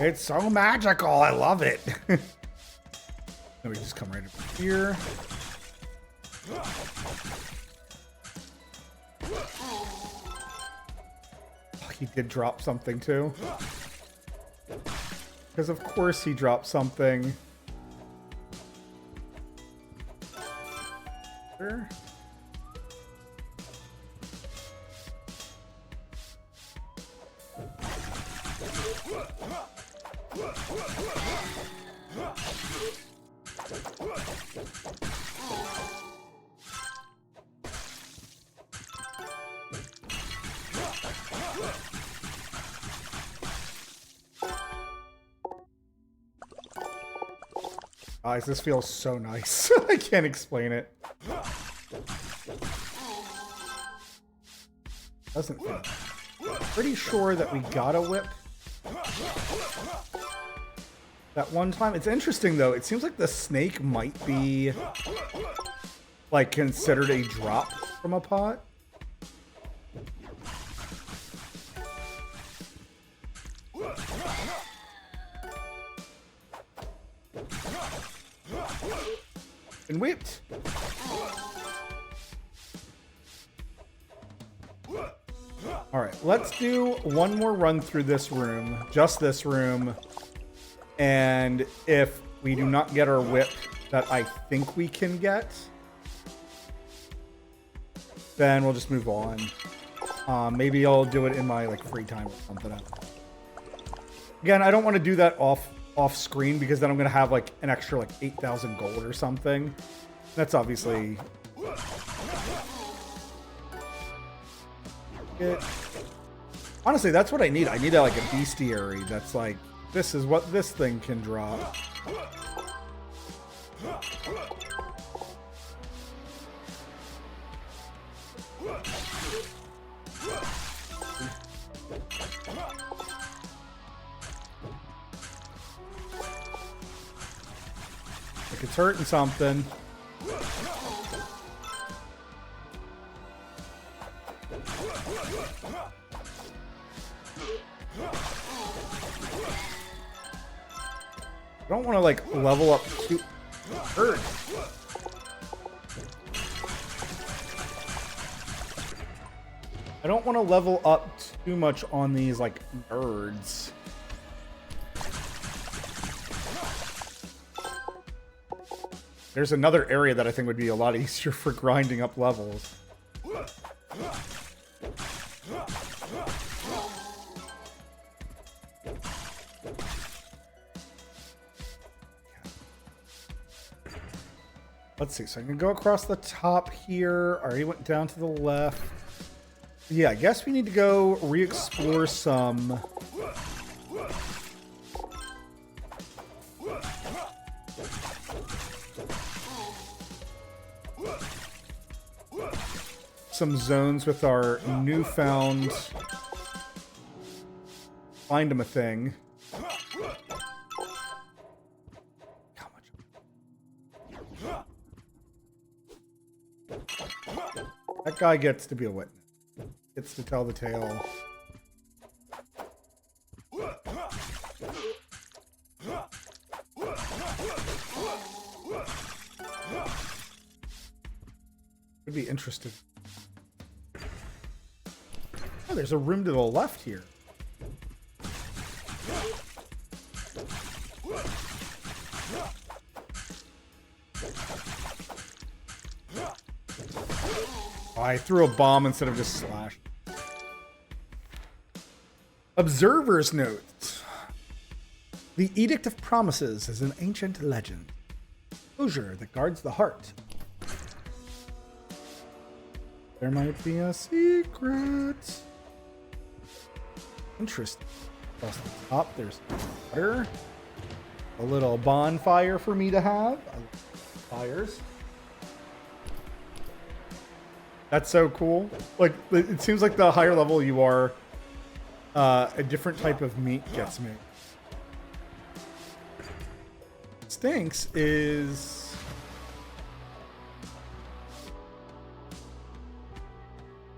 It's so magical. I love it. Then we just come right up here. Oh, he did drop something too. Because of course he dropped something. Sure. Guys, this feels so nice. I can't explain it. Doesn't feel. Pretty sure that we got a whip that one time. It's interesting though. It seems like the snake might be like considered a drop from a pot. And whipped. All right, let's do one more run through this room, just this room. And if we do not get our whip that I think we can get, then we'll just move on. Maybe I'll do it in my like free time or something. Again, I don't want to do that off screen because then I'm gonna have like an extra like 8,000 gold or something. That's obviously it. Honestly, that's what I need. I need like a bestiary that's like, this is what this thing can drop. It's hurting something. I don't want to like level up too hurt. I don't want to level up too much on these like nerds. There's another area that I think would be a lot easier for grinding up levels. Let's see, so I can go across the top here. I already went down to the left. Yeah, I guess we need to go re-explore some zones with our newfound find 'em a thing. How much? That guy gets to be a witness. Gets to tell the tale. Would be interesting. Oh, there's a room to the left here. Oh, I threw a bomb instead of just slash. Observer's note. The Edict of Promises is an ancient legend. Closure that guards the heart. There might be a secret. Interesting. Across the top, there's water. A little bonfire for me to have. Fires. That's so cool. Like, it seems like the higher level you are, a different type of meat gets made. Stinks is...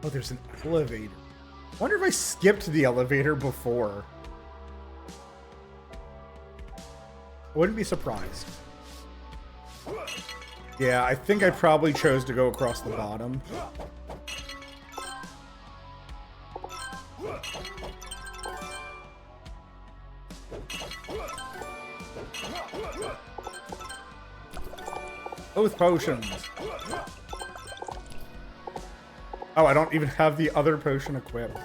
Oh, there's an elevator. I wonder if I skipped the elevator before. I wouldn't be surprised. Yeah, I think I probably chose to go across the bottom. Both potions. Oh, I don't even have the other potion equipped.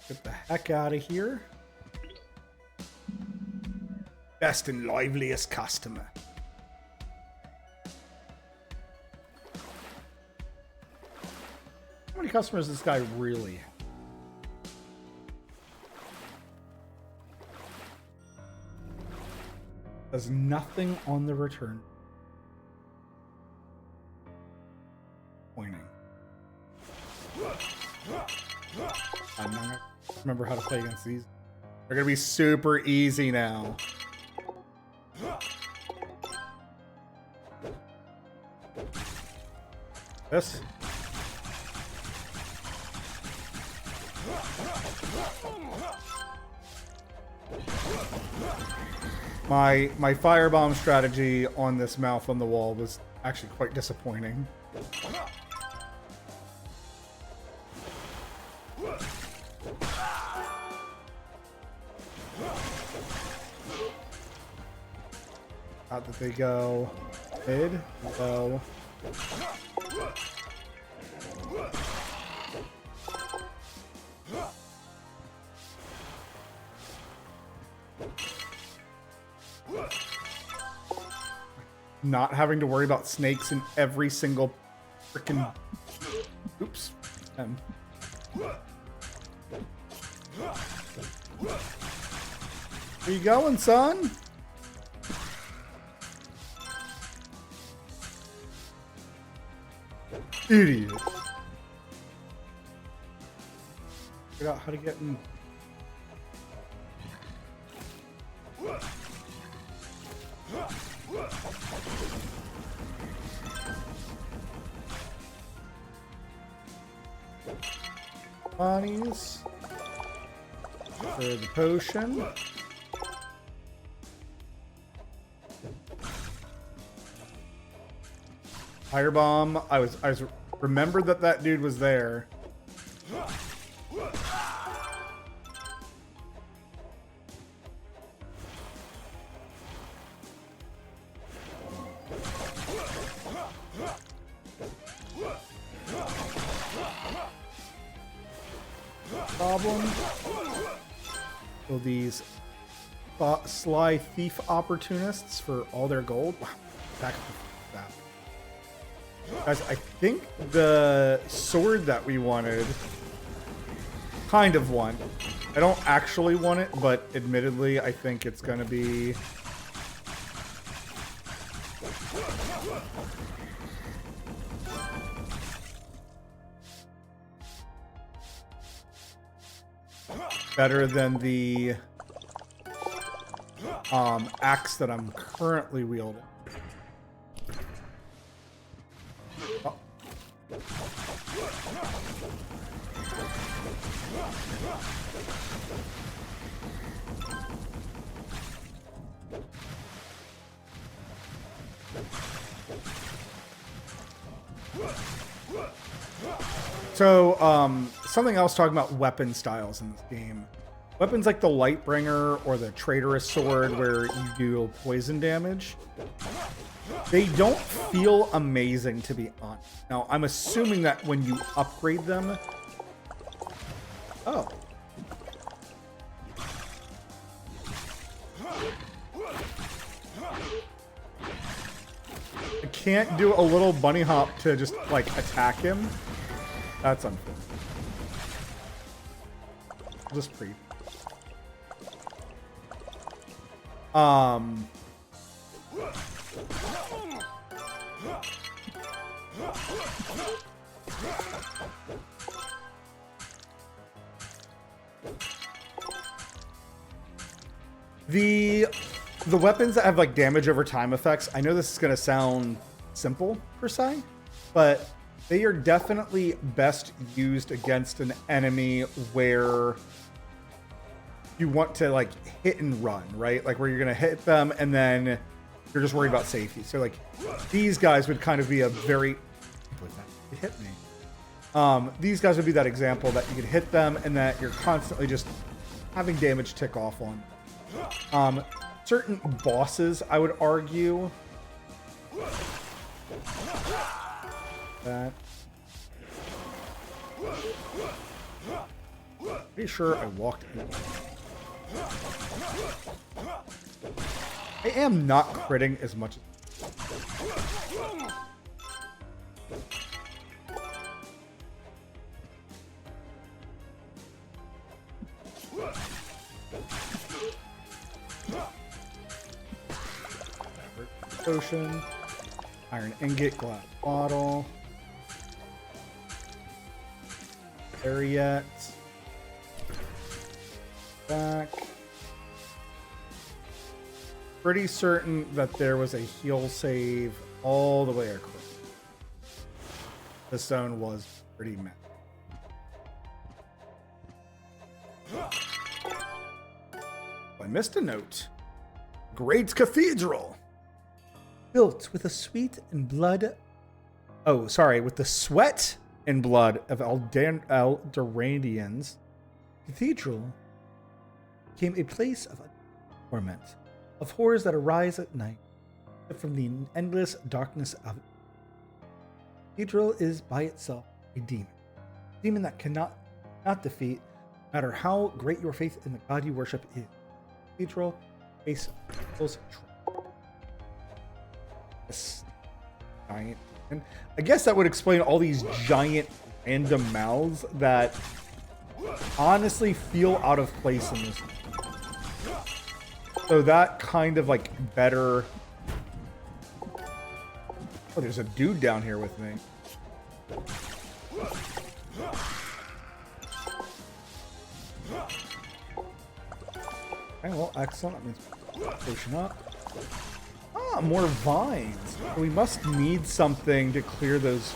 Get the heck out of here. Best and liveliest customer. How many customers does this guy really have? Does nothing on the return. Pointing. I'm not gonna remember how to play against these. They're gonna be super easy now. This. My firebomb strategy on this mouth on the wall was actually quite disappointing. Out that they go. Mid. Low. Not having to worry about snakes in every single freaking... Oops. Where you going, son? Idiot. Figure out how to get in. Bonnies. For the potion. Firebomb. I was remembered that dude was there. Problem. So these sly thief opportunists for all their gold. Wow. Back up that. Guys, I think the sword that we wanted, kind of won. I don't actually want it, but admittedly, I think it's going to be... better than the axe that I'm currently wielding. Oh. So, something else talking about weapon styles in this game. Weapons like the Lightbringer or the Traitorous Sword where you deal poison damage, they don't feel amazing, to be honest. Now, I'm assuming that when you upgrade them... Oh. I can't do a little bunny hop to just, like, attack him. That's unfair. Just pre. The weapons that have like damage over time effects, I know this is going to sound simple per se, but they are definitely best used against an enemy where you want to like hit and run, right? Like where you're going to hit them and then you're just worried about safety. So like these guys would kind of be a very... It hit me. These guys would be that example that you could hit them and that you're constantly just having damage tick off on. Certain bosses, I would argue... that. Pretty sure I walked in. I am not critting as much as... Potion, iron ingot, glass bottle. There yet. Back. Pretty certain that there was a heal save all the way across. The stone was pretty mad. I missed a note. Great Cathedral. Built with the sweet and blood. Oh, sorry, with the sweat and blood of Elderandians, Cathedral became a place of torment, of horrors that arise at night from the endless darkness of it. Cathedral is by itself a demon that cannot defeat, no matter how great your faith in the God you worship is. Cathedral face giant. And I guess that would explain all these giant random mouths that honestly feel out of place in this. So that kind of like better... Oh, there's a dude down here with me. Okay, well, excellent. That means pushing up. Ah, more vines. We must need something to clear those.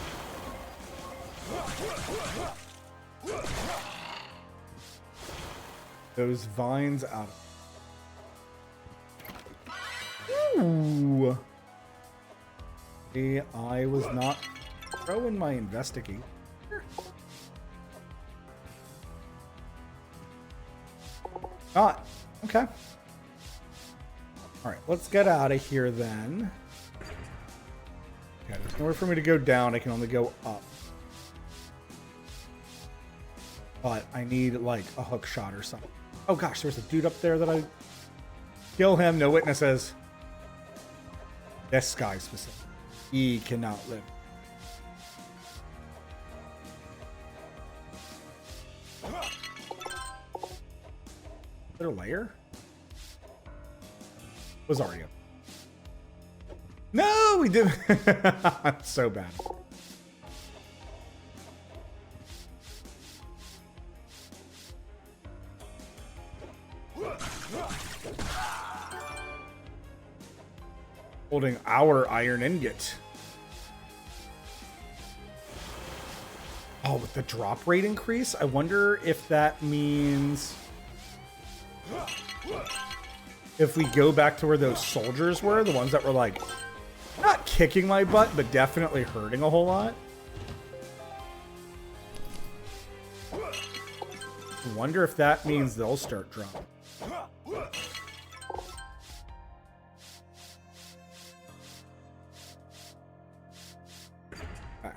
Those vines out. Ooh. I was not throwing my investigate. Not. Okay. All right, let's get out of here then. Okay, there's nowhere for me to go down. I can only go up. But I need, like, a hook shot or something. Oh, gosh, there's a dude up there that I... Kill him. No witnesses. This guy specific. He cannot live. Is there a layer? Was Arya. No, we didn't. I'm so bad. Holding our iron ingot. Oh, with the drop rate increase? I wonder if that means... If we go back to where those soldiers were, the ones that were like, not kicking my butt, but definitely hurting a whole lot. I wonder if that means they'll start dropping.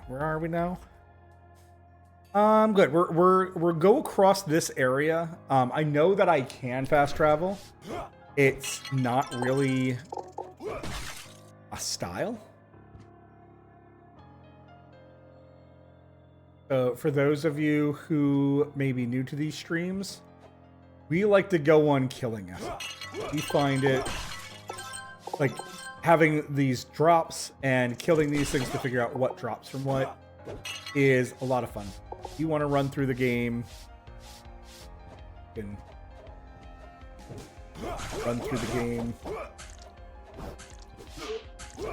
Where are we now? Good. We're go across this area. I know that I can fast travel. It's not really a style. So for those of you who may be new to these streams, we like to go on killing us. We find it like having these drops and killing these things to figure out what drops from what is a lot of fun. You want to run through the game, you can run through the game.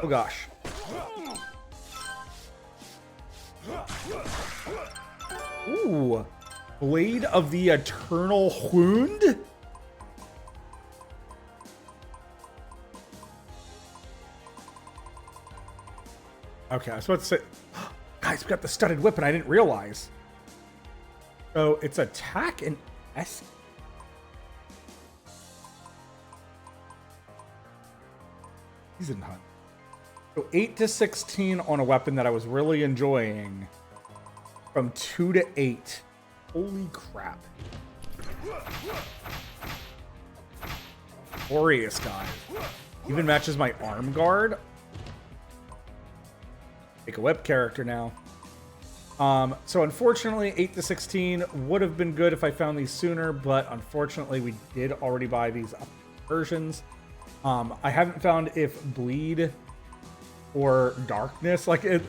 Oh gosh. Ooh. Blade of the Eternal Wound? Okay, I was about to say... Guys, we got the studded whip and I didn't realize. So it's attack and S. Season hunt. So 8 to 16 on a weapon that I was really enjoying. From 2 to 8. Holy crap. Glorious guy. Even matches my arm guard. Make a whip character now. So unfortunately, 8 to 16 would have been good if I found these sooner, but unfortunately we did already buy these versions. I haven't found if bleed or darkness, like it.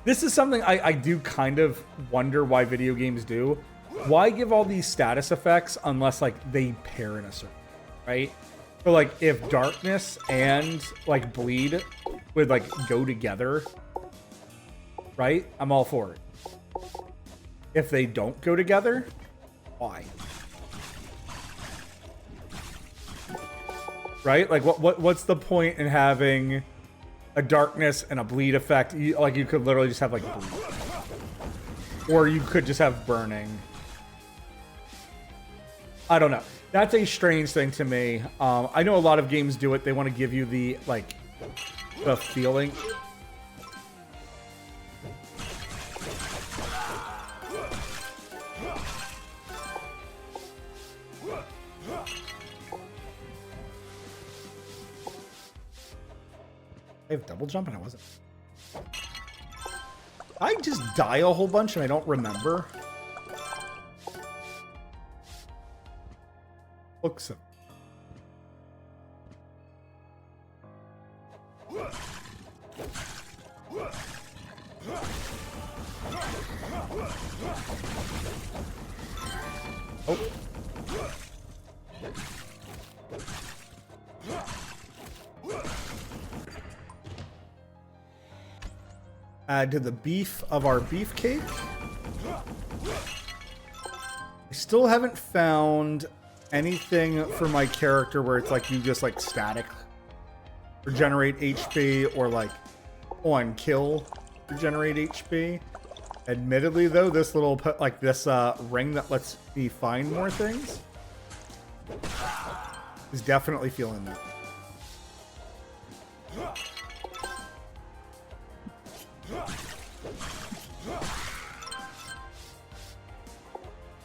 This is something I do kind of wonder why video games do. Why give all these status effects unless like they pair in a certain way, right? So like if darkness and like bleed would like go together, right? I'm all for it. If they don't go together, why? Right? Like what's the point in having a darkness and a bleed effect? You could literally just have like bleed. Or you could just have burning. I don't know. That's a strange thing to me. I know a lot of games do it. They want to give you the like the feeling. I have double jump and I wasn't. I just die a whole bunch and I don't remember. Looks of. Oh. Add to the beef of our beefcake. I still haven't found anything for my character where it's like you just like static regenerate HP or like on kill regenerate HP. Admittedly though, this little like this ring that lets me find more things is definitely feeling that.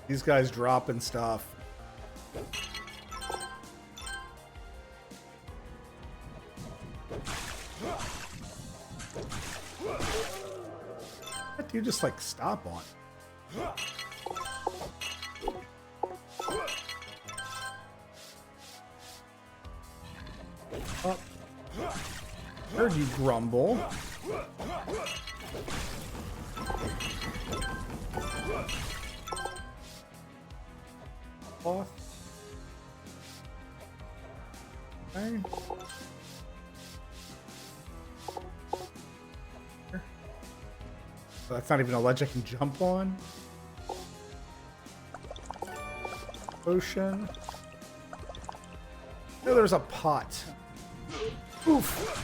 These guys dropping stuff. What do you just like stop on? Oh. Heard you grumble. Off. Okay. So that's not even a ledge I can jump on. Ocean. Oh, there's a pot. Oof.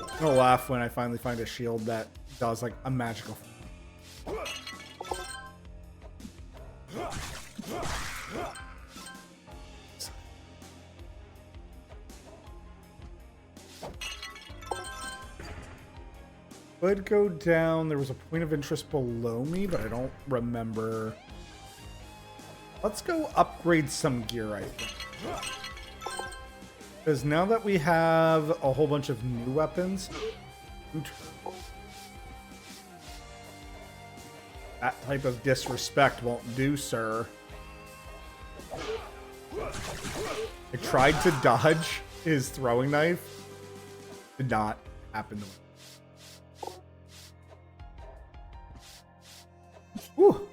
I'm gonna laugh when I finally find a shield that does like a magical. Could go down. There was a point of interest below me, but I don't remember. Let's go upgrade some gear, I think. Because now that we have a whole bunch of new weapons, that type of disrespect won't do, sir. I tried to dodge his throwing knife. Did not happen to me. Whew.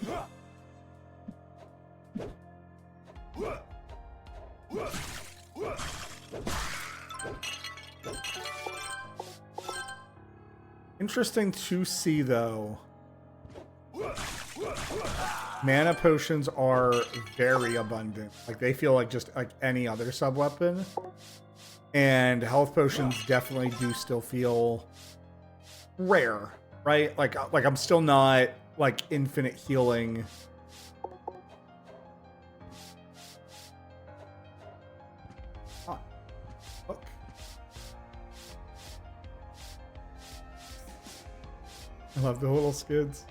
Interesting to see, though. Mana potions are very abundant. Like, they feel like just like any other sub-weapon. And health potions definitely do still feel rare, right? Like I'm still not like infinite healing. Oh, look. I love the little skids.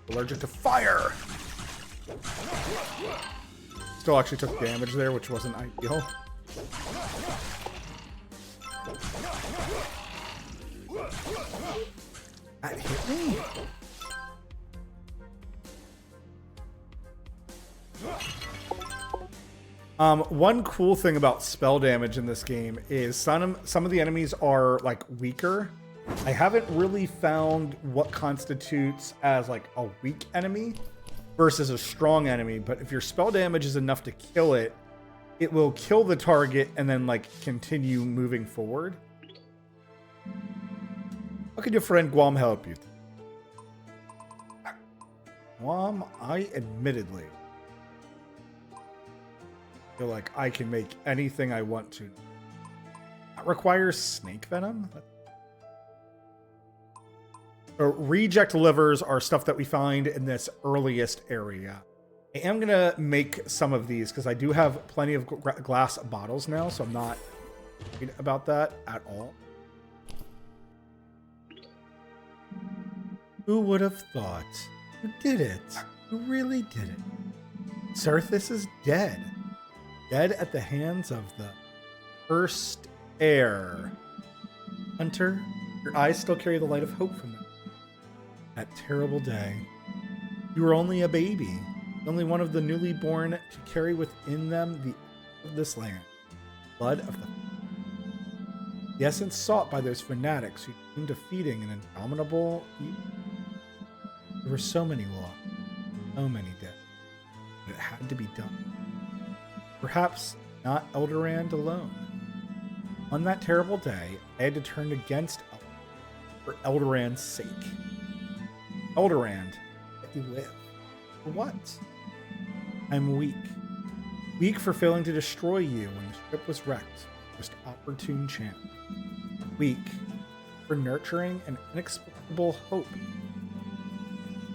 Allergic to fire. Still actually took damage there, which wasn't ideal. That hit me? One cool thing about spell damage in this game is some of the enemies are like weaker. I haven't really found what constitutes as like a weak enemy versus a strong enemy, but if your spell damage is enough to kill it, it will kill the target and then like continue moving forward. How can your friend Guam help you? Guam, I admittedly feel like I can make anything I want to. That requires snake venom? Reject livers are stuff that we find in this earliest area. I am going to make some of these because I do have plenty of glass bottles now, so I'm not worried about that at all. Who would have thought? You did it. You really did it. Cirthus is dead. Dead at the hands of the first heir. Hunter Your eyes still carry the light of hope from them. That terrible day. You were only a baby, only one of the newly born to carry within them the of this land, blood of the essence sought by those fanatics who dreamed of feeding an indomitable evil. There were so many lost, so many dead, but it had to be done. Perhaps not Elderand alone. On that terrible day, I had to turn against Elderand for Elderand's sake. Elderand, let you live. For what? I'm weak. Weak for failing to destroy you when the ship was wrecked. Most opportune chance. Weak for nurturing an inexplicable hope.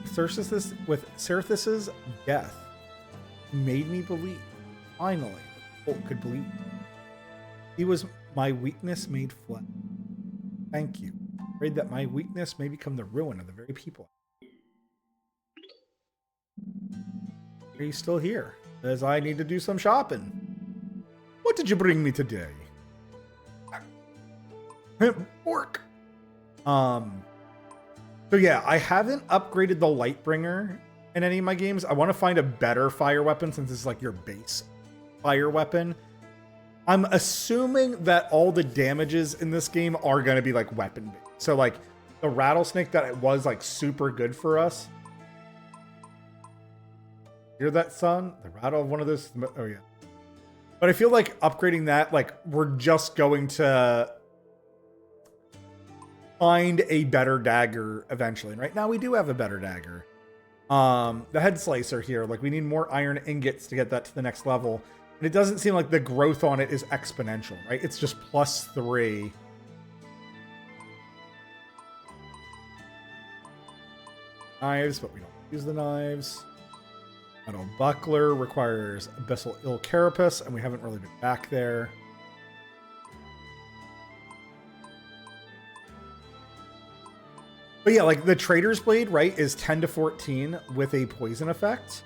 With Certhis' death, he made me believe, finally, that hope could bleed. He was my weakness made flesh. Thank you. Afraid that my weakness may become the ruin of the very people. Are you still here? As I need to do some shopping. What did you bring me today? Pork. So yeah, I haven't upgraded the Lightbringer in any of my games. I want to find a better fire weapon since this is like your base fire weapon. I'm assuming that all the damages in this game are going to be like weapon based. So like the rattlesnake that it was like super good for us. Hear that, son? The rattle of one of those. Oh yeah. But I feel like upgrading that, like we're just going to find a better dagger eventually. And right now we do have a better dagger. The head slicer here, like we need more iron ingots to get that to the next level. And it doesn't seem like the growth on it is exponential, right? It's just +3. Knives, but we don't use the knives. Metal buckler requires abyssal ill carapace, and we haven't really been back there. But yeah, like the Trader's Blade, right, is 10 to 14 with a poison effect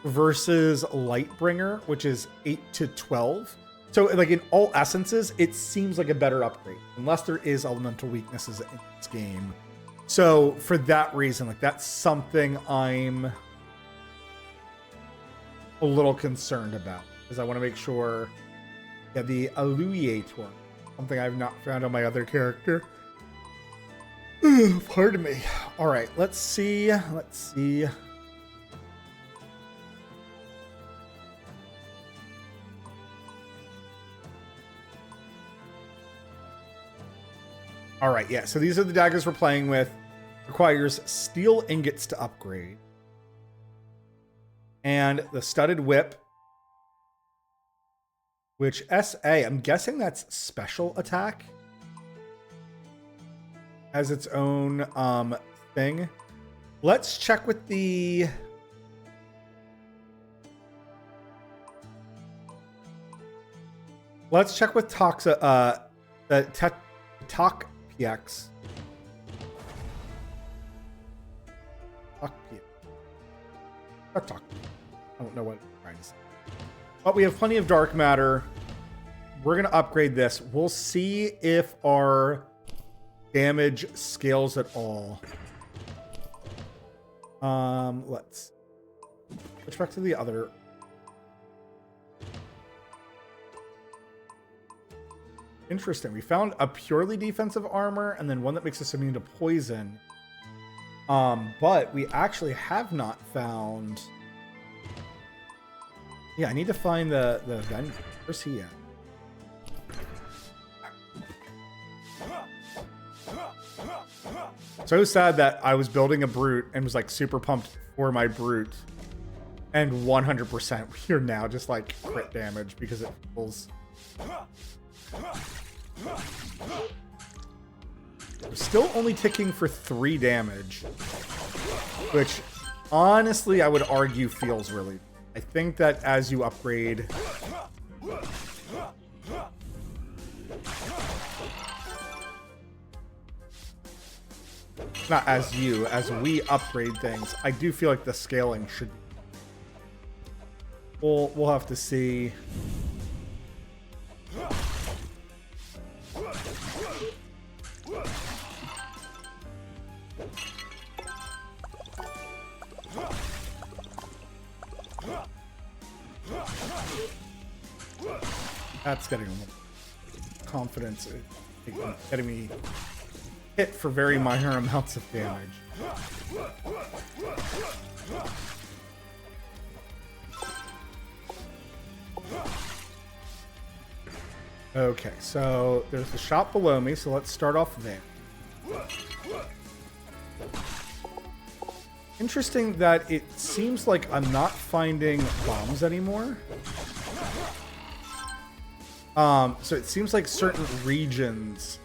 versus Lightbringer, which is 8 to 12. So like in all essences, it seems like a better upgrade, unless there is elemental weaknesses in this game. So for that reason, like that's something I'm a little concerned about, because I want to make sure, yeah, the Alluiator, something I've not found on my other character. Pardon me. All right, let's see. All right, yeah, so these are the daggers we're playing with. Requires steel ingots to upgrade. And the studded whip, which SA, I'm guessing that's special attack, has its own thing. Let's check with the Toxa, the Talk PX. Talk. I don't know what I'm trying to say. But we have plenty of dark matter. We're going to upgrade this. We'll see if our damage scales at all. Let's switch back to the other. Interesting. We found a purely defensive armor and then one that makes us immune to poison. But we actually have not found. Yeah, I need to find the vendor. Where's he at? So sad that I was building a brute and was like super pumped for my brute, and 100% we're now just like crit damage because it feels. We're still only ticking for 3 damage, which honestly I would argue feels really. I think that as you upgrade, not as we upgrade things, I do feel like the scaling should. We'll have to see. That's getting confidence. Getting me hit for very minor amounts of damage. Okay, so there's the shop below me, so let's start off there. Interesting that it seems like I'm not finding bombs anymore. So it seems like certain regions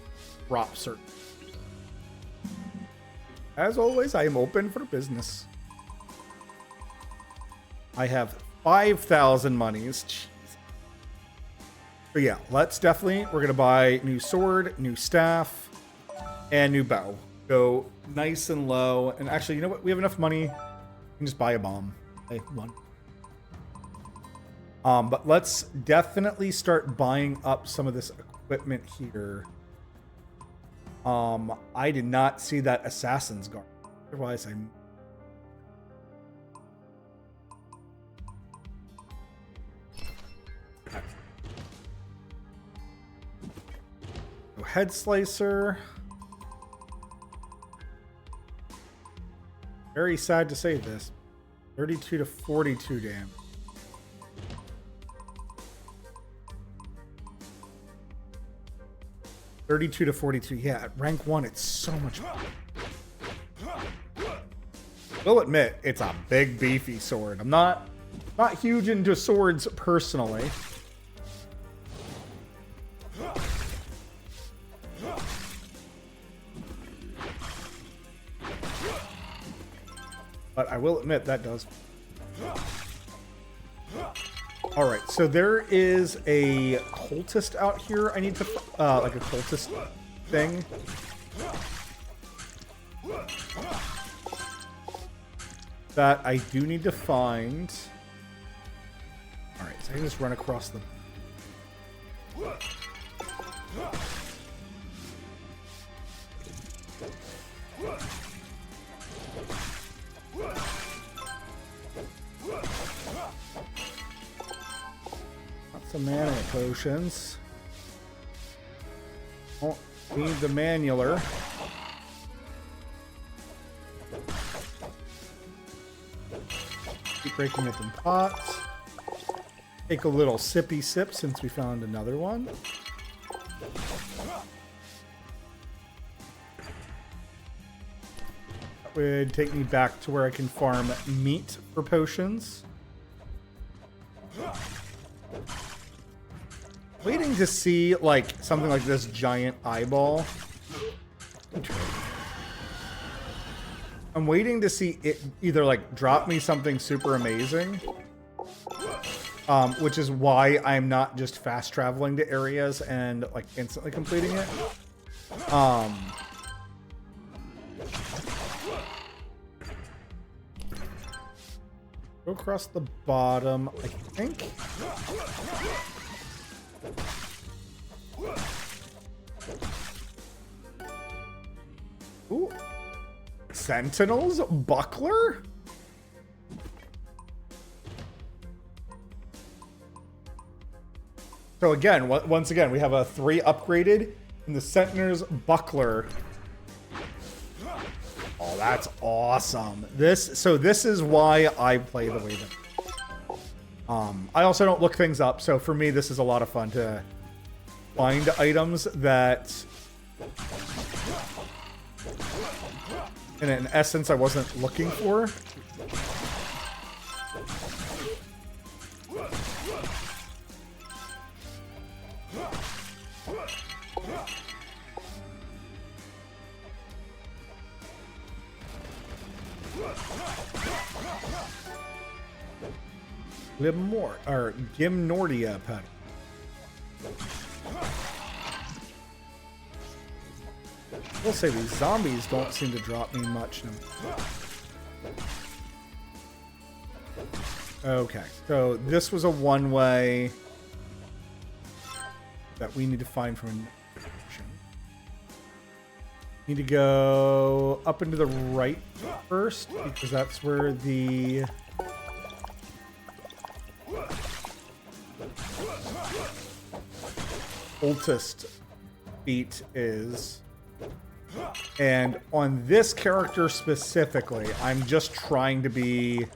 drop certain. As always, I am open for business. I have 5,000 monies. Jeez. So yeah, let's definitely, we're going to buy new sword, new staff, and new bow. Go nice and low. And actually, you know what? We have enough money. We can just buy a bomb. Hey, one. But let's definitely start buying up some of this equipment here. I did not see that assassin's guard. Otherwise, I'm... So head slicer. Very sad to say this. 32 to 42 damage. $32 to 42. Yeah, at rank 1, it's so much more. Will admit, it's a big, beefy sword. I'm not huge into swords personally. But I will admit, that does. All right, so there is a cultist out here. I need to, like a cultist thing. That I do need to find. All right, so I can just run across the... Some mana potions. Won't need the manular. Keep breaking it in pots. Take a little sippy sip since we found another one. That would take me back to where I can farm meat for potions. Waiting to see, like, something like this giant eyeball. I'm waiting to see it either, like, drop me something super amazing. Which is why I'm not just fast traveling to areas and, like, instantly completing it. Go across the bottom, I think. Ooh. Sentinel's buckler? So again, once again, we have a 3 upgraded in the Sentinel's buckler. Oh, that's awesome. This is why I play the way that I also don't look things up, so for me this is a lot of fun to find items that in essence I wasn't looking for. Gymnordia pet. We'll say these zombies don't seem to drop me much. Okay, so this was a one-way that we need to find from a direction. Need to go up into the right first because that's where the cultist feat is. And on this character specifically, I'm just trying to be...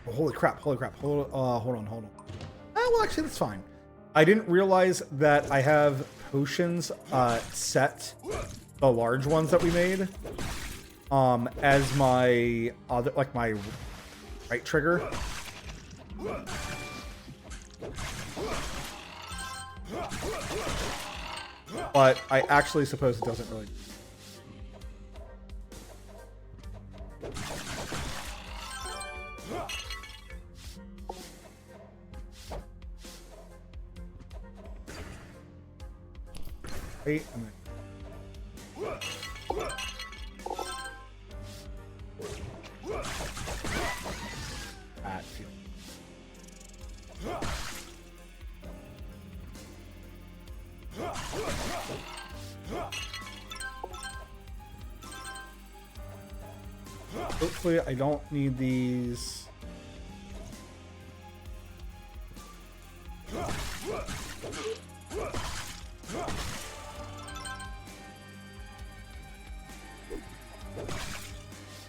Oh, holy crap, hold on. Well, actually, that's fine. I didn't realize that I have potions set, the large ones that we made, as my other, like my right trigger. But I actually suppose it doesn't really. Wait a minute. That feels. Hopefully I don't need these.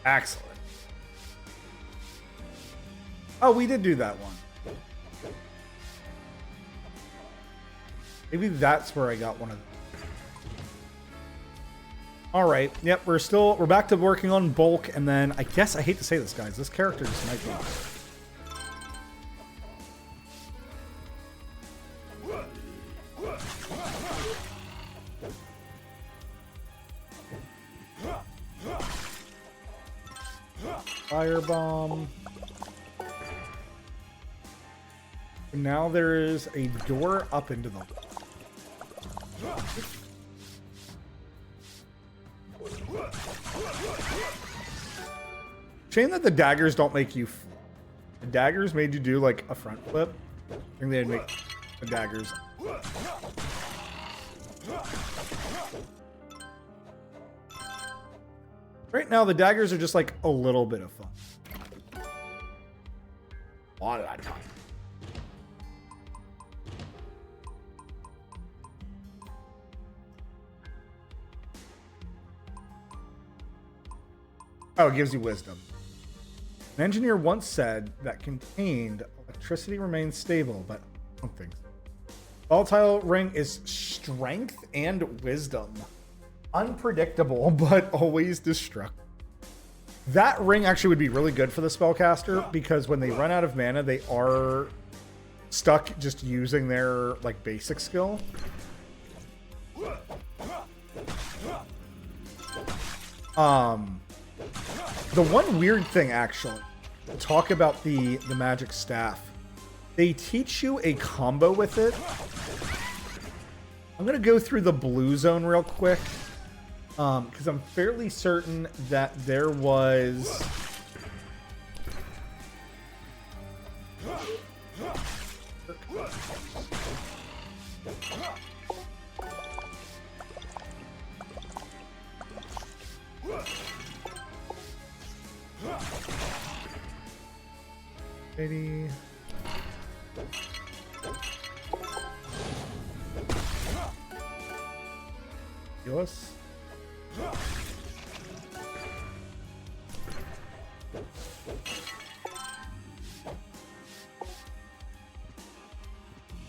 Excellent. Oh, we did do that one. Maybe that's where I got one of them. All right. Yep, we're back to working on bulk, and then I guess I hate to say this, guys. This character just might be. Firebomb. Now there is a door up into the. Shame that the daggers don't make you flip. The daggers made you do like a front flip. I think they'd make the daggers. Right now, the daggers are just like a little bit of fun. A lot of that time. Oh, it gives you wisdom. An engineer once said that contained electricity remains stable, but I don't think so. Volatile ring is strength and wisdom. Unpredictable, but always destructive. That ring actually would be really good for the spellcaster because when they run out of mana, they are stuck just using their like basic skill. The one weird thing, actually, talk about the magic staff. They teach you a combo with it. I'm going to go through the blue zone real quick. Because I'm fairly certain that there was... Maybe... Us.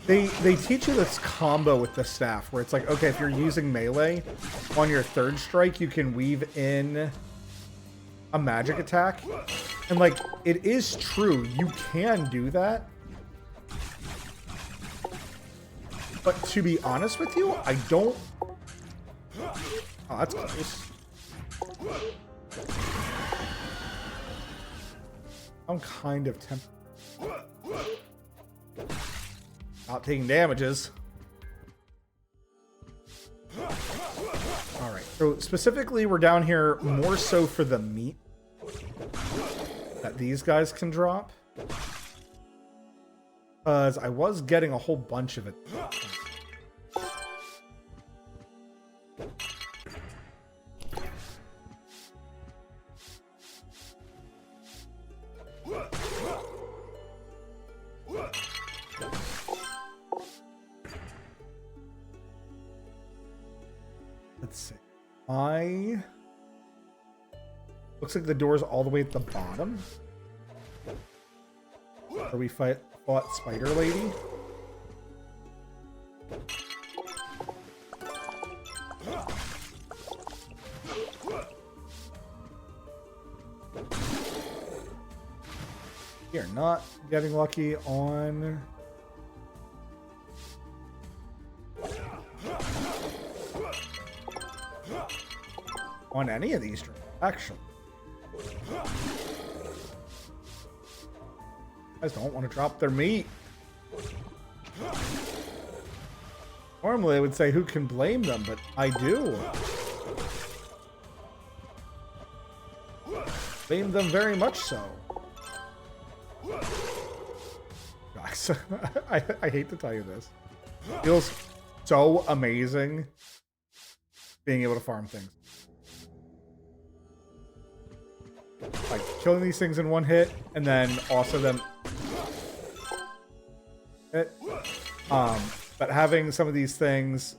They teach you this combo with the staff where it's like, okay, if you're using melee on your third strike, you can weave in a magic attack. And like, it is true, you can do that. But to be honest with you, I don't... Oh, that's close. I'm kind of tempted. Not taking damages. Alright, so specifically we're down here more so for the meat that these guys can drop. Because I was getting a whole bunch of it. Let's see. I looks like the door's all the way at the bottom. Where we fought Spider Lady. We are not getting lucky on any of these drinks, actually. Guys don't want to drop their meat. Normally I would say who can blame them, but I do. Blame them very much so. Guys, I hate to tell you this. It feels so amazing being able to farm things. Like killing these things in one hit, and then also them hit. But having some of these things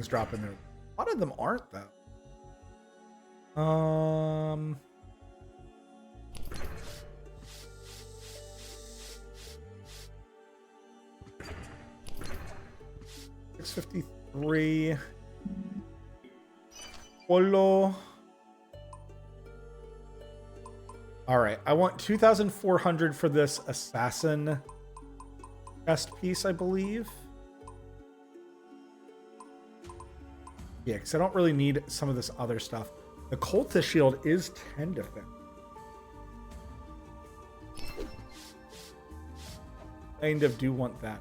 drop in there. A lot of them aren't though. 653. Polo. All right, I want 2,400 for this assassin chest piece, I believe. Yeah, because I don't really need some of this other stuff. The cultist shield is 10 defense. Kind of do want that.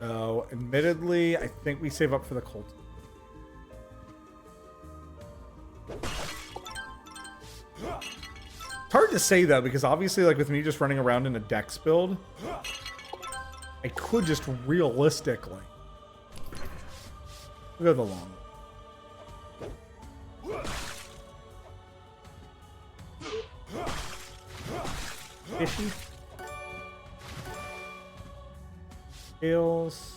So, admittedly, I think we save up for the cult. It's hard to say though, because obviously, like with me just running around in a dex build, I could just realistically go the long way. Fishy. Scales.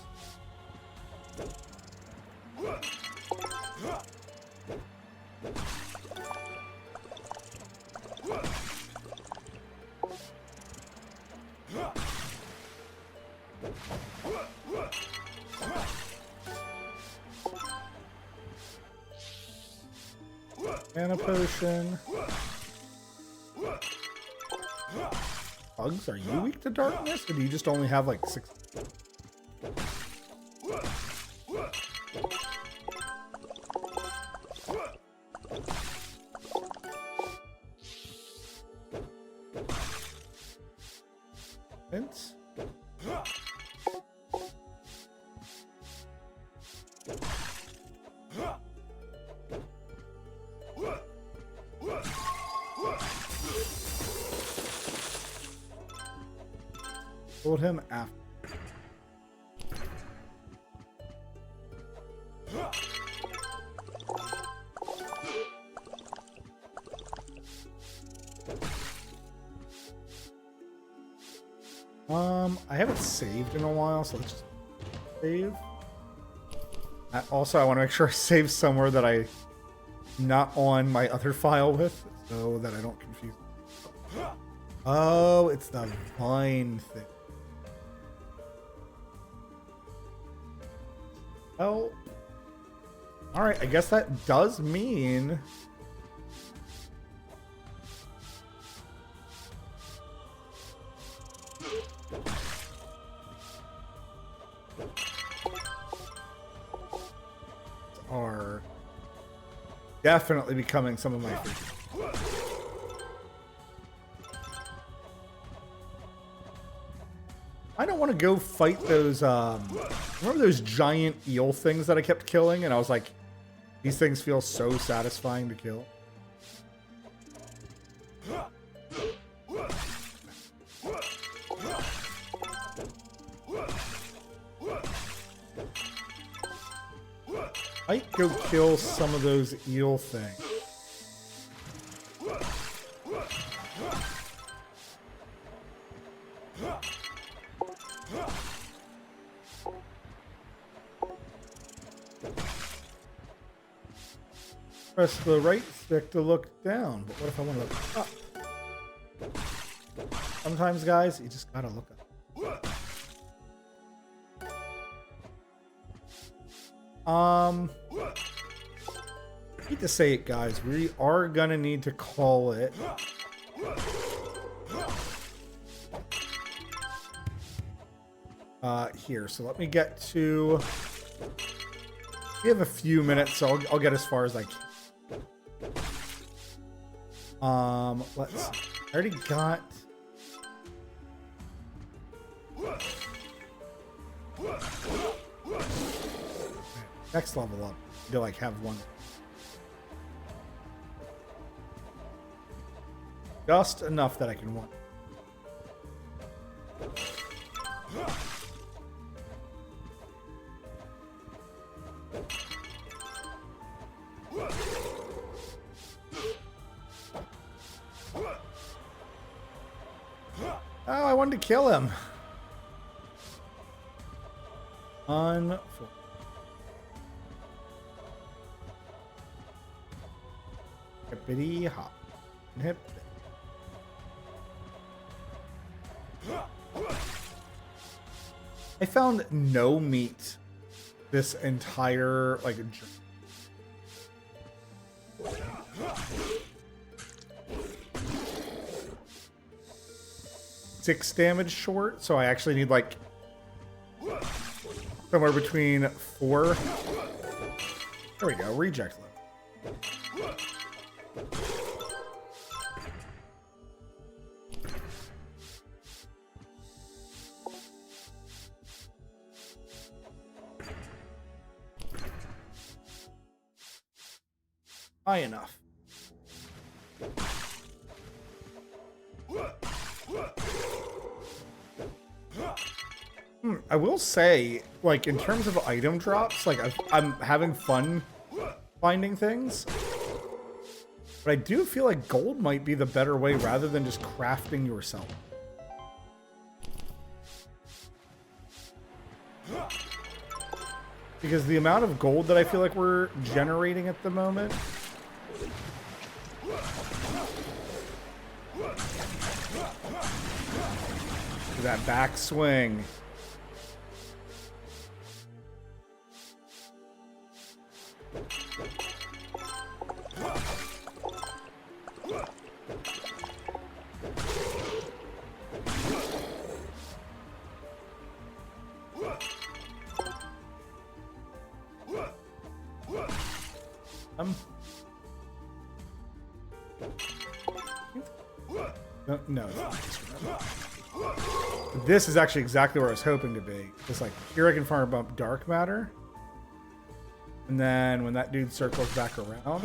Mana potion. Bugs, are you weak to darkness, or do you just only have like 6? Hints? Hold him after. I haven't saved in a while, so let's just save. Also, I want to make sure I save somewhere that I'm not on my other file with, so that I don't confuse. Oh, it's the vine thing. Oh. Alright, I guess that does mean... are definitely becoming some of my favorites. I don't want to go fight those, remember those giant eel things that I kept killing? And I was like, these things feel so satisfying to kill. I might go kill some of those eel things. Press the right stick to look down, but what if I want to look up? Sometimes, guys, you just gotta look up. I hate to say it, guys. We are gonna need to call it. Here. So let me get to. We have a few minutes, so I'll get as far as I can. Let's see. I already got. Next level up. To like have one. Just enough that I can win. Oh, I wanted to kill him. Unfortunately. Hippity hop. Hip. I found no meat this entire like. 6 damage short, so I actually need like somewhere between 4. There we go, reject load. High enough. I will say, like, in terms of item drops, like, I'm having fun finding things. But I do feel like gold might be the better way rather than just crafting yourself. Because the amount of gold that I feel like we're generating at the moment. That backswing. No. This is actually exactly where I was hoping to be. It's like, here I can farm bump dark matter. And then when that dude circles back around.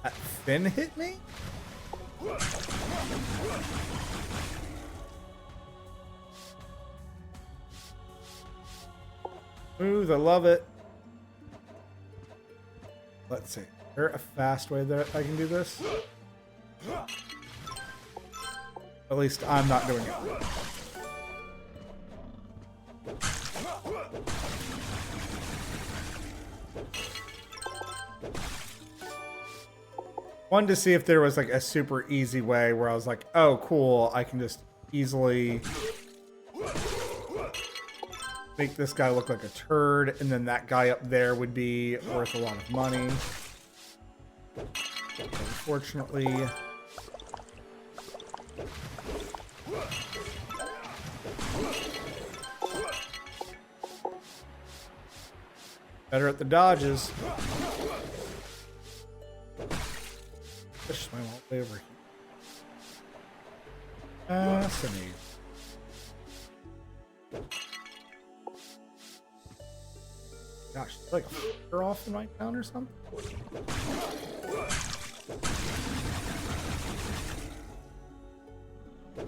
That fin hit me? Smooth, I love it. Let's see. Is there a fast way that I can do this? At least I'm not doing it. Wanted to see if there was like a super easy way where I was like, oh cool, I can just easily make this guy look like a turd, and then that guy up there would be worth a lot of money. Unfortunately, better at the dodges. Push my way over here. Fascinating. Gosh, it's like a flicker off in my town or something. I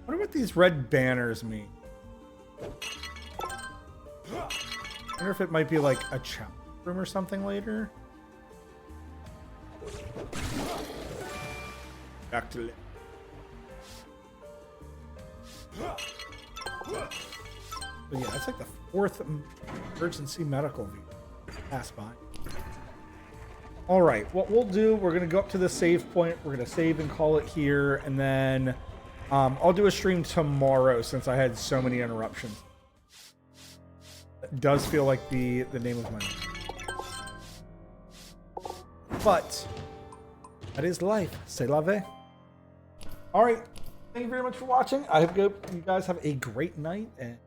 wonder what these red banners mean. I wonder if it might be like a challenge room or something later. Back to it. But yeah, it's like the 4th emergency medical vehicle pass by. All right, what we'll do, we're going to go up to the save point. We're going to save and call it here. And then I'll do a stream tomorrow since I had so many interruptions. It does feel like the name of my name. But that is life. C'est la vie. All right. Thank you very much for watching. I hope you guys have a great night. And